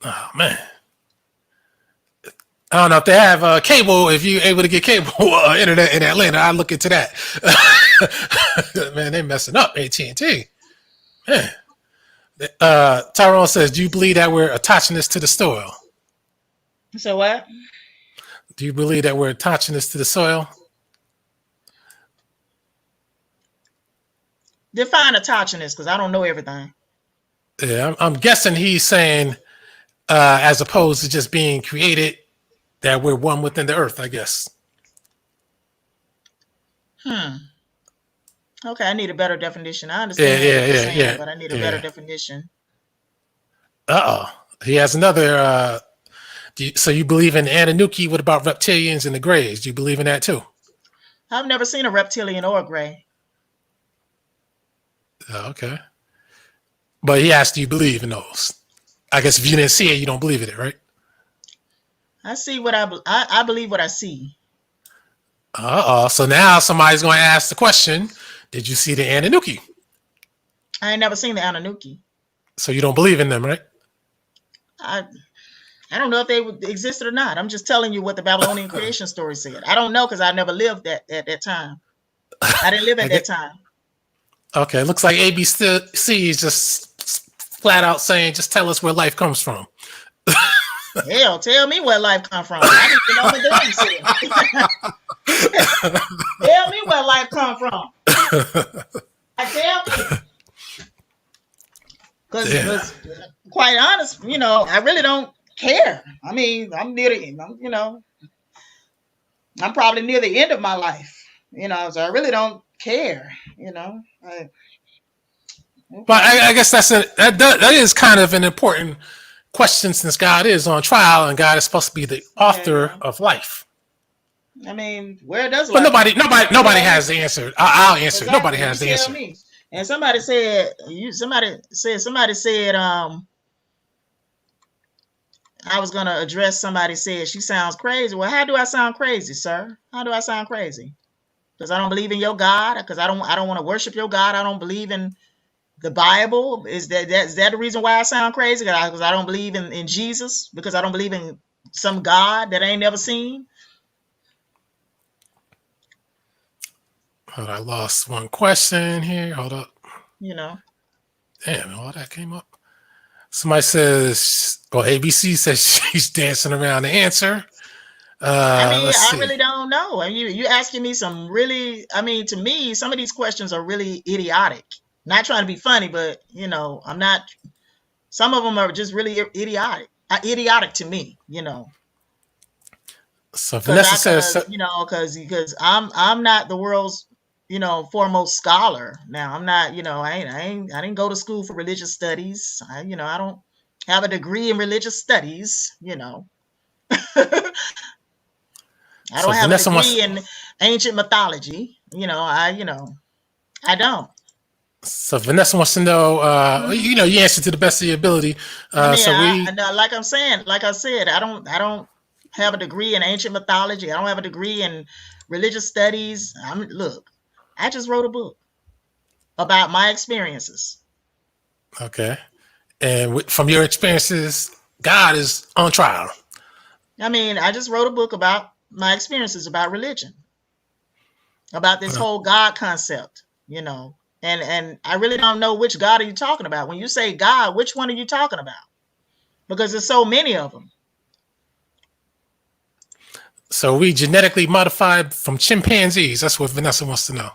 Oh man. I don't know if they have cable. If you're able to get cable internet in Atlanta, I'll look into that. Man, they messing up AT&T. Man. Tyrone says, "Do you believe that we're attaching this to the soil?" So what? Do you believe that we're attaching this to the soil? Define autogenous, because I don't know everything. Yeah, I'm guessing he's saying, as opposed to just being created, that we're one within the earth, I guess. Okay, I need a better definition. I understand what you're saying, but I need a better definition. He has another. So you believe in Anunnaki? What about reptilians and the Greys? Do you believe in that too? I've never seen a reptilian or a Grey. Okay. But he asked, do you believe in those? I guess if you didn't see it, you don't believe in it, right? I see what I believe what I see. So now somebody's going to ask the question, did you see the Anunnaki? I ain't never seen the Anunnaki. So you don't believe in them, right? I don't know if they existed or not. I'm just telling you what the Babylonian creation story said. I don't know because I never lived at that time. I didn't live at that time. Okay, looks like ABC is just flat out saying, just tell us where life comes from. Hell, tell me where life comes from. I didn't even know what they said. Tell me where life comes from. I tell you. Yeah. Because, quite honest, I really don't care. I mean, I'm probably near the end of my life, so I really don't care, But I guess that is kind of an important question since God is on trial and God is supposed to be the author of life. I mean, where does but life? nobody has the answer. I'll answer. Exactly. Nobody has the answer. Me. And somebody said I was gonna address. Somebody said she sounds crazy. Well, how do I sound crazy, sir? How do I sound crazy? Because I don't believe in your God. Because I don't want to worship your God. I don't believe in the Bible. Is that the reason why I sound crazy? Because I don't believe in Jesus. Because I don't believe in some God that I ain't never seen. Hold on, I lost one question here. Hold up. Damn, all that came up. Somebody says, well, ABC says she's dancing around the answer. I really don't know. You asking me some really, to me, some of these questions are really idiotic. Not trying to be funny, but, I'm not, some of them are just really idiotic to me, So Vanessa says, because I'm not the world's, foremost scholar. Now I'm not, I didn't go to school for religious studies. I don't have a degree in religious studies, I don't have a degree in ancient mythology. I don't. So Vanessa wants to know, you answer to the best of your ability. Like I said, I don't have a degree in ancient mythology. I don't have a degree in religious studies. Look, I just wrote a book about my experiences. Okay. And from your experiences, God is on trial. I just wrote a book about my experiences about religion, about this whole God concept, and I really don't know which God are you talking about. When you say God, which one are you talking about? Because there's so many of them. So we genetically modified from chimpanzees. That's what Vanessa wants to know.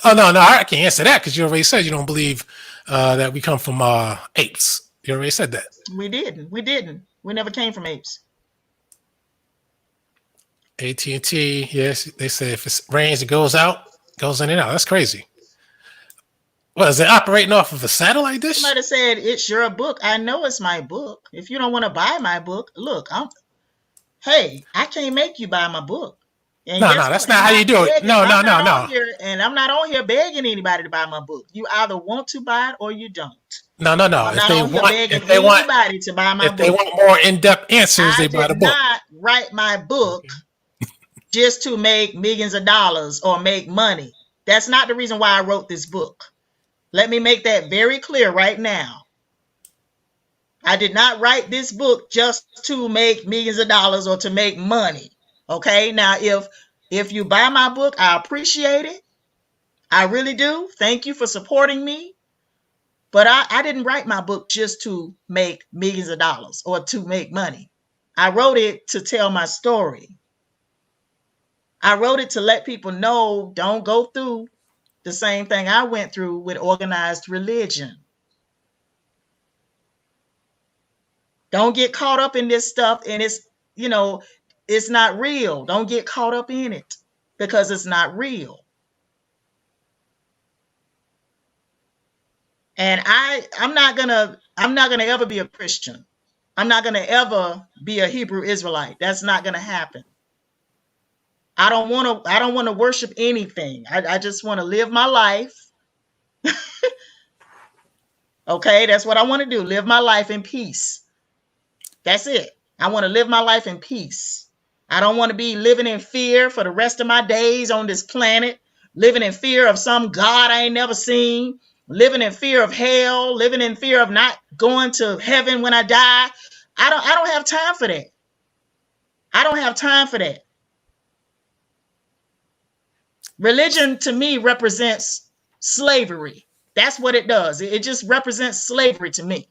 Oh, no, I can't answer that because you already said you don't believe that we come from apes. You already said that. We didn't. We never came from apes. AT&T, yes, they say if it rains, it goes out, goes in and out. That's crazy. What, is it operating off of a satellite dish? Somebody said, it's your book. I know it's my book. If you don't want to buy my book, look, I can't make you buy my book. And no, that's not how you do it. No. And I'm not on here begging anybody to buy my book. You either want to buy it or you don't. No. I'm not on here begging anybody to buy my book. If they want more in-depth answers, they buy the book. I did not write my book just to make millions of dollars or make money. That's not the reason why I wrote this book. Let me make that very clear right now. I did not write this book just to make millions of dollars or to make money. Okay, now if you buy my book, I appreciate it. I really do. Thank you for supporting me. But I didn't write my book just to make millions of dollars or to make money. I wrote it to tell my story. I wrote it to let people know, don't go through the same thing I went through with organized religion. Don't get caught up in this stuff and it's not real. Don't get caught up in it because it's not real. And I'm not gonna ever be a Christian. I'm not gonna ever be a Hebrew Israelite. That's not gonna happen. I don't want to worship anything. I just want to live my life. Okay, that's what I want to do. Live my life in peace. That's it. I want to live my life in peace. I don't want to be living in fear for the rest of my days on this planet, living in fear of some God I ain't never seen, living in fear of hell, living in fear of not going to heaven when I die. I don't have time for that. I don't have time for that. Religion to me represents slavery. That's what it does. It just represents slavery to me.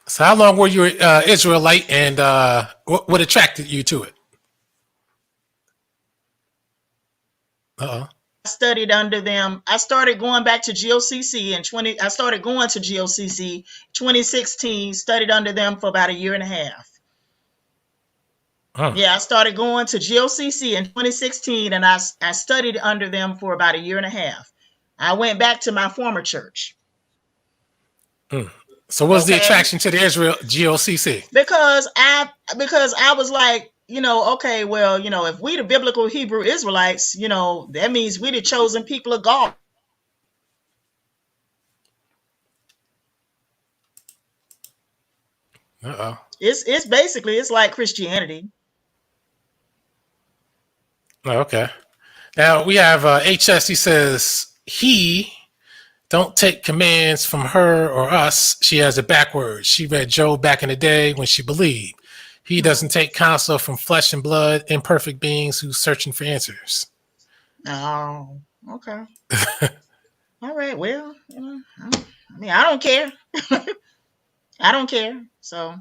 So how long were you Israelite and what attracted you to it? Uh-oh. I studied under them. I started going back to GOCC I started going to GOCC 2016, studied under them for about a year and a half. Huh. Yeah, I started going to GOCC in 2016, and I studied under them for about a year and a half. I went back to my former church. So what's the attraction to the Israel GOCC? Because I was like, okay, well, if we the biblical Hebrew Israelites, that means we the chosen people of God. Uh-oh. It's basically, it's like Christianity. Oh, okay. Now we have HS. He says he don't take commands from her or us. She has it backwards. She read Job back in the day when she believed. He doesn't take counsel from flesh and blood, imperfect beings who's searching for answers. Oh, okay. All right. Well, I don't care. I don't care. So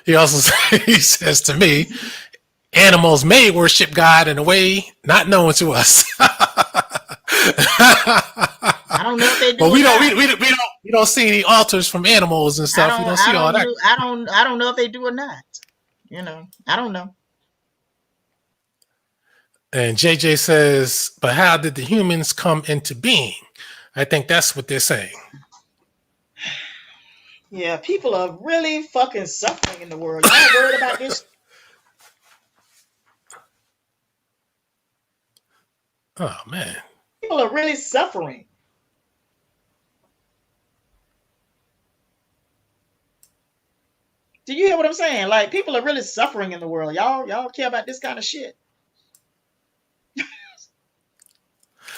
he also he says to me, animals may worship God in a way not known to us. I don't know if they do. But we don't see any altars from animals and stuff. We don't see all that. I don't know if they do or not. I don't know. And JJ says, but how did the humans come into being? I think that's what they're saying. Yeah, people are really fucking suffering in the world. Y'all worried about this? Oh, man. People are really suffering. Do you hear what I'm saying? Like, people are really suffering in the world. Y'all care about this kind of shit.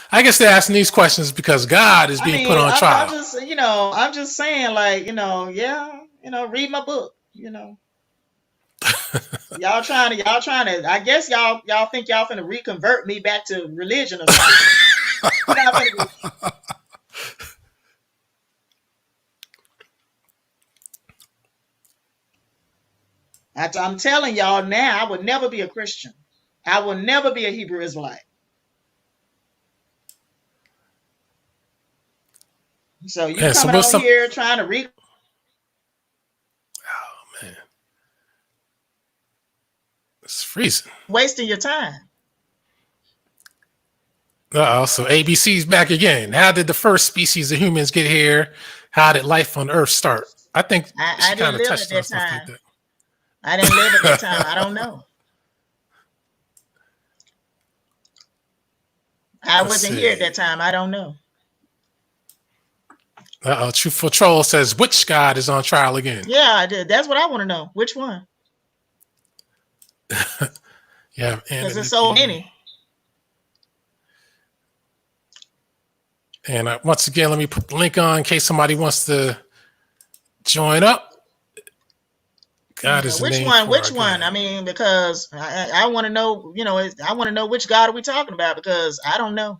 I guess they're asking these questions because God is being put on trial. I'm just saying, like, read my book, y'all trying to, I guess y'all think y'all finna reconvert me back to religion or something. I'm telling y'all now, I would never be a Christian. I will never be a Hebrew Israelite. So you coming on here trying to Oh, man. It's freezing. wasting your time. Uh-oh. So ABC's back again. How did the first species of humans get here? How did life on Earth start? I think I didn't live at that time. I didn't live at that time. I don't know. I wasn't here at that time. I don't know. Uh-oh. Truthful Troll says, which God is on trial again? Yeah, I did. That's what I want to know. Which one? Yeah. Because there's so many. And once again, let me put the link on in case somebody wants to join up. God is which one? Which one? I mean, because I want to know, I want to know which God are we talking about, because I don't know.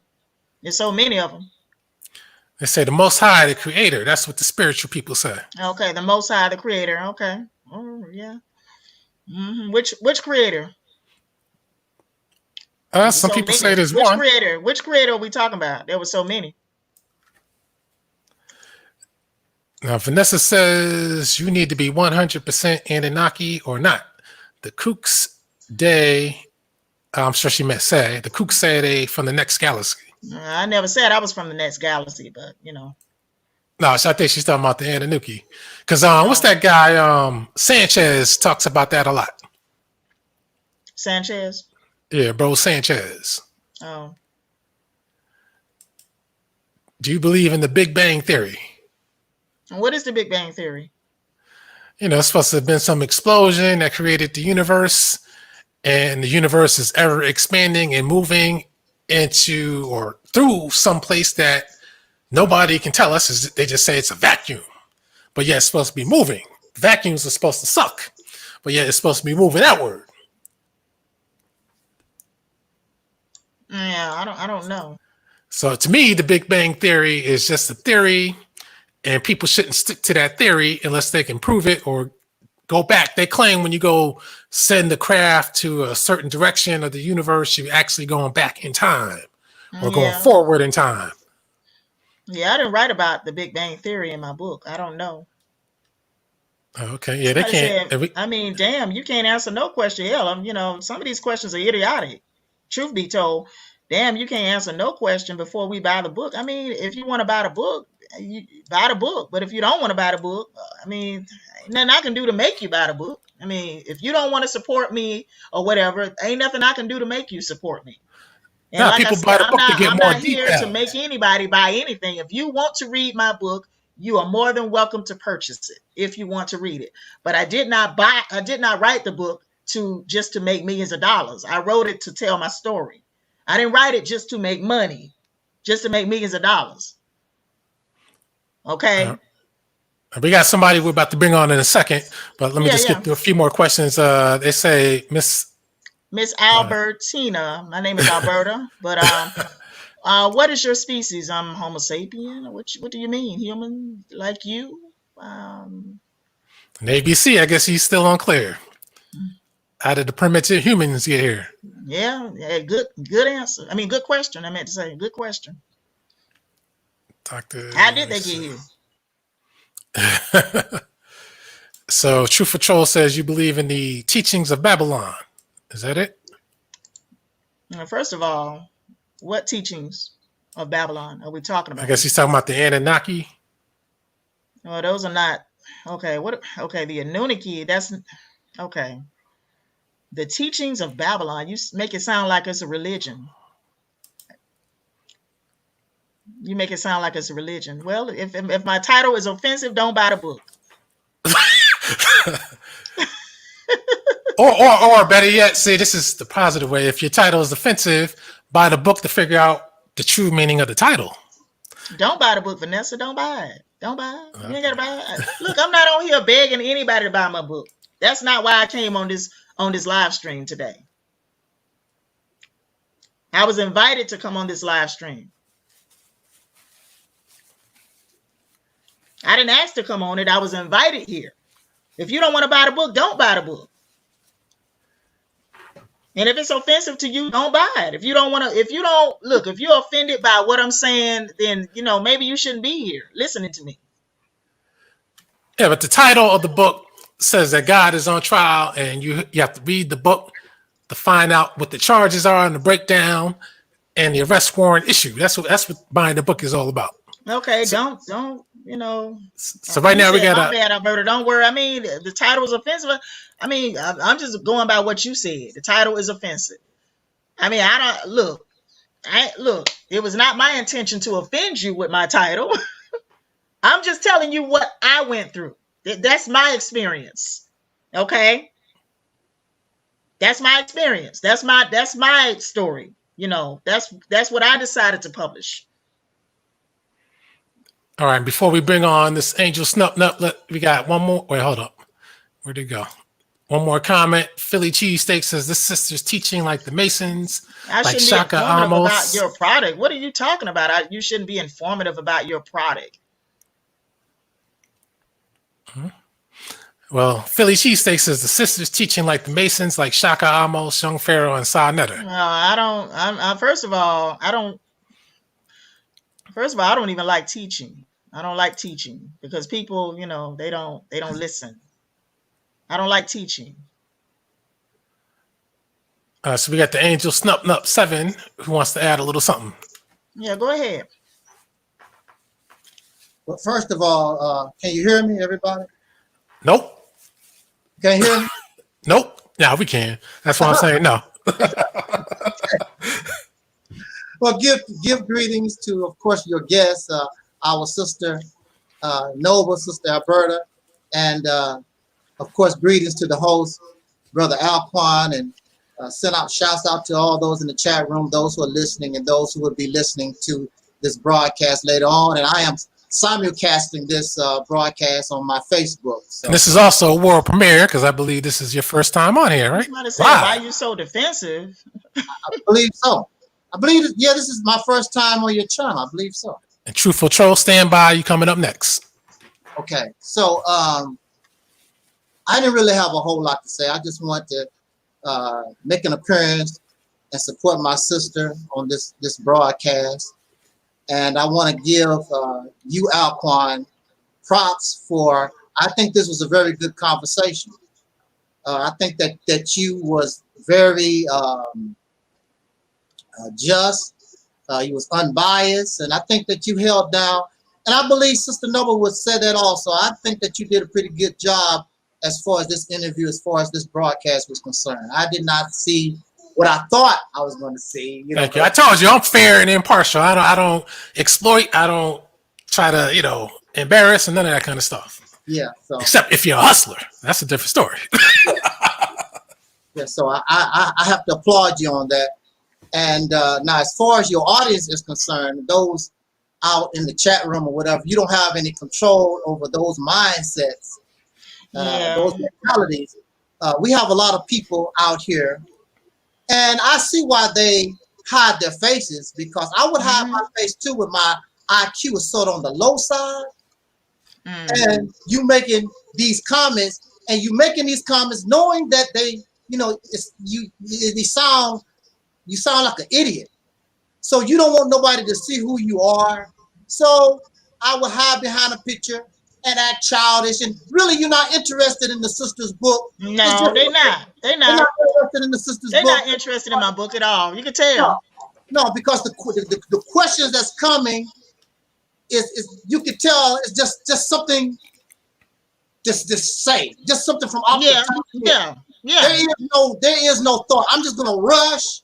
There's so many of them. They say the Most High, the Creator. That's what the spiritual people say. Okay, the Most High, the Creator. Okay. Oh, yeah. Mm-hmm. Which Creator? Some people say there's one. Which Creator are we talking about? There were so many. Now, Vanessa says you need to be 100% Anunnaki or not. The Kooks Day, I'm sure she meant say, the Kooks say they from the next galaxy. I never said I was from the next galaxy, but, No, so I think she's talking about the Anunnaki. Because what's that guy, Sanchez talks about that a lot. Sanchez? Yeah, bro, Sanchez. Oh. Do you believe in the Big Bang Theory? What is the Big Bang Theory? It's supposed to have been some explosion that created the universe, and the universe is ever expanding and moving into or through some place that nobody can tell us. They just say it's a vacuum, but yeah, it's supposed to be moving. Vacuums are supposed to suck, but yeah, it's supposed to be moving outward. Yeah, I don't know. So to me, the Big Bang Theory is just a theory, and people shouldn't stick to that theory unless they can prove it or go back. They claim when you go send the craft to a certain direction of the universe, you're actually going back in time. or going Yeah. forward in time? Yeah, I didn't write about the Big Bang Theory in my book. I don't know. Okay, yeah, they Somebody can't. said, I mean, damn, you can't answer no question. Hell, some of these questions are idiotic. Truth be told, damn, you can't answer no question before we buy the book. I mean, if you want to buy the book, you buy the book. But if you don't want to buy the book, I mean, ain't nothing I can do to make you buy the book. I mean, if you don't want to support me or whatever, ain't nothing I can do to make you support me. And Now like I people said, buy the book to get I'm more not here to details. make anybody buy anything. If you want to read my book, you are more than welcome to purchase it if you want to read it. But I did not write the book to make millions of dollars. I wrote it to tell my story. I didn't write it just to make money, just to make millions of dollars. Okay. We got somebody we're about to bring on in a second, but let me just get through a few more questions. They say Miss Albertina. My name is Alberta, but what is your species? I'm Homo sapien. What do you mean? Human like you? an ABC. I guess he's still unclear. How did the primitive humans get here? Yeah, good answer. I mean, good question. I meant to say, good question. Doctor, how did they get here? So, Truth Patrol says you believe in the teachings of Babylon. Is that it? First of all, what teachings of Babylon are we talking about? I guess he's talking about the Anunnaki. Well, those are not okay. Okay, the Anunnaki. That's okay. The teachings of Babylon. You make it sound like it's a religion. You make it sound like it's a religion. Well, if my title is offensive, don't buy the book. or better yet, see, this is the positive way. If your title is offensive, buy the book to figure out the true meaning of the title. Don't buy the book, Vanessa. Don't buy it. Don't buy it. You ain't gotta buy it. Look, I'm not on here begging anybody to buy my book. That's not why I came on this live stream today. I was invited to come on this live stream. I didn't ask to come on it. I was invited here. If you don't want to buy the book, don't buy the book. And if it's offensive to you, don't buy it. If you're offended by what I'm saying, then, maybe you shouldn't be here listening to me. Yeah, but the title of the book says that God is on trial, and you have to read the book to find out what the charges are and the breakdown and the arrest warrant issue. That's what buying the book is all about. Okay, so, don't. So right now we got my bad, Alberta. Don't worry. I mean, the title is offensive. I mean, I'm just going by what you said. The title is offensive. I mean, look. It was not my intention to offend you with my title. I'm just telling you what I went through. That's my experience. Okay. That's my experience. That's my story. That's what I decided to publish. All right, before we bring on this angel snup, we got one more. Wait, hold up. Where'd it go? One more comment. Philly Cheesesteak says this sister's teaching like the Masons, like Shaka Amos. About your product. What are you talking about? You shouldn't be informative about your product. Well, Philly Cheesesteak says the sister's teaching like the Masons, like Shaka Amos, Young Pharaoh, and Sa Neter. No, I don't. First of all, I don't even like teaching. I don't like teaching because people, they don't listen. I don't like teaching. So we got the Angel Snup 7 who wants to add a little something. Yeah, go ahead. Well, first of all, can you hear me, everybody? Nope. Can you hear me? Nope. Yeah, we can. That's why I'm saying no. Well, give greetings to, of course, your guests, our sister, noble sister Alberta, and of course, greetings to the host, Brother Alquanr, and send out shouts out to all those in the chat room, those who are listening, and those who will be listening to this broadcast later on. And I am simulcasting this broadcast on my Facebook. So. And this is also a world premiere because I believe this is your first time on here, right? I was about to say, why are you so defensive? I believe so. This is my first time on your channel. I believe so. And Truthful Troll, stand by. You coming up next. Okay. So I didn't really have a whole lot to say. I just want to make an appearance and support my sister on this broadcast. And I want to give you, Alquanr, props for. I think this was a very good conversation. I think that you was very just. You was unbiased, and I think that you held down. And I believe Sister Noble would say that also. I think that you did a pretty good job as far as this interview, as far as this broadcast was concerned. I did not see what I thought I was going to see. Thank you. I told you I'm fair and impartial. I don't exploit. I don't try to embarrass and none of that kind of stuff. Yeah. So except if you're a hustler, that's a different story. Yeah. So I have to applaud you on that. And now, as far as your audience is concerned, those out in the chat room or whatever, you don't have any control over those mindsets, those mentalities. We have a lot of people out here, and I see why they hide their faces, because I would hide my face too with my IQ is sort of on the low side. And you making these comments, and you making these comments knowing that they, you sound like an idiot. So you don't want nobody to see who you are. So I will hide behind a picture and act childish. And really, you're not interested in the sister's book. No, they're not. They're not interested in the sister's book. They're not interested in my book at all. You can tell. No, because the questions that's coming is you can tell it's just something. Just something from off the top. Yeah. There is no thought. I'm just gonna rush.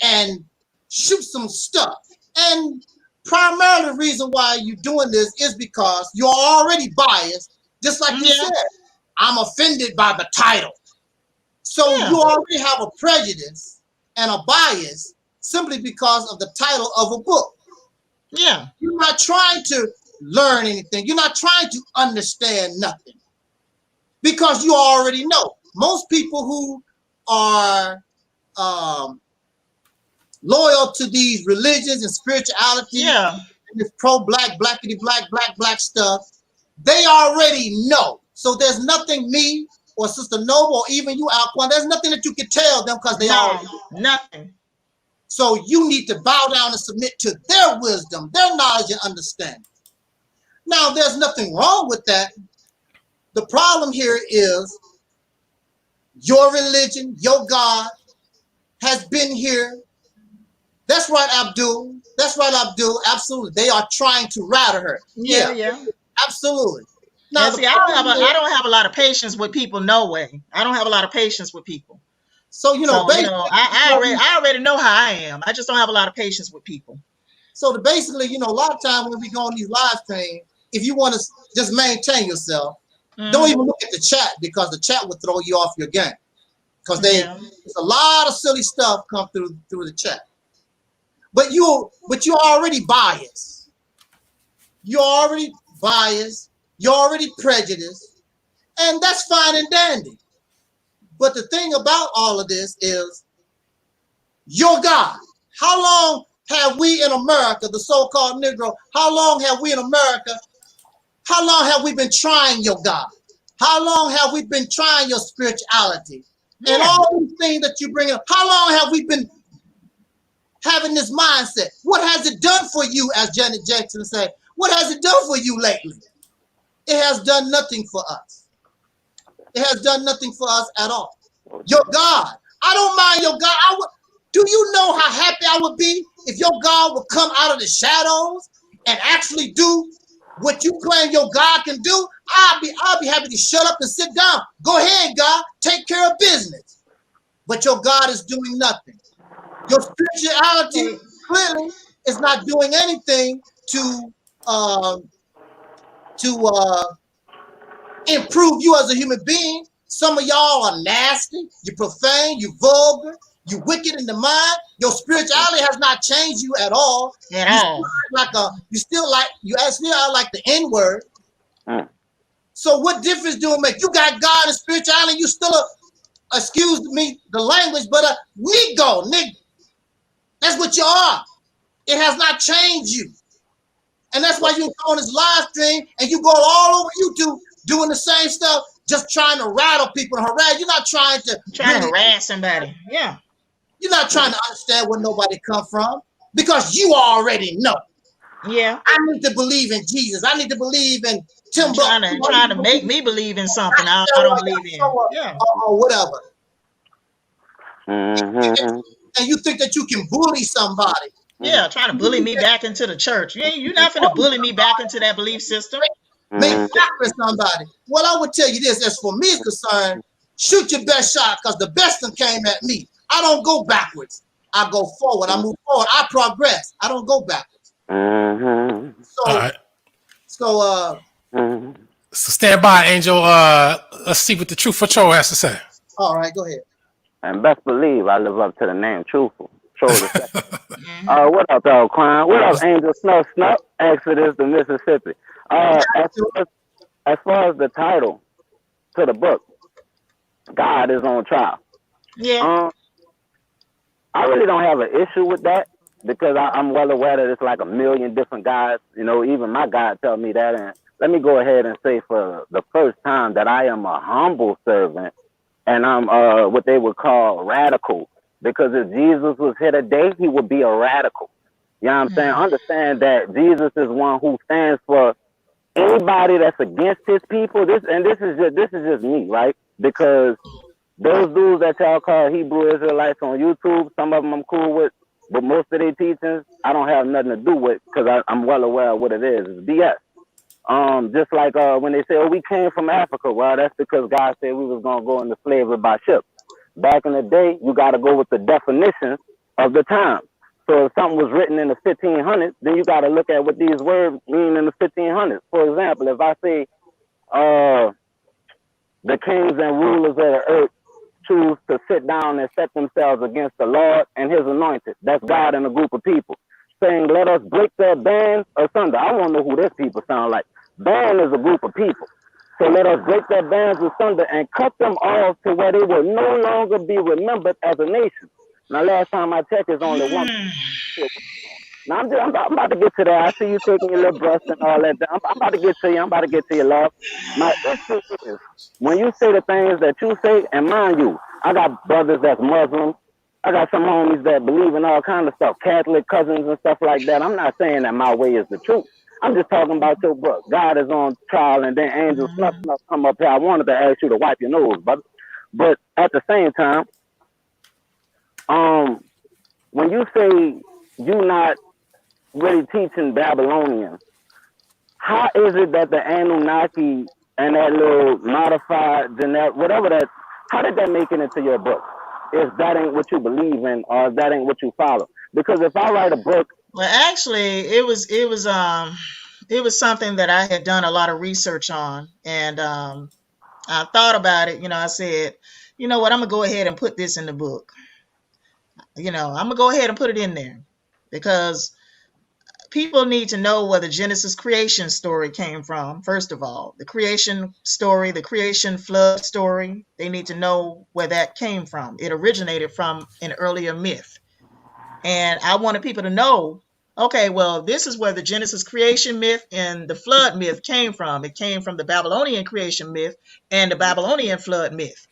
And shoot some stuff. And primarily the reason why you're doing this is because you're already biased, just like you said. I'm offended by the title. So you already have a prejudice and a bias simply because of the title of a book. Yeah. You're not trying to learn anything. You're not trying to understand nothing. Because you already know. Most people who are loyal to these religions and spirituality, and this pro-black, black stuff, they already know. So there's nothing me or Sister Noble or even you, Alquanr, there's nothing that you can tell them because they already know. Nothing. So you need to bow down and submit to their wisdom, their knowledge and understanding. Now, there's nothing wrong with that. The problem here is your religion, your God, has been here. That's right, Abdul. Absolutely. They are trying to rat her. Yeah. Absolutely. Now, see, I don't have a lot of patience with people. No way. I don't have a lot of patience with people. So I already know how I am. I just don't have a lot of patience with people. So basically, a lot of times when we go on these live streams, if you want to just maintain yourself, don't even look at the chat, because the chat will throw you off your game. Because there's a lot of silly stuff come through the chat. But you're already biased. You're already prejudiced, and that's fine and dandy. But the thing about all of this is your God. How long have we in America, the so-called Negro, how long have we been trying your God? How long have we been trying your spirituality? And all these things that you bring up, how long have we been having this mindset? What has it done for you, as Janet Jackson said? What has it done for you lately? It has done nothing for us. It has done nothing for us at all. Your God, I don't mind your God. Do you know how happy I would be if your God would come out of the shadows and actually do what you claim your God can do? I'll be happy to shut up and sit down. Go ahead, God, take care of business. But your God is doing nothing. Your spirituality clearly is not doing anything to improve you as a human being. Some of y'all are nasty, you're profane, you're vulgar, you're wicked in the mind. Your spirituality has not changed you at all. You still are like the N-word. So what difference do it make? You got God and spirituality, you still excuse me the language, but a nigga. That's what you are. It has not changed you. And that's why you go on this live stream and you go all over YouTube doing the same stuff, just trying to rattle people and harass. You're not trying to harass somebody. Yeah. You're not trying to understand where nobody come from because you already know. Yeah. I need to believe in Jesus. I need to believe in Trying to make me believe in something I don't believe in. Yeah. Or whatever. Mm-hmm. And you think that you can bully somebody. Yeah, trying to bully me back into the church. You're not finna bully me back into that belief system. Make with somebody. Well, I would tell you this, as for me is concerned, shoot your best shot because the best one came at me. I don't go backwards. I go forward. I move forward. I progress. I don't go backwards. Mm-hmm. So, All right. so, So stand by, Angel. Let's see what the Truth Patrol has to say. all right, go ahead. And best believe I live up to the name Truthful. What up, Alquanr? What up, Angel Snuff? Exodus to Mississippi. As far as the title to the book, God is on trial. Yeah. I really don't have an issue with that because I'm well aware that it's like a million different guys. You know, even my God tell me that. And let me go ahead and say for the first time that I am a humble servant and I'm what they would call radical. Because if Jesus was here today, he would be a radical. You know what I'm saying? Understand that Jesus is one who stands for anybody that's against his people. This is just me, right? Because those dudes that y'all call Hebrew Israelites on YouTube, some of them I'm cool with, but most of their teachings I don't have nothing to do with because I'm well aware of what it is. It's BS. Just like when they say, "Oh, we came from Africa," well, that's because God said we was gonna go into slavery by ship. Back in the day, you got to go with the definition of the time. So if something was written in the 1500s, then you got to look at what these words mean in the 1500s. For example, if I say the kings and rulers of the earth choose to sit down and set themselves against the Lord and his anointed, that's God and a group of people, saying, let us break their bands asunder. I want to know who these people sound like. Band is a group of people. So let us break their bands asunder and cut them off to where they will no longer be remembered as a nation. Now, last time I checked, there's only one. Now, I'm about to get to that. I see you taking your little breath and all that. I'm about to get to you. I'm about to get to your love. My issue is when you say the things that you say, and mind you, I got brothers that's Muslim. I got some homies that believe in all kind of stuff, Catholic cousins and stuff like that. I'm not saying that my way is the truth. I'm just talking about your book. God is on trial, and then angels snuff come up here. I wanted to ask you to wipe your nose, but at the same time, when you say you not really teaching Babylonian, how is it that the Anunnaki and that little modified genetic, whatever that, how did that make it into your book? If that ain't what you believe in, or if that ain't what you follow? Because if I write a book, well, actually, it was something that I had done a lot of research on, and I thought about it. I said, you know what, I'm gonna go ahead and put this in the book. I'm gonna go ahead and put it in there because people need to know where the Genesis creation story came from. First of all, the creation story, the creation flood story, they need to know where that came from. It originated from an earlier myth. And I wanted people to know, okay, well, this is where the Genesis creation myth and the flood myth came from. It came from the Babylonian creation myth and the Babylonian flood myth.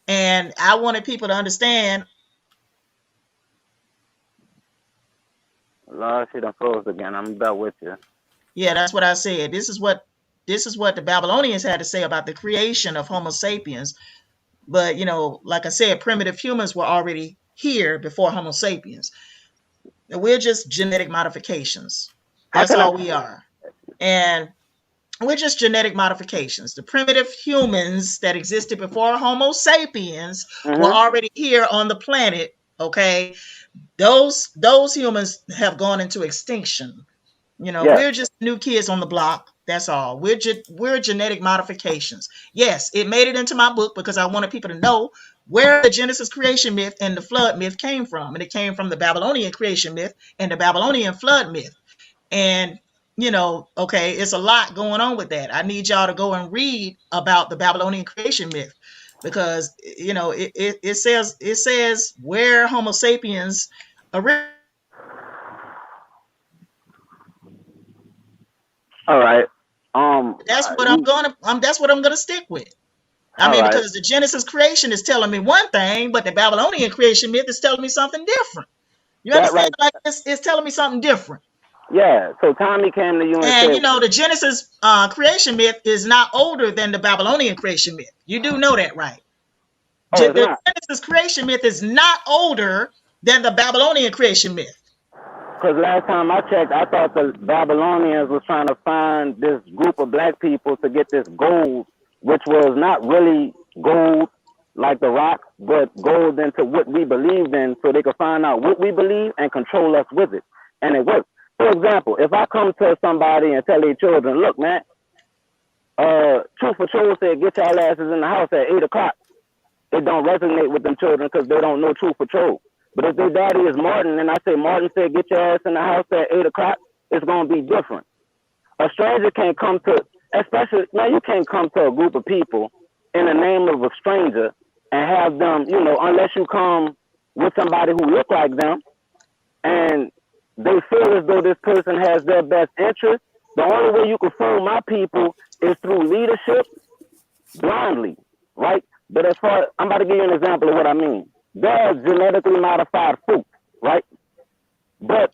And I wanted people to understand. Lord, she done froze again. I'm about with you. Yeah, that's what I said. This is what the Babylonians had to say about the creation of Homo sapiens. But, like I said, primitive humans were already here before Homo sapiens. We're just genetic modifications. That's all we are. And we're just genetic modifications. The primitive humans that existed before Homo sapiens were already here on the planet. Okay. Those humans have gone into extinction. We're just new kids on the block. That's all. We're genetic modifications. Yes, it made it into my book because I wanted people to know where the Genesis creation myth and the flood myth came from. And it came from the Babylonian creation myth and the Babylonian flood myth. And, okay, it's a lot going on with that. I need y'all to go and read about the Babylonian creation myth because, it says where Homo sapiens originated. All right. That's what I'm gonna stick with. I All mean, right. because the Genesis creation is telling me one thing, but the Babylonian creation myth is telling me something different. You That understand? right. Like it's telling me something different. Yeah. So Tommy came to you and And said, you know, the Genesis creation myth is not older than the Babylonian creation myth. You do know that, right? "Oh, it's The not." Genesis creation myth is not older than the Babylonian creation myth. Because last time I checked, I thought the Babylonians was trying to find this group of black people to get this gold, which was not really gold like the rock, but gold into what we believed in, so they could find out what we believe and control us with it. And it worked. For example, if I come to somebody and tell their children, look, man, Truth Patrol said get y'all asses in the house at 8 o'clock. It don't resonate with them children because they don't know Truth Patrol. But if their daddy is Martin and I say Martin said get your ass in the house at 8 o'clock, it's gonna be different. A stranger can't come to, especially now you can't come to a group of people in the name of a stranger and have them, you know, unless you come with somebody who look like them and they feel as though this person has their best interest. The only way you can fool my people is through leadership blindly, right? But as far, I'm about to give you an example of what I mean. There's genetically modified fruit, right? But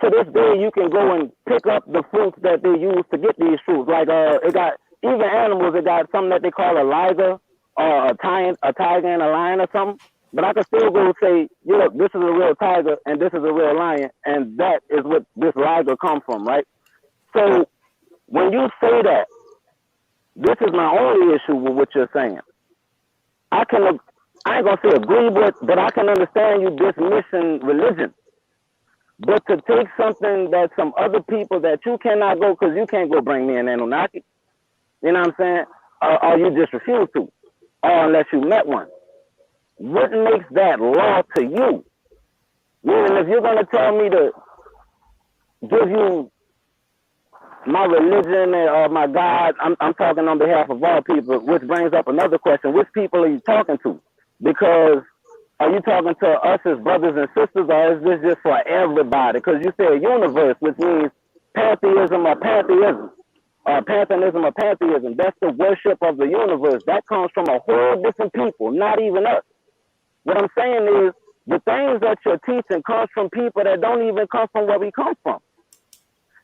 to this day, you can go and pick up the fruits that they use to get these fruits. Like it got even animals. It got something that they call a liger or a tiger and a lion or something. But I can still go say, you look, this is a real tiger and this is a real lion, and that is what this liger come from, right? So when you say that, this is my only issue with what you're saying. I ain't gonna say agree with, but I can understand you dismissing religion. But to take something that some other people that you cannot go, because you can't go bring me an Anunnaki, you know what I'm saying? Or you just refuse to, or unless you met one. What makes that law to you? Meaning, if you're gonna tell me to give you my religion or my God, I'm talking on behalf of all people, which brings up another question. Which people are you talking to? Because are you talking to us as brothers and sisters, or is this just for everybody? Because you say universe, which means pantheism or pantheism, or pantheism or pantheism. That's the worship of the universe. That comes from a whole different people, not even us. What I'm saying is the things that you're teaching comes from people that don't even come from where we come from.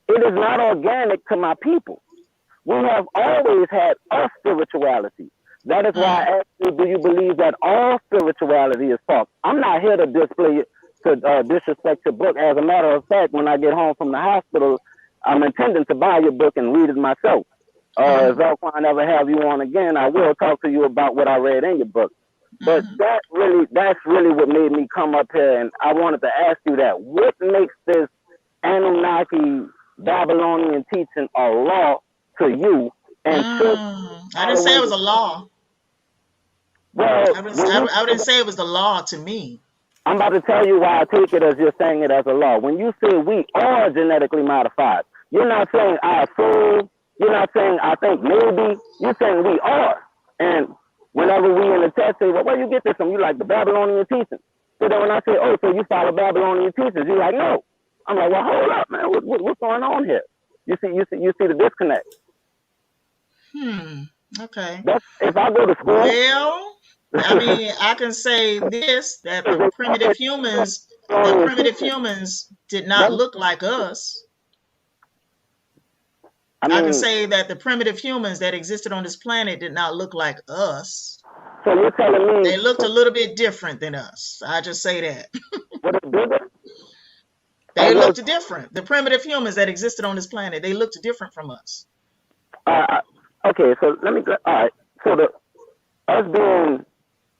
It is not organic to my people. We have always had a spirituality. That is why I asked you, do you believe that all spirituality is false? I'm not here to disrespect your book. As a matter of fact, when I get home from the hospital, I'm intending to buy your book and read it myself. If Alquanr ever have you on again, I will talk to you about what I read in your book. But that's really what made me come up here, and I wanted to ask you that. What makes this Anunnaki Babylonian teaching a law to you? And I didn't say it was a law. Well, I didn't say it was the law to me. I'm about to tell you why I take it as you're saying it as a law. When you say we are genetically modified, you're not saying I assume, you're not saying I think maybe, you're saying we are. And whenever we in the text say, well, where you get this from? You like the Babylonian teachings. So then when I say, oh, so you follow Babylonian teachings, you're like, no. I'm like, well, hold up, man. What's going on here? You see the disconnect. Okay. If I go to school. Well, I mean, I can say this, that the primitive humans did not look like us. I can say that the primitive humans that existed on this planet did not look like us. So you're telling me they looked a little bit different than us. I just say that. Were they bigger? They looked different. The primitive humans that existed on this planet, they looked different from us. Okay, so let me. All right. So us being,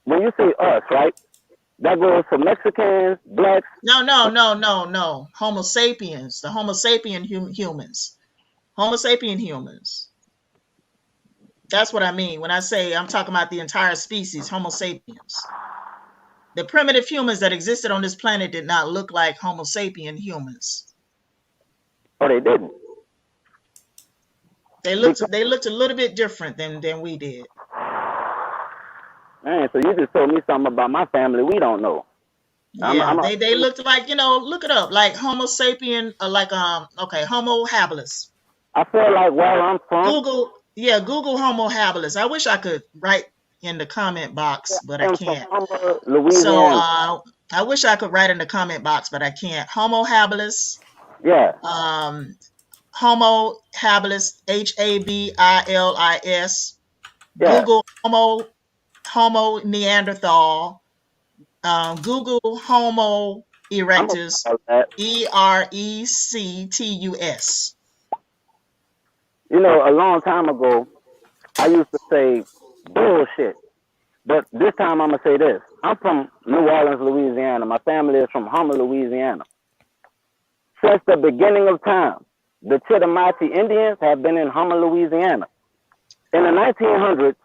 when you say us, right? That goes for Mexicans, blacks. No. Homo sapiens, the Homo sapien humans. Homo sapien humans. That's what I mean when I say I'm talking about the entire species, Homo sapiens. The primitive humans that existed on this planet did not look like Homo sapien humans. Oh, they didn't. They looked a little bit different than we did. Man, so you just told me something about my family we don't know. Yeah, they looked like, look it up, like Homo sapien, Homo habilis. I feel like where I'm from. Yeah, Google Homo habilis. I wish I could write in the comment box, but I I'm from can't. Homer, So Louisiana. I wish I could write in the comment box, but I can't. Homo habilis. Yeah, Homo habilis, Habilis. yeah. Google Homo Neanderthal. Google Homo I'm erectus. about that. Erectus. You know, a long time ago, I used to say bullshit. But this time I'm going to say this. I'm from New Orleans, Louisiana. My family is from Homer, Louisiana. Since the beginning of time, the Chittimacha Indians have been in Homer, Louisiana. In the 1900s,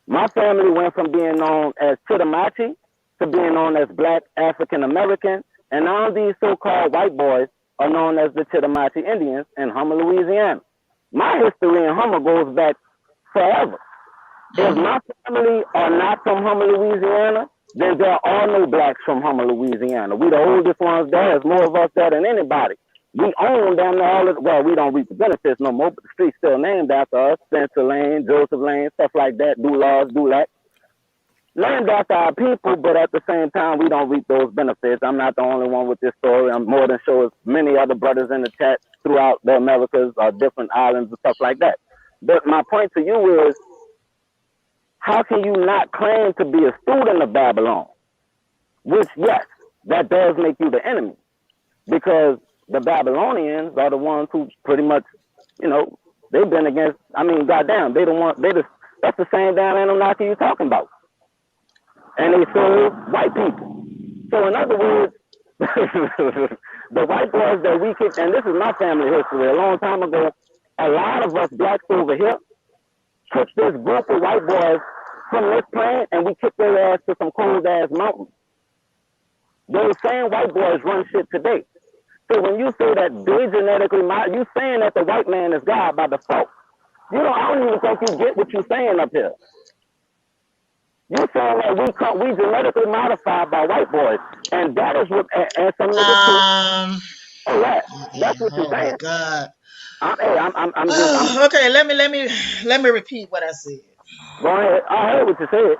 my family went from being known as Chittimacha to being known as Black African American, and now these so-called white boys are known as the Chittimacha Indians in Homer, Louisiana. My history in Homer goes back forever. If my family are not from Homer, Louisiana, then there are no blacks from Homer, Louisiana. We the oldest ones there. There's more of us there than anybody. We own damn near all of, well, we don't reap the benefits no more, but the street's still named after us. Spencer Lane, Joseph Lane, stuff like that. Dulac. Named after our people, but at the same time, we don't reap those benefits. I'm not the only one with this story. I'm more than sure many other brothers in the chat throughout the Americas or different islands and stuff like that. But my point to you is, how can you not claim to be a student of Babylon? Which, yes, that does make you the enemy. Because the Babylonians are the ones who pretty much, you know, they've been against, I mean, goddamn, that's the same damn Anunnaki you're talking about. And they serve white people. So in other words, the white boys that we kicked, and this is my family history, a long time ago, a lot of us blacks over here took this group of white boys from this planet and we kicked their ass to some cold ass mountains. Those same white boys run shit today. So when you say that they genetically, you saying that the white man is God by default. You know, I don't even think you get what you're saying up here. You're saying that we genetically modified by white boys, and that is what, and some niggas too. Oh, yeah, that's what you're saying. My God. I'm just. Okay, let me repeat what I said. Go ahead. I heard what you said.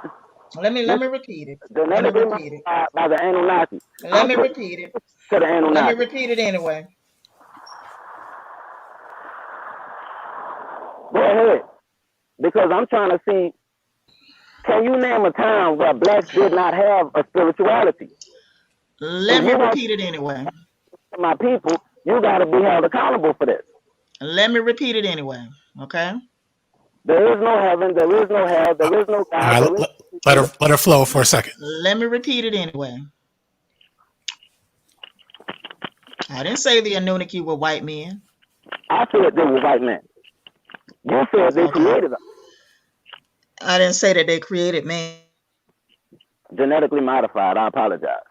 Let me repeat it. Genetically modified by the Anunnaki. Let me repeat it. To the Anunnaki. Let me repeat it anyway. Go ahead. Because I'm trying to see, can you name a time where blacks did not have a spirituality? Let me repeat it anyway. My people, you got to be held accountable for this. Let me repeat it anyway, okay? There is no heaven, there is no hell, there is no God. Let her flow for a second. Let me repeat it anyway. I didn't say the Anunnaki were white men. I said they were white men. You said they created them. I didn't say that they created man. Genetically modified. I apologize.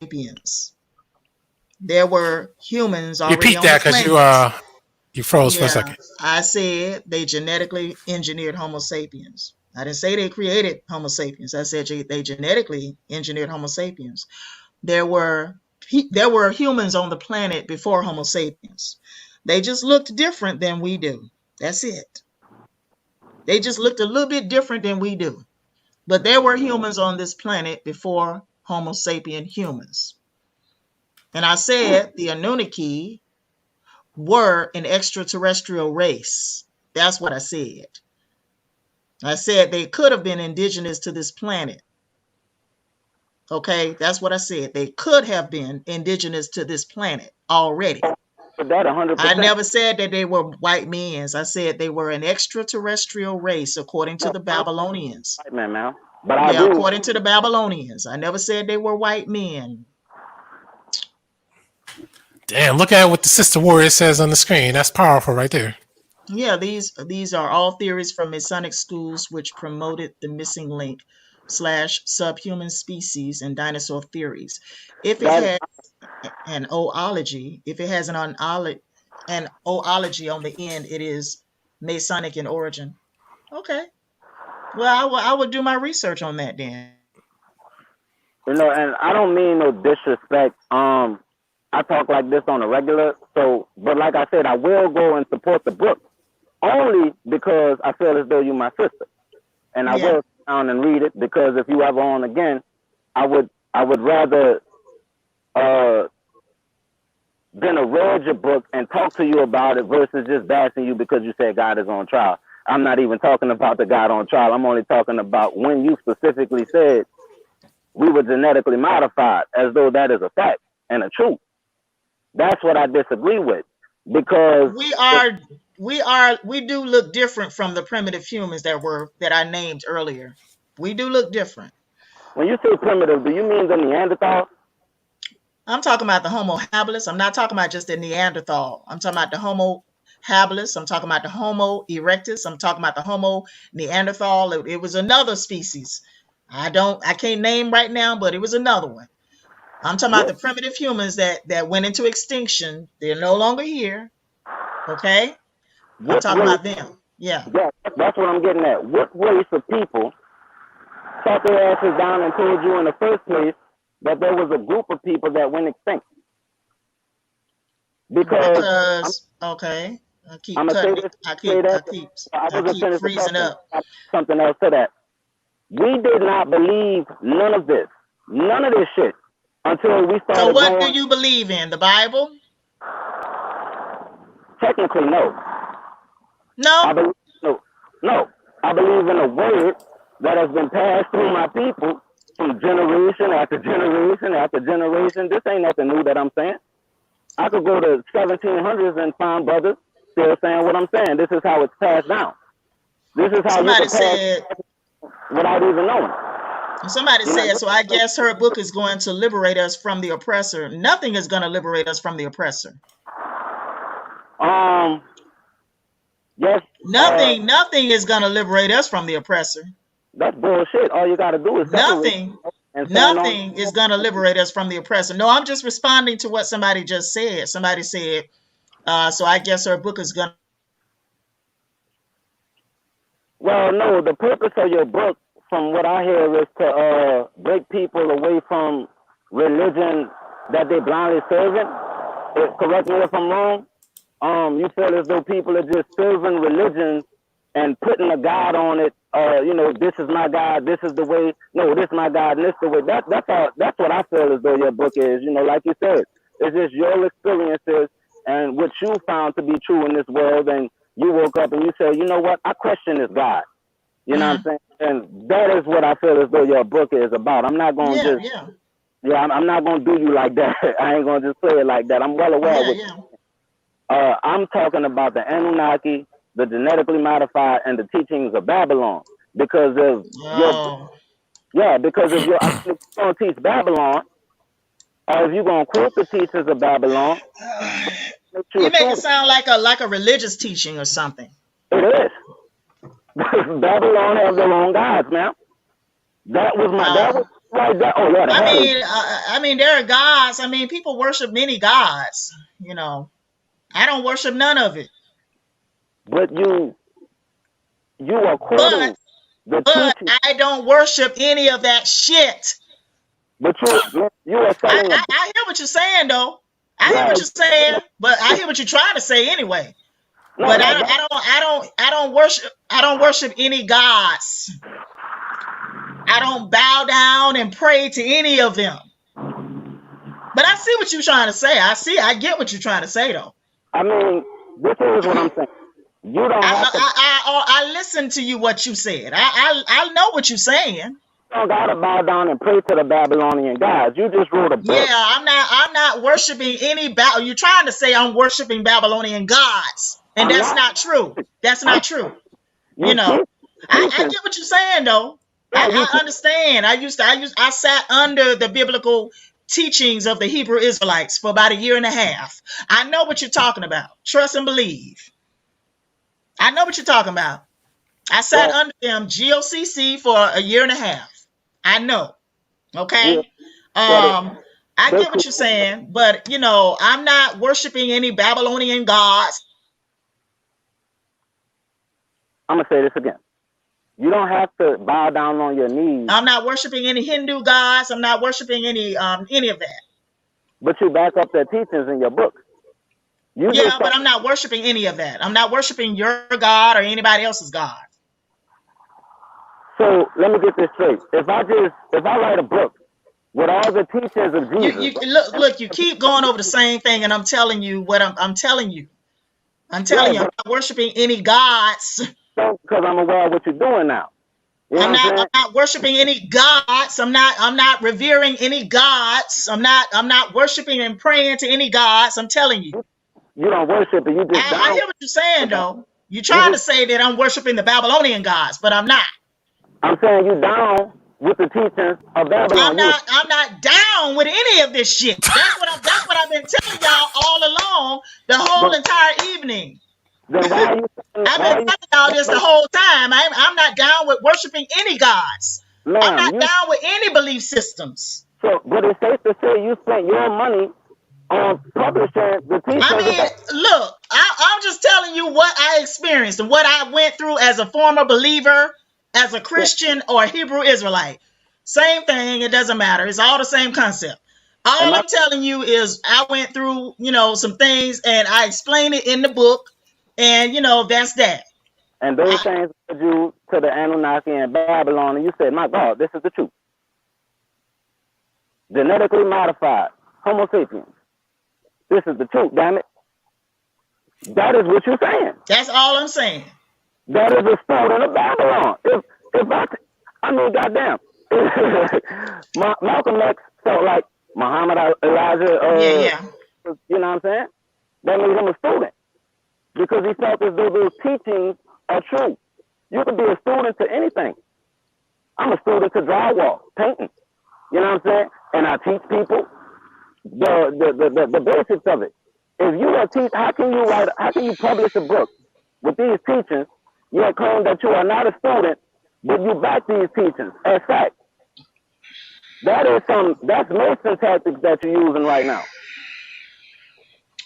Sapiens. There were humans already Repeat on that the because you froze for a second. I said they genetically engineered Homo sapiens. I didn't say they created Homo sapiens. I said they genetically engineered Homo sapiens. There were humans on the planet before Homo sapiens. They just looked different than we do. That's it. They just looked a little bit different than we do. But there were humans on this planet before Homo sapien humans. And I said the Anunnaki were an extraterrestrial race. That's what I said. I said they could have been indigenous to this planet. Okay, that's what I said. They could have been indigenous to this planet already. That 100%. I never said that they were white men. I said they were an extraterrestrial race according to the Babylonians. White man, man. But according to the Babylonians. I never said they were white men. Damn, look at what the Sister Warrior says on the screen. That's powerful right there. Yeah, these are all theories from Masonic schools which promoted the missing link / subhuman species and dinosaur theories. If it has an oology, if it has an oology on the end, it is Masonic in origin. Okay. Well, I would do my research on that then. You know, and I don't mean no disrespect. I talk like this on a regular. So, but like I said, I will go and support the book only because I feel as though you're my sister, and I will sit down and read it, because if you ever on again, I would rather than to read your book and talk to you about it versus just bashing you because you said God is on trial. I'm not even talking about the God on trial. I'm only talking about when you specifically said we were genetically modified, as though that is a fact and a truth. That's what I disagree with, because we do look different from the primitive humans that I named earlier. We do look different. When you say primitive, do you mean the Neanderthal? I'm talking about the Homo habilis. I'm not talking about just the Neanderthal. I'm talking about the Homo habilis. I'm talking about the Homo erectus. I'm talking about the Homo Neanderthal. It was another species. I can't name right now, but it was another one. I'm talking about the primitive humans that went into extinction. They're no longer here. Okay? I'm talking about them. Yeah. Yeah, that's what I'm getting at. What race of people sat their asses down and told you in the first place that there was a group of people that went extinct? Because okay, I keep freezing up. Something else to that. We did not believe none of this shit until we started. So what do you believe in? The Bible? Technically, no. No. No. I believe in a word that has been passed through my people from generation after generation after generation. This ain't nothing new that I'm saying. I could go to 1700s and find brothers still saying what I'm saying. This is how it's passed down. This is how somebody said without even knowing. Somebody said, so I guess her book is going to liberate us from the oppressor. Nothing is going to liberate us from the oppressor. Yes. Nothing is going to liberate us from the oppressor. That's bullshit. All you got to do is nothing is going to liberate us from the oppressor. No, I'm just responding to what somebody just said. Somebody said, so I guess her book is going to. Well, no, the purpose of your book, from what I hear, is to break people away from religion that they blindly serving. Correct me if I'm wrong. You feel as though people are just serving religion and putting a God on it. This is my God, this is the way. No, this is my God, and this is the way. That's what I feel as though your book is. Like you said, it's just your experiences and what you found to be true in this world. And you woke up and you said, you know what? I question this God. You know what I'm saying? And that is what I feel as though your book is about. I'm not going to I'm not going to do you like that. I ain't going to just say it like that. I'm well aware of it. I'm talking about the Anunnaki, the genetically modified, and the teachings of Babylon. Because if you're going to teach Babylon, or if you're going to quote the teachers of Babylon, you make it sound like a religious teaching or something. It is. Babylon has their own gods, man. That was right there. Oh yeah. I mean, there are gods. I mean, people worship many gods. I don't worship none of it. But you are quoting but I don't worship any of that shit. But you are saying I hear what you're saying though. I hear what you're saying, but I hear what you're trying to say anyway. No, but I don't worship any gods. I don't bow down and pray to any of them. But I see what you're trying to say. I get what you're trying to say though. I mean, this is what I'm saying. You don't have to. I listened to you what you said. I know what you're saying. You don't gotta bow down and pray to the Babylonian gods. You just wrote a book. Yeah, I'm not worshiping any You're trying to say I'm worshiping Babylonian gods. And that's not true. That's not true. I get what you're saying though. I understand. I sat under the biblical teachings of the Hebrew Israelites for about a year and a half. I know what you're talking about. Trust and believe. I know what you're talking about. I sat under them GOCC for a year and a half. I know. Okay. I get what you're saying, but I'm not worshiping any Babylonian gods. I'm gonna say this again. You don't have to bow down on your knees. I'm not worshiping any Hindu gods. I'm not worshiping any of that. but you back up their teachings in your books. Yeah, but I'm not worshiping any of that. I'm not worshiping your God or anybody else's God. So let me get this straight. If I write a book with all the teachings of Jesus, look, you keep going over the same thing, and I'm telling you what I'm telling you. I'm not worshiping any gods. Because I'm aware of what you're doing now. You know I'm not worshiping any gods. I'm not revering any gods. I'm not worshiping and praying to any gods. I'm telling you. You don't worship and you just I hear what you're saying though. You're trying to say that I'm worshiping the Babylonian gods, but I'm not. I'm saying you down with the teachings of Babylon. I'm not down with any of this shit. That's what I've been telling y'all all along the whole entire evening. Then why are you I've been telling y'all this the whole time. I'm not down with worshiping any gods. I'm not down with any belief systems. So, but it's safe to say you spent your money on publishing the teachings. I mean, look, I'm just telling you what I experienced and what I went through as a former believer, as a Christian or a Hebrew Israelite. Same thing. It doesn't matter. It's all the same concept. All I'm telling you is I went through, some things and I explained it in the book. And, that's that. And those things led you to the Anunnaki and Babylon, and you said, my God, this is the truth. Genetically modified Homo sapiens. This is the truth, damn it. That is what you're saying. That's all I'm saying. That is a student of Babylon. I mean, goddamn. Malcolm X felt like Muhammad, Elijah, yeah. You know what I'm saying? That made him a student. Because he felt as though those teachings are true. You can be a student to anything. I'm a student to drywall, painting. You know what I'm saying? And I teach people the basics of it. If you are how can you publish a book with these teachings, yet claim that you are not a student, but you back these teachings as fact? That's Mason tactics that you're using right now.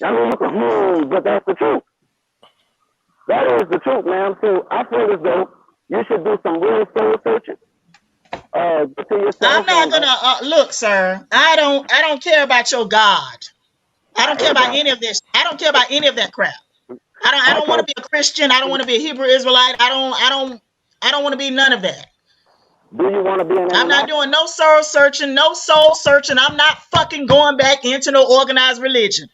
I mean, but that's the truth. That is the truth, man. So I feel as though you should do some real soul searching. Get to yourself. I'm not gonna look, sir. I don't care about your God. I don't care about any of this. I don't care about any of that crap. I don't want to be a Christian. I don't want to be a Hebrew Israelite. I don't want to be none of that. Do you want to be an I'm not doing no soul searching, no soul searching. I'm not fucking going back into no organized religion.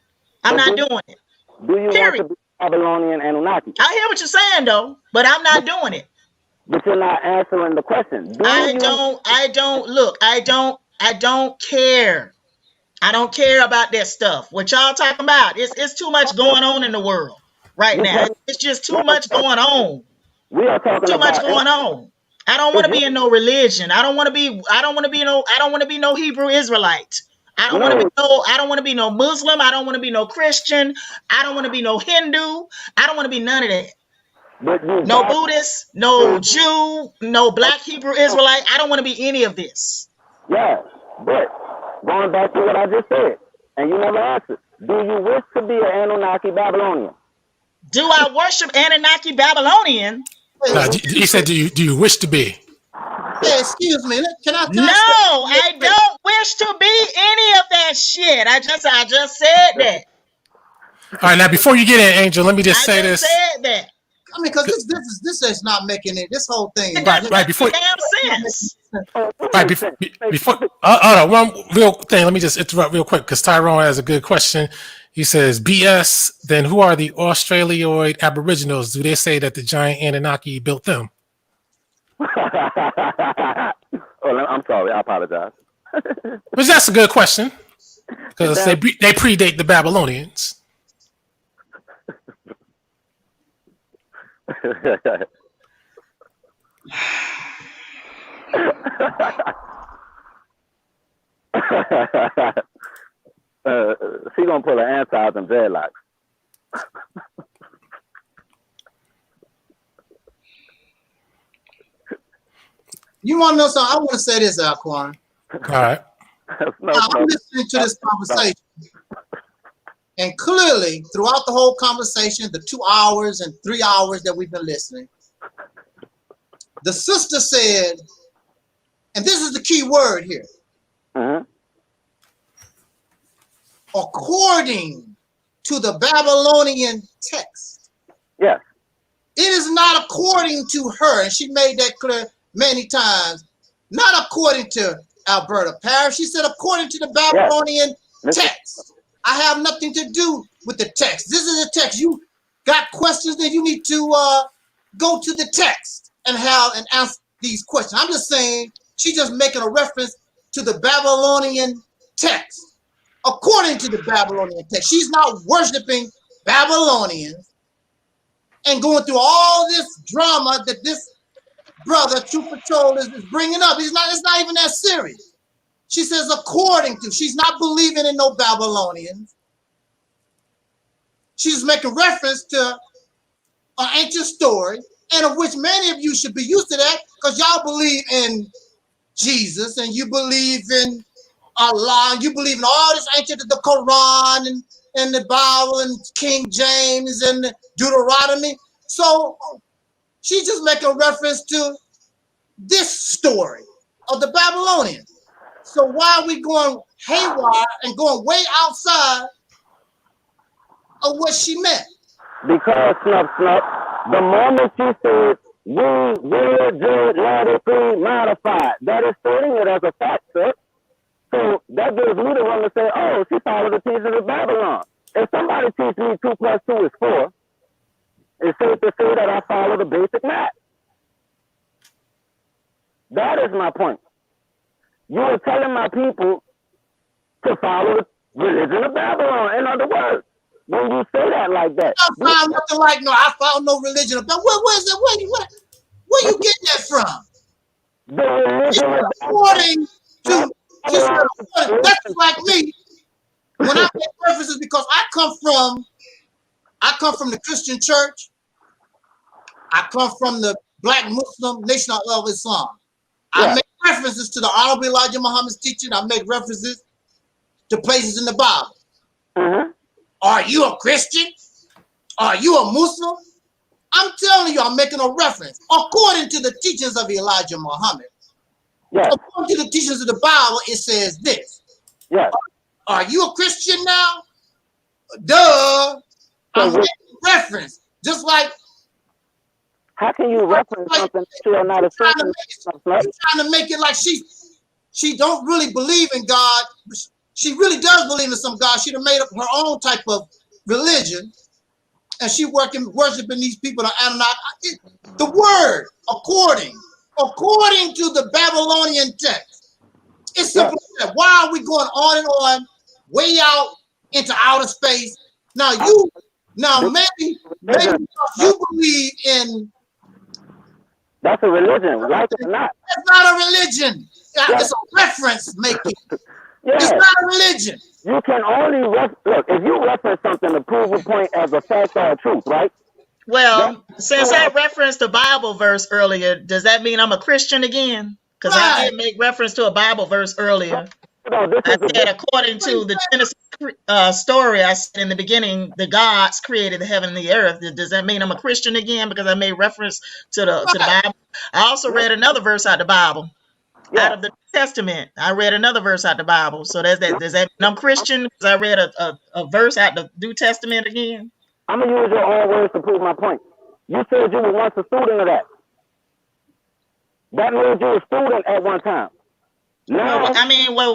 I'm not doing it. Do you want to be Babylonian Anunnaki? I hear what you're saying though, but I'm not doing it. But you're not answering the question. I don't care. I don't care about that stuff. What y'all talking about? It's too much going on in the world right now. It's just too much going on. We are talking too much going on. I don't want to be in no religion. I don't want to be no Hebrew Israelite. I don't want to be no Muslim. I don't want to be no Christian. I don't want to be no Hindu. I don't want to be none of that. No Buddhist, no Jew, no Black Hebrew Israelite. I don't want to be any of this. Yeah, but going back to what I just said, and you never answered. Do you wish to be an Anunnaki Babylonian? Do I worship Anunnaki Babylonian? He said, do you wish to be? Hey, excuse me. Can I? No, I don't wish to be any of that shit. I just said that. All right, now before you get in, Angel, let me just say this. I said that. I mean, because this is not making it. This whole thing. Right before. Damn sense. Right before. Hold on, one real thing. Let me just interrupt real quick because Tyrone has a good question. He says, BS, then who are the Australioid Aboriginals? Do they say that the giant Anunnaki built them? Oh, I'm sorry. I apologize. But that's a good question because they predate the Babylonians. She gonna pull her answer out in dreadlocks. You want to know something? I want to say this, Alquanr. All right. I'm listening to this conversation, and clearly, throughout the whole conversation, the 2 hours and 3 hours that we've been listening, the sister said, and this is the key word here. according to the Babylonian text. Yes. It is not according to her, and she made that clear many times. Not according to Alberta Parish. She said according to the Babylonian text. I have nothing to do with the text. This is a text. You got questions, then you need to go to the text and answer these questions. I'm just saying she's just making a reference to the Babylonian text. According to the Babylonian text, she's not worshiping Babylonians and going through all this drama that this brother, True Patrol, is bringing up. It's not even that serious. She says according to. She's not believing in no Babylonians. She's making reference to an ancient story, and of which many of you should be used to that, because y'all believe in Jesus and you believe in Allah, and you believe in all this ancient, the Quran and the Bible and King James and Deuteronomy. So she's just making reference to this story of the Babylonians. So why are we going haywire and going way outside of what she meant? Because, Snuff, the moment she said, we will genetically modified, that is stating it as a fact, sir. So that gives me the one to say, oh, she followed the teachings of Babylon. If somebody teaches me 2 + 2 is 4, it's safe to say that I follow the basic math. That is my point. You are telling my people to follow the religion of Babylon. In other words, when you say that like that, I found nothing like I found no religion of Babylon. Where's that? Where you getting that from? The religion according to that's like me. When I make references, because I come from the Christian church. I come from the Black Muslim Nation of Islam. I make references to the Honorable Elijah Muhammad's teaching. I make references to places in the Bible. Mm-hmm. Are you a Christian? Are you a Muslim? I'm telling you, I'm making a reference. According to the teachings of Elijah Muhammad, according to the teachings of the Bible, it says this. Yes. Are you a Christian now? Duh. I'm making reference. Just like, how can you reference something that you are not a Christian? You're trying to make it like she don't really believe in God. She really does believe in some God. She'd have made up her own type of religion, and she worshiping these people. The word according to the Babylonian text. It's simple as that. Why are we going on and on, way out into outer space? Now maybe you believe in. That's a religion, like it or not. That's not a religion. It's a reference making. It's not a religion. You can only look if you reference something to prove a point as a fact or a truth, right? Well, since I referenced the Bible verse earlier, does that mean I'm a Christian again? Because I did make reference to a Bible verse earlier. I said, according to the Genesis story, I said in the beginning, the gods created the heaven and the earth. Does that mean I'm a Christian again because I made reference to the Bible? I also read another verse out of the Bible, out of the New Testament. I read another verse out of the Bible. So does that mean I'm Christian because I read a verse out of the New Testament again? I'm going to use your own words to prove my point. You said you were once a student of that. That means you were a student at one time. No, I mean, what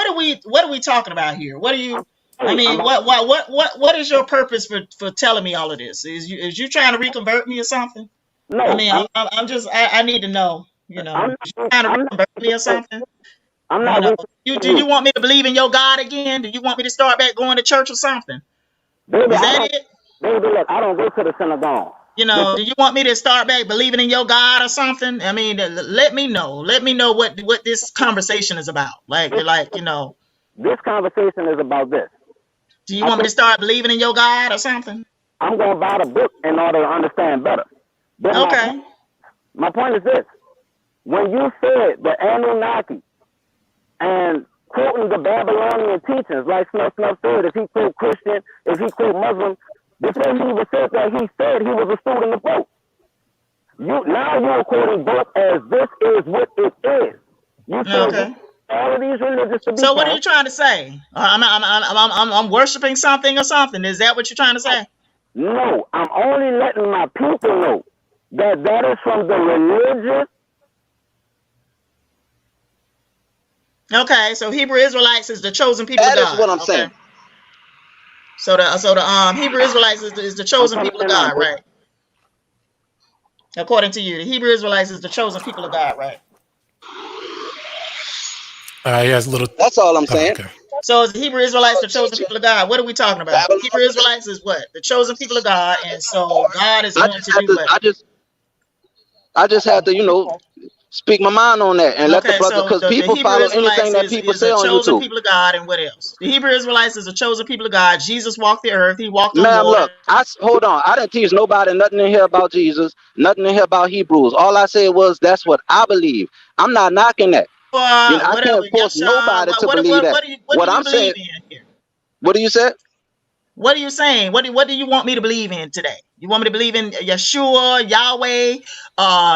are we talking about here? What are you? I mean, what is your purpose for telling me all of this? Is you trying to reconvert me or something? No, I mean, I need to know. You know, you trying to reconvert me or something? I'm not. Do you want me to believe in your God again? Do you want me to start back going to church or something? Baby, is that it? Baby, look, I don't go to the synagogue. You know, do you want me to start back believing in your God or something? I mean, let me know. Let me know what this conversation is about. Like, you know. This conversation is about this. Do you want me to start believing in your God or something? I'm going to buy the book in order to understand better. But okay. My point is this. When you said the Anunnaki and quoting the Babylonian teachings, like Snuff said, if he quote Christian, if he quote Muslim, before he even said that, he said he was a student of both. Now you're quoting both as this is what it is. You said all of these religions to be So what are you false. trying to say? I'm worshiping something or something. Is that what you're trying to say? No, I'm only letting my people know that that is from the religious. Okay, so Hebrew Israelites is the chosen people That of is God. what I'm Okay. saying. So the Hebrew Israelites is the chosen people of God, right? According to you, the Hebrew Israelites is the chosen people of God, right? He has a little. That's all I'm Oh, saying. okay. So is the Hebrew Israelites the chosen people of God? What are we talking about? Babylon. Hebrew Israelites is what? The chosen people of God, and so God is I going just to had do to. what? I just had to, you know, speak my mind on that and let the Okay, brother, so because the people Hebrew follow anything Israelites that people is say the on chosen YouTube. people of God, and what else? The Hebrew Israelites is the chosen people of God. Jesus walked the earth. He walked on Ma'am, water. look, hold on. I didn't teach nobody nothing in here about Jesus, nothing in here about Hebrews. All I said was that's what I believe. I'm not knocking that. You know, I Whatever. can't force nobody to believe that. What do you I'm saying, believe in here? what do you say? What are you saying? What do you want me to believe in today? You want me to believe in Yeshua, Yahweh,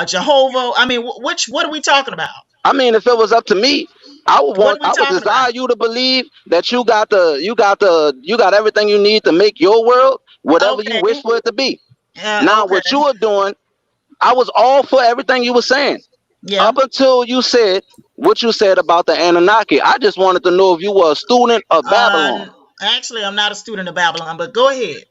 Jehovah? I mean, what are we talking about? I mean, if it was up to me, I What are we would talking desire about? you to believe that you got everything you need to make your world whatever you Okay. wish for it to be. Now, Okay. what you are doing, I was all for everything you were saying. Yeah. Up until you said what you said about the Anunnaki. I just wanted to know if you were a student of Babylon. Actually, I'm not a student of Babylon, but go ahead.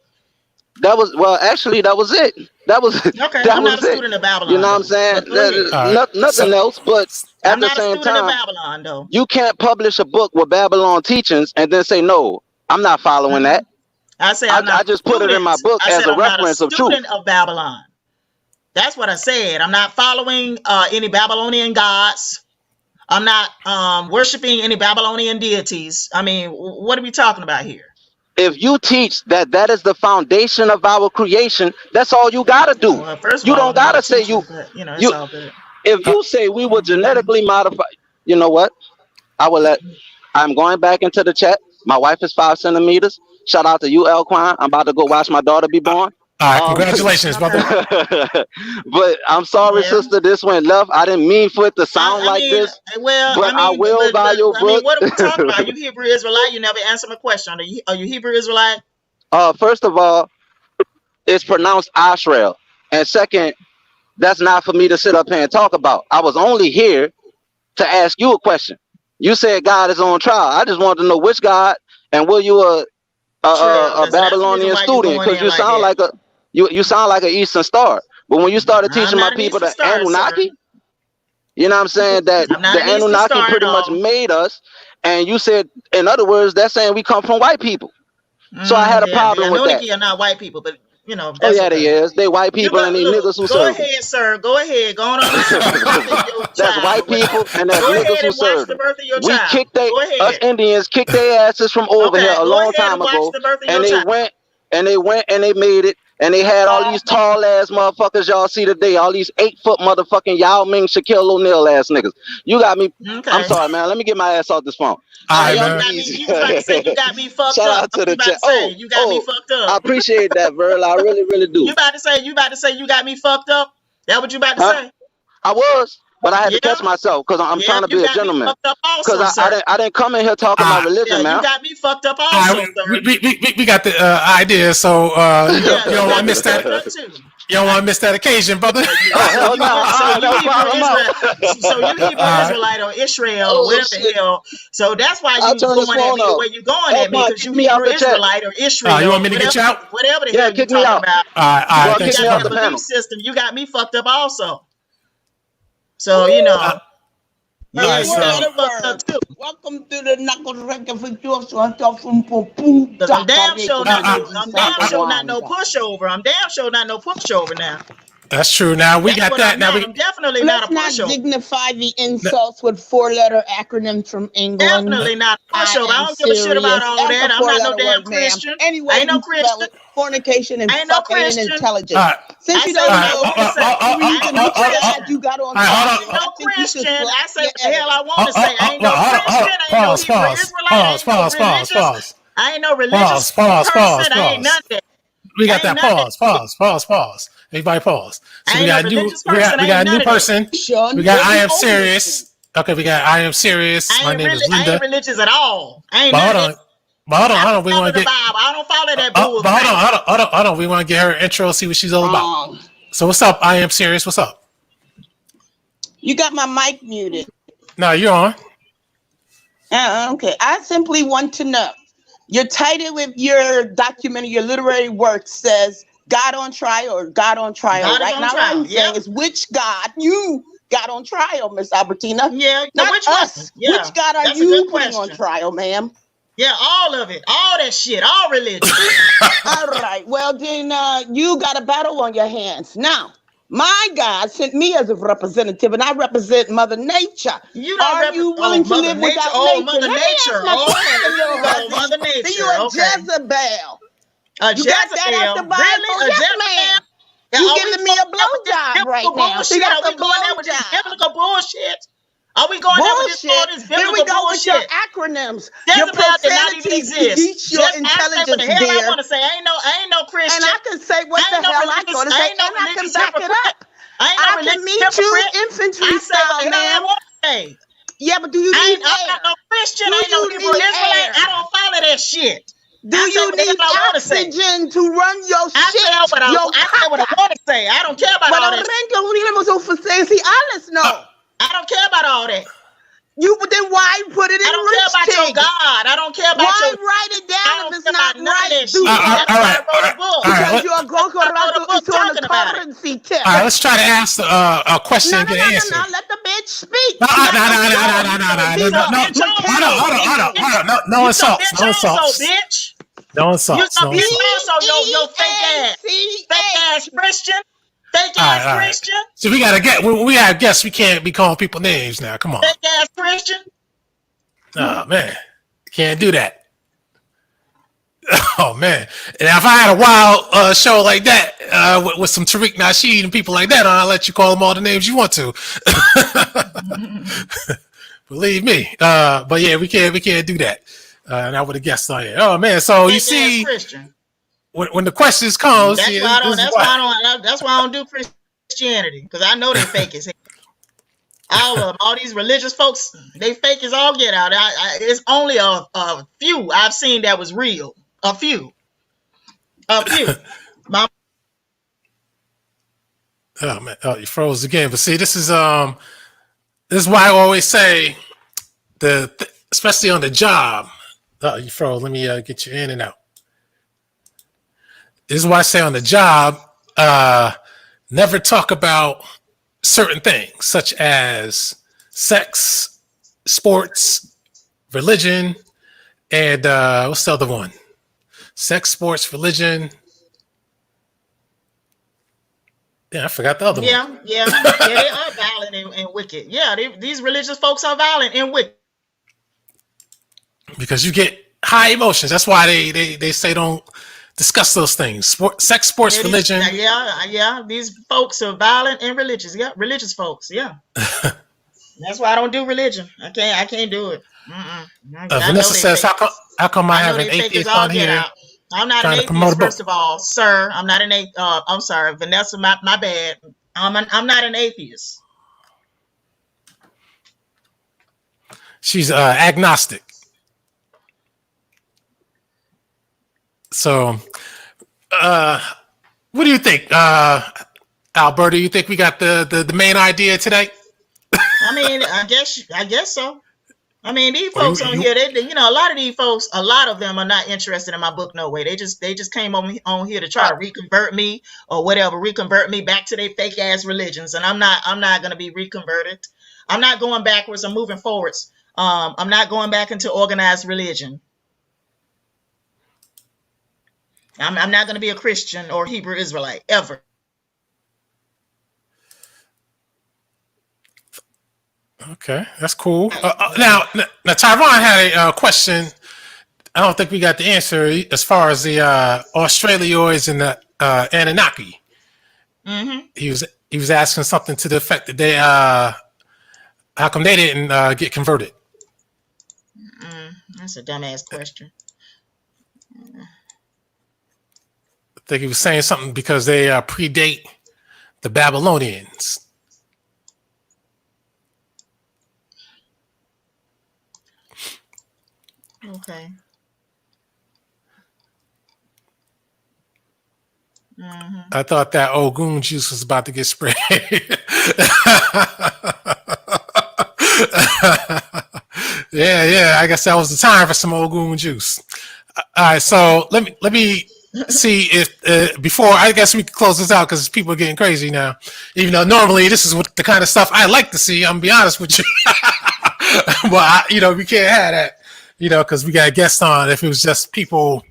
Actually, that was it. That was Okay, that I'm not was a it. student of You know Babylon what I'm though. saying? But go ahead. All right. Nothing else, but at I'm the not a same student of time, Babylon though. you can't publish a book with Babylon teachings and then say, no, I'm not following that. I said I'm not I just put it in my book I as said a I'm not a reference of truth. student of Babylon. That's what I said. I'm not following any Babylonian gods. I'm not worshiping any Babylonian deities. I mean, what are we talking about here? If you teach that that is the foundation of our creation, that's all you gotta do. Well, first of You all, don't I'm not a gotta say teacher, but it's you. all good. If you say we were genetically modified, you know what? I'm going back into the chat. My wife is 5 centimeters. Shout out to you, Alquanr. I'm about to go watch my daughter be born. All right. Congratulations, brother. But I'm sorry, Yeah. sister. This went left. I didn't mean for it to sound like this. But I will buy your book. what are we talking about? You Hebrew Israelite? You never answered my question. Are you Hebrew Israelite? First of all, it's pronounced Ashrael. And second, that's not for me to sit up here and talk about. I was only here to ask you a question. You said God is on trial. I just wanted to know which God, and were you a Babylonian student? Because you sound like you sound like an Eastern Star. But when you started teaching my people the Anunnaki, you know what I'm saying, that the Anunnaki pretty much made us, and you said, in other words, that's saying we come from white people. So I had a problem with that. Anunnaki are not white people, but that's oh yeah, they is. They white people and they niggas who go serve ahead, them. sir. Go ahead. Go on YouTube. That's white people and that's go niggas ahead who and watch serve the them. birth of your We child. kicked Go ahead. us Indians kicked their asses from over here a go long ahead time and watch ago, the birth of and your they child. went and they made it, and they had all these tall ass motherfuckers y'all see today, all these 8-foot motherfucking Yao Ming, Shaquille O'Neal ass niggas. You got me. Okay. I'm sorry, man. Let me get my ass off this phone. All right, you man. got me. You was about to say you got me fucked Shout up. out to the chat. You got me fucked up. I appreciate that, Verla. I really, really do. You about to say you got me fucked up? That what you about to say? I was, but I had to catch myself because I'm trying to be a gentleman. Because I didn't come in here talking about religion, man. You got me fucked up also, sir. We got the idea, so you don't want to miss that. You don't want to miss that occasion, brother. Hell no. So you Hebrew Israelite or Israel or whatever the hell. So that's why you going at me the way you going at me, because you Hebrew Israelite or Israel. You want me to get you out? Whatever the hell you talking about. All right, you got that belief system. You got me fucked up also. So you know. Nice. Welcome to the knuckle record for Joseph. I'm damn sure not no pushover. I'm damn sure not no pushover now. That's true. Now we got that. Now I'm definitely not a pushover. Let's not dignify the insults with 4-letter acronyms from England. Definitely not a pushover. I don't give a shit about all of that. I'm not no damn Christian. Anyway, I ain't no Christian. Fornication and fucking and intelligence. Since you don't know, you got on. I ain't no Christian. I say what the hell I want to say. I ain't no Christian. I ain't no Hebrew Israelite. I ain't no religious person. I ain't none of that. We got that. Pause. Everybody pause. So we got a new person. We got I am serious. Okay, we got I am serious. My name is I Linda. ain't religious at all. I ain't But hold none of on. But hold on, hold on. We follow want the to get. Bible. I don't follow that bull. But hold on. We want to get her intro, see what she's all about. So what's up? I am serious. What's up? You got my mic muted. No, you're on. Okay. I simply want to know. Your title with your documentary, your literary work says God on trial or God on trial. God right on now, trial. what I'm saying is which God you got on trial, Miss Albertina? Yeah, Not which us. one? Yeah, which God are that's a you good putting on question. trial, ma'am? Yeah, all of it, all that shit, all religion. All right. Well, then you got a battle on your hands. Now, my God sent me as a representative, and I represent Mother Nature. You don't Are you willing to Mother live Nature? without Oh, nature? Mother Let me Nature. ask my question, Oh, Lord. Mother Nature. Then you a Okay. Jezebel. A You got that out the Jezebel. Bible? Really? A Yes, Jezebel? ma'am. Yeah, You are we giving me a going there with this blowjob right biblical now. See, bullshit? that's Are we a going there with this blowjob. biblical bullshit? Are we going there with this all this Bullshit. Here we biblical go with your bullshit? acronyms. Your Jezebel did not even profanity exist. beats your I say what intelligence, the hell I dear. want to say. I ain't no Christian. And I can say what the I ain't no hell I religious. want to I say, ain't no and I can religious back it hypocrite. up. I ain't no I can religious meet you hypocrite. infantry I say what style, the hell I ma'am. want to say. Yeah, but do you need I'm air? not no Christian. Do I ain't no you Hebrew need Israelite. air? I don't follow that shit. Do I say you what the need hell I want to say. oxygen to run your I say shit, what I your caca? want to say. I don't care about But all I that. see, honest, no. I don't care about all that. Then why put it in I don't care rich about your tig? God. I don't care about Why your. write it I down don't if it's care not about none of right? that shit. That's why I wrote a book. Because you're going I wrote a book on the talking about it. currency tip. All right, let's try to ask a question and get an answer. No. Let the bitch speak. No. Bitch No, no insults. No insults. bitch. No insults. You No bitch insults. also your fake ass Christian. Fake All ass right. Christian. So we gotta get. When we have guests, we can't be calling people names now. Come on. Fake ass Christian. Oh man, can't do that. Oh man, and if I had a wild show like that with some Tariq Nasheed and people like that, I'll let you call them all the names you want to. Believe me. But yeah, we can't do that. And I would have guessed on it. Oh man, so you see, Christian. When the questions come, That's why I don't do Christianity, because I know they fake as hell. All of them, all these religious folks, they fake as all get out. It's only a few I've seen that was real. A few. Oh man, you froze again. But see, this is why I always say especially on the job. You froze. Let me get you in and out. This is why I say on the job, never talk about certain things such as sex, sports, religion, and what's the other one? Sex, sports, religion. Yeah, I forgot the other one. Yeah, they are violent and wicked. Yeah, these religious folks are violent and wicked. Because you get high emotions. That's why they say don't discuss those things. Sex, sports, religion. Yeah. These folks are violent and religious. Yeah, religious folks. Yeah. That's why I don't do religion. I can't do it. Vanessa says, how come I have an atheist on here? I'm not an atheist, first of all, sir. I'm not an atheist. I'm sorry, Vanessa. My bad. I'm not an atheist. She's agnostic. So, what do you think, Alberta? You think we got the main idea today? I mean, I guess so. I mean, these folks on here, a lot of these folks, a lot of them are not interested in my book. No way. They just came on here to try to reconvert me or whatever, reconvert me back to their fake ass religions. And I'm not going to be reconverted. I'm not going backwards. I'm moving forwards. I'm not going back into organized religion. I'm not going to be a Christian or Hebrew Israelite ever. Okay, that's cool. Now, Tyron had a question. I don't think we got the answer as far as the Australioids and the Anunnaki. Mm-hmm. He was asking something to the effect that they how come they didn't get converted? That's a dumbass question. I think he was saying something because they predate the Babylonians. Okay. Mm-hmm. I thought that Ogun juice was about to get sprayed. Yeah. I guess that was the time for some Ogun juice. All right, so let me see if before I guess we can close this out because people are getting crazy now. Even though normally this is what the kind of stuff I like to see. I'm gonna be honest with you, but we can't have that. Because we got guests on. If it was just people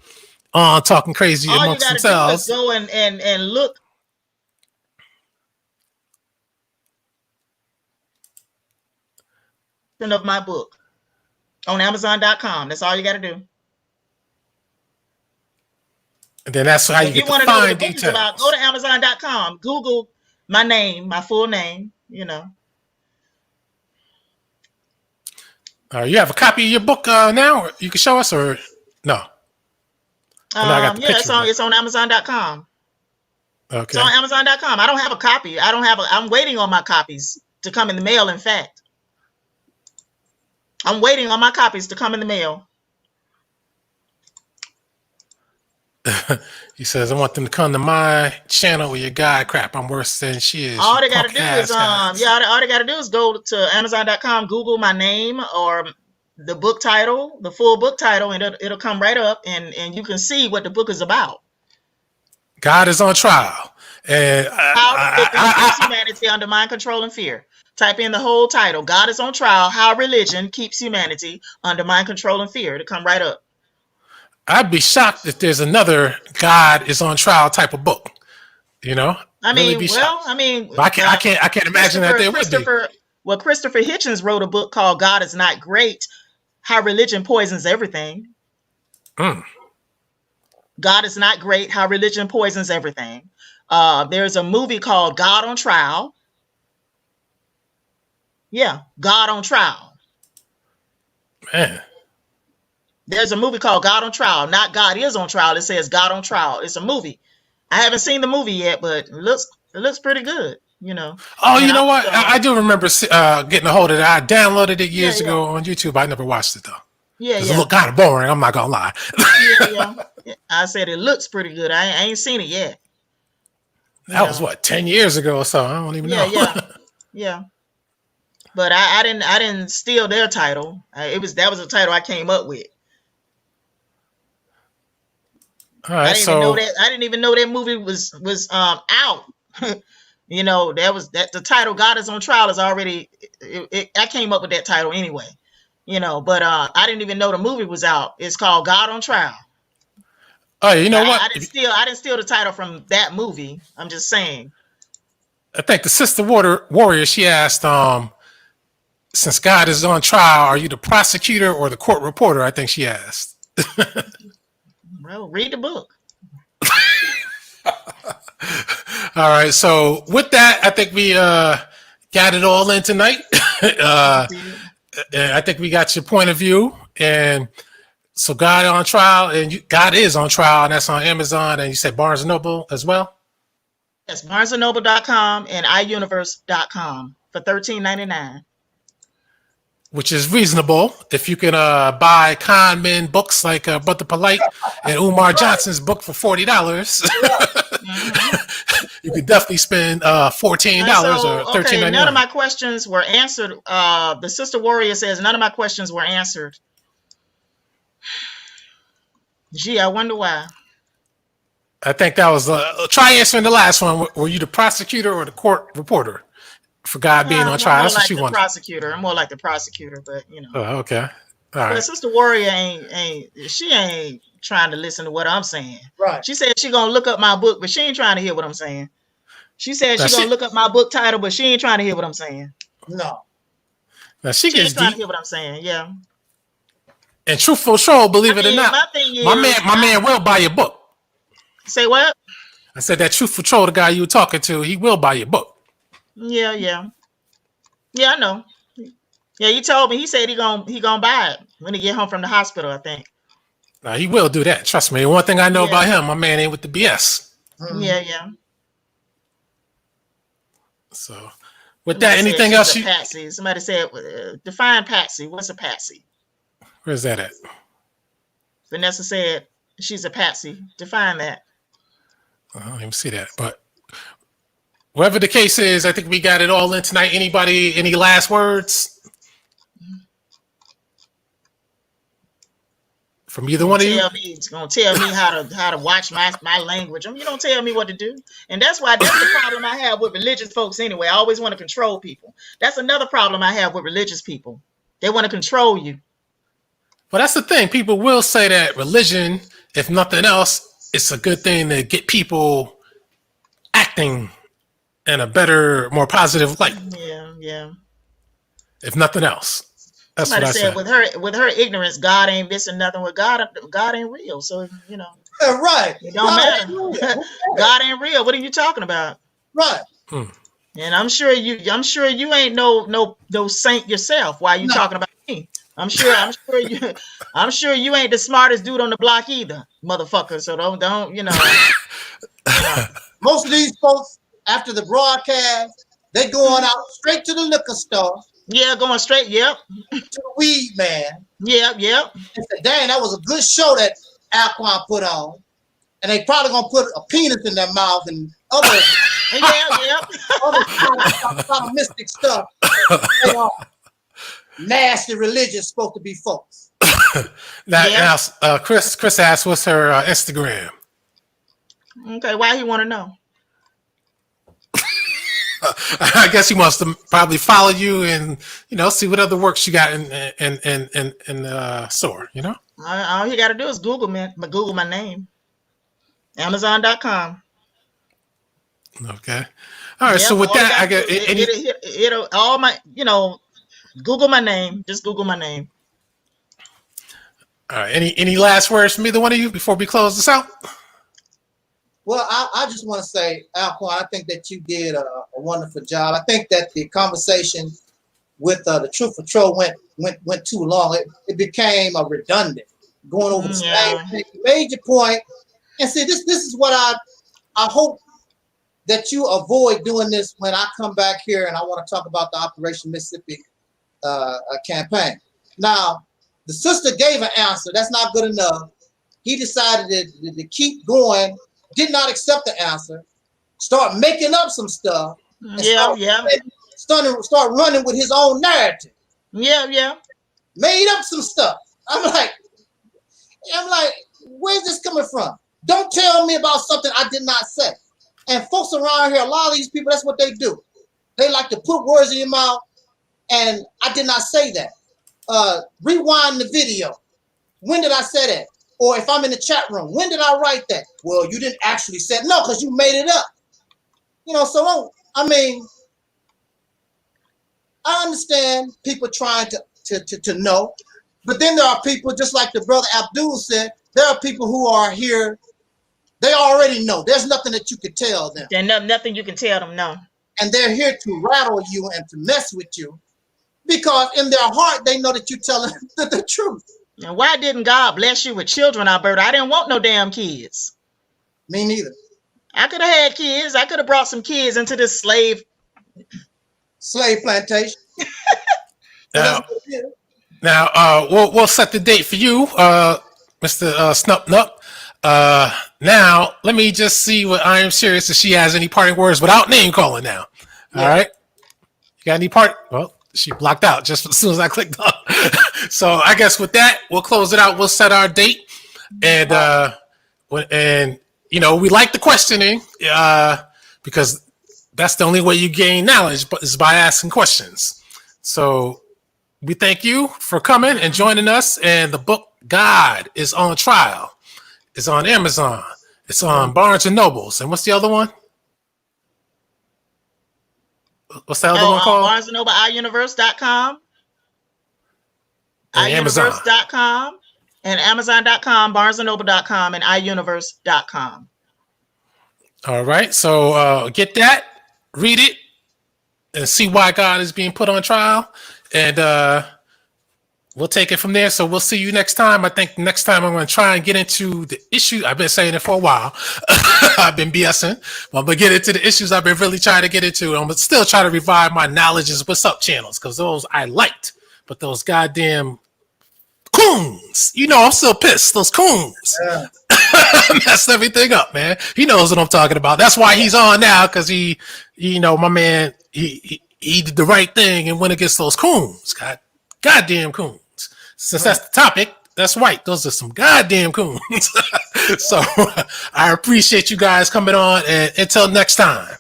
talking crazy All amongst you gotta themselves, do is go and look of my book on Amazon.com. That's all you got to do. and then that's how you get the fine details. About, go to Amazon.com. Google my name, my full name. You have a copy of your book now? Or you can show us, or no? It's on Amazon.com. Okay. It's on Amazon.com. I don't have a copy. I'm waiting on my copies to come in the mail. In fact, I'm waiting on my copies to come in the mail. He says, I want them to come to my channel with your guy crap. I'm worse than she is. All they got to do is all they got to do is go to Amazon.com, Google my name or the book title, the full book title, and it'll come right up, and you can see what the book is about. God is on trial. And how keeps humanity under mind control and fear. Type in the whole title. God is on trial. How religion keeps humanity under mind control and fear. To come right up. I'd be shocked if there's another God is on trial type of book. But I can't imagine that there would be. Well, Christopher Hitchens wrote a book called God is Not Great: How Religion Poisons Everything. God is Not Great: How Religion Poisons Everything. There's a movie called God on Trial. Yeah, God on Trial. Man. There's a movie called God on Trial. Not God is on trial. It says God on Trial. It's a movie. I haven't seen the movie yet, but it looks pretty good. Oh, you know what? I do remember getting a hold of that. I downloaded it years ago on YouTube. I never watched it though. It looked kind of boring. I'm not gonna lie. I said it looks pretty good. I ain't seen it yet. That was 10 years ago or so. I don't even know. Yeah. But I didn't steal their title. That was a title I came up with. All right, I didn't even know that movie was out. The title God is on Trial is already. I came up with that title anyway. But I didn't even know the movie was out. It's called God on Trial. Oh, you know what? I didn't steal the title from that movie. I'm just saying. I think the Sister Warrior, she asked, since God is on trial, are you the prosecutor or the court reporter? I think she asked. Well, read the book. All right. So with that, I think we got it all in tonight. I think we got your point of view. And so God on trial, and God is on trial, and that's on Amazon. And you said Barnes & Noble as well? Yes, BarnesandNoble.com and iUniverse.com for $13.99. Which is reasonable if you can buy con men books like Brother Polite and Umar Johnson's book for $40. You could definitely spend $14 or $13.99. None of my questions were answered. The Sister Warrior says none of my questions were answered. Gee, I wonder why. I think that was try answering the last one. Were you the prosecutor or the court reporter for God being on trial? That's what she wanted. Prosecutor. I'm more like the prosecutor, but Oh, okay. All right. But Sister Warrior ain't trying to listen to what I'm saying. Right. She said she gonna look up my book, but she ain't trying to hear what I'm saying. She said she's gonna look up my book title, but she ain't trying to hear what I'm saying. No. Now she ain't gets trying deep. to hear what I'm saying. Yeah. And Truthful Show, believe it or not, my man will buy your book. Say what? I said that Truthful Troll, the guy you were talking to, he will buy your book. Yeah, I know. Yeah, he told me. He said he gonna buy it when he get home from the hospital, I think. Now he will do that. Trust me. One thing I know about him, my man ain't with the BS. Yeah. So, with that, anything else? Patsy. Somebody said, define patsy. What's a patsy? Where's that at? Vanessa said she's a patsy. Define that. I don't even see that. But whatever the case is, I think we got it all in tonight. Anybody, any last words from either one of you? It's gonna tell me how to watch my language. You don't tell me what to do. And that's the problem I have with religious folks anyway. I always want to control people. That's another problem I have with religious people. They want to control you. Well, that's the thing. People will say that religion, if nothing else, it's a good thing to get people acting in a better, more positive light. Yeah. If nothing else. That's Somebody what I said. With her ignorance, God ain't missing nothing. With God ain't real. So Right. it don't matter. God ain't real. What are you talking about? Right. And I'm sure you ain't no saint yourself. Why are you talking about me? I'm sure you ain't the smartest dude on the block either, motherfucker. So don't. Most of these folks after the broadcast, they going out straight to the liquor store. Yeah, going straight. Yep. To the weed man. Yep. And said, dang, that was a good show that Alquanr put on. And they probably gonna put a penis in their mouth and other other mystic stuff. They are nasty religious supposed to be folks. Now, Chris asked, what's her Instagram? Okay, why he want to know? I guess he wants to probably follow you and see what other works you got in the store. All you got to do is Google my name, Amazon.com. Okay. All right. So with that, I get it'll all my Google my name. Just Google my name. All right. Any last words from either one of you before we close this out? Well, I just want to say, Alquanr, I think that you did a wonderful job. I think that the conversation with the Truth Patrol went too long. It became a redundant, going over the same thing. You made your point, and see, this is what I hope that you avoid doing this when I come back here and I want to talk about the Operation Mississippi campaign. Now, the sister gave an answer. That's not good enough. He decided to keep going. Did not accept the answer, start making up some stuff. Start running with his own narrative. Yeah. Made up some stuff. I'm like, where's this coming from? Don't tell me about something I did not say. And folks around here, a lot of these people, that's what they do. They like to put words in your mouth, and I did not say that. Rewind the video. When did I say that? Or if I'm in the chat room, when did I write that? Well, you didn't actually say it. No, because you made it up. So I understand people trying to know, but then there are people, just like the brother Abdul said, there are people who are here, they already know. There's nothing that you can tell them. There's nothing you can tell them, no. And they're here to rattle you and to mess with you because in their heart, they know that you're telling the truth. And why didn't God bless you with children, Alberta? I didn't want no damn kids. Me neither. I could have had kids. I could have brought some kids into this slave plantation. Now, we'll set the date for you, Mr. Snup Nup. Now, let me just see what I am serious if she has any parting words without name calling now. All right. You got any Well, she blocked out just as soon as I clicked on. So I guess with that, we'll close it out. We'll set our date. And we like the questioning because that's the only way you gain knowledge, but is by asking questions. So we thank you for coming and joining us. And the book God is on trial. It's on Amazon. It's on Barnes and Nobles. And what's the other one? What's the other one called? Barnes and Noble, iUniverse.com. iUniverse.com and Amazon.com, BarnesandNoble.com, and iUniverse.com. All right. So get that, read it, and see why God is being put on trial. And we'll take it from there. So we'll see you next time. I think next time I'm going to try and get into the issue. I've been saying it for a while. I've been BSing. But I'm going to get into the issues I've been really trying to get into. I'm going to still try to revive my knowledge is what's up channels because those I liked. But those goddamn coons. You know, I'm still pissed. Those coons. Yeah. Messed everything up, man. He knows what I'm talking about. That's why he's on now, because he, you know, my man, he did the right thing and went against those coons. Goddamn coons. Since that's the topic, that's right. Those are some goddamn coons. So I appreciate you guys coming on, and until next time.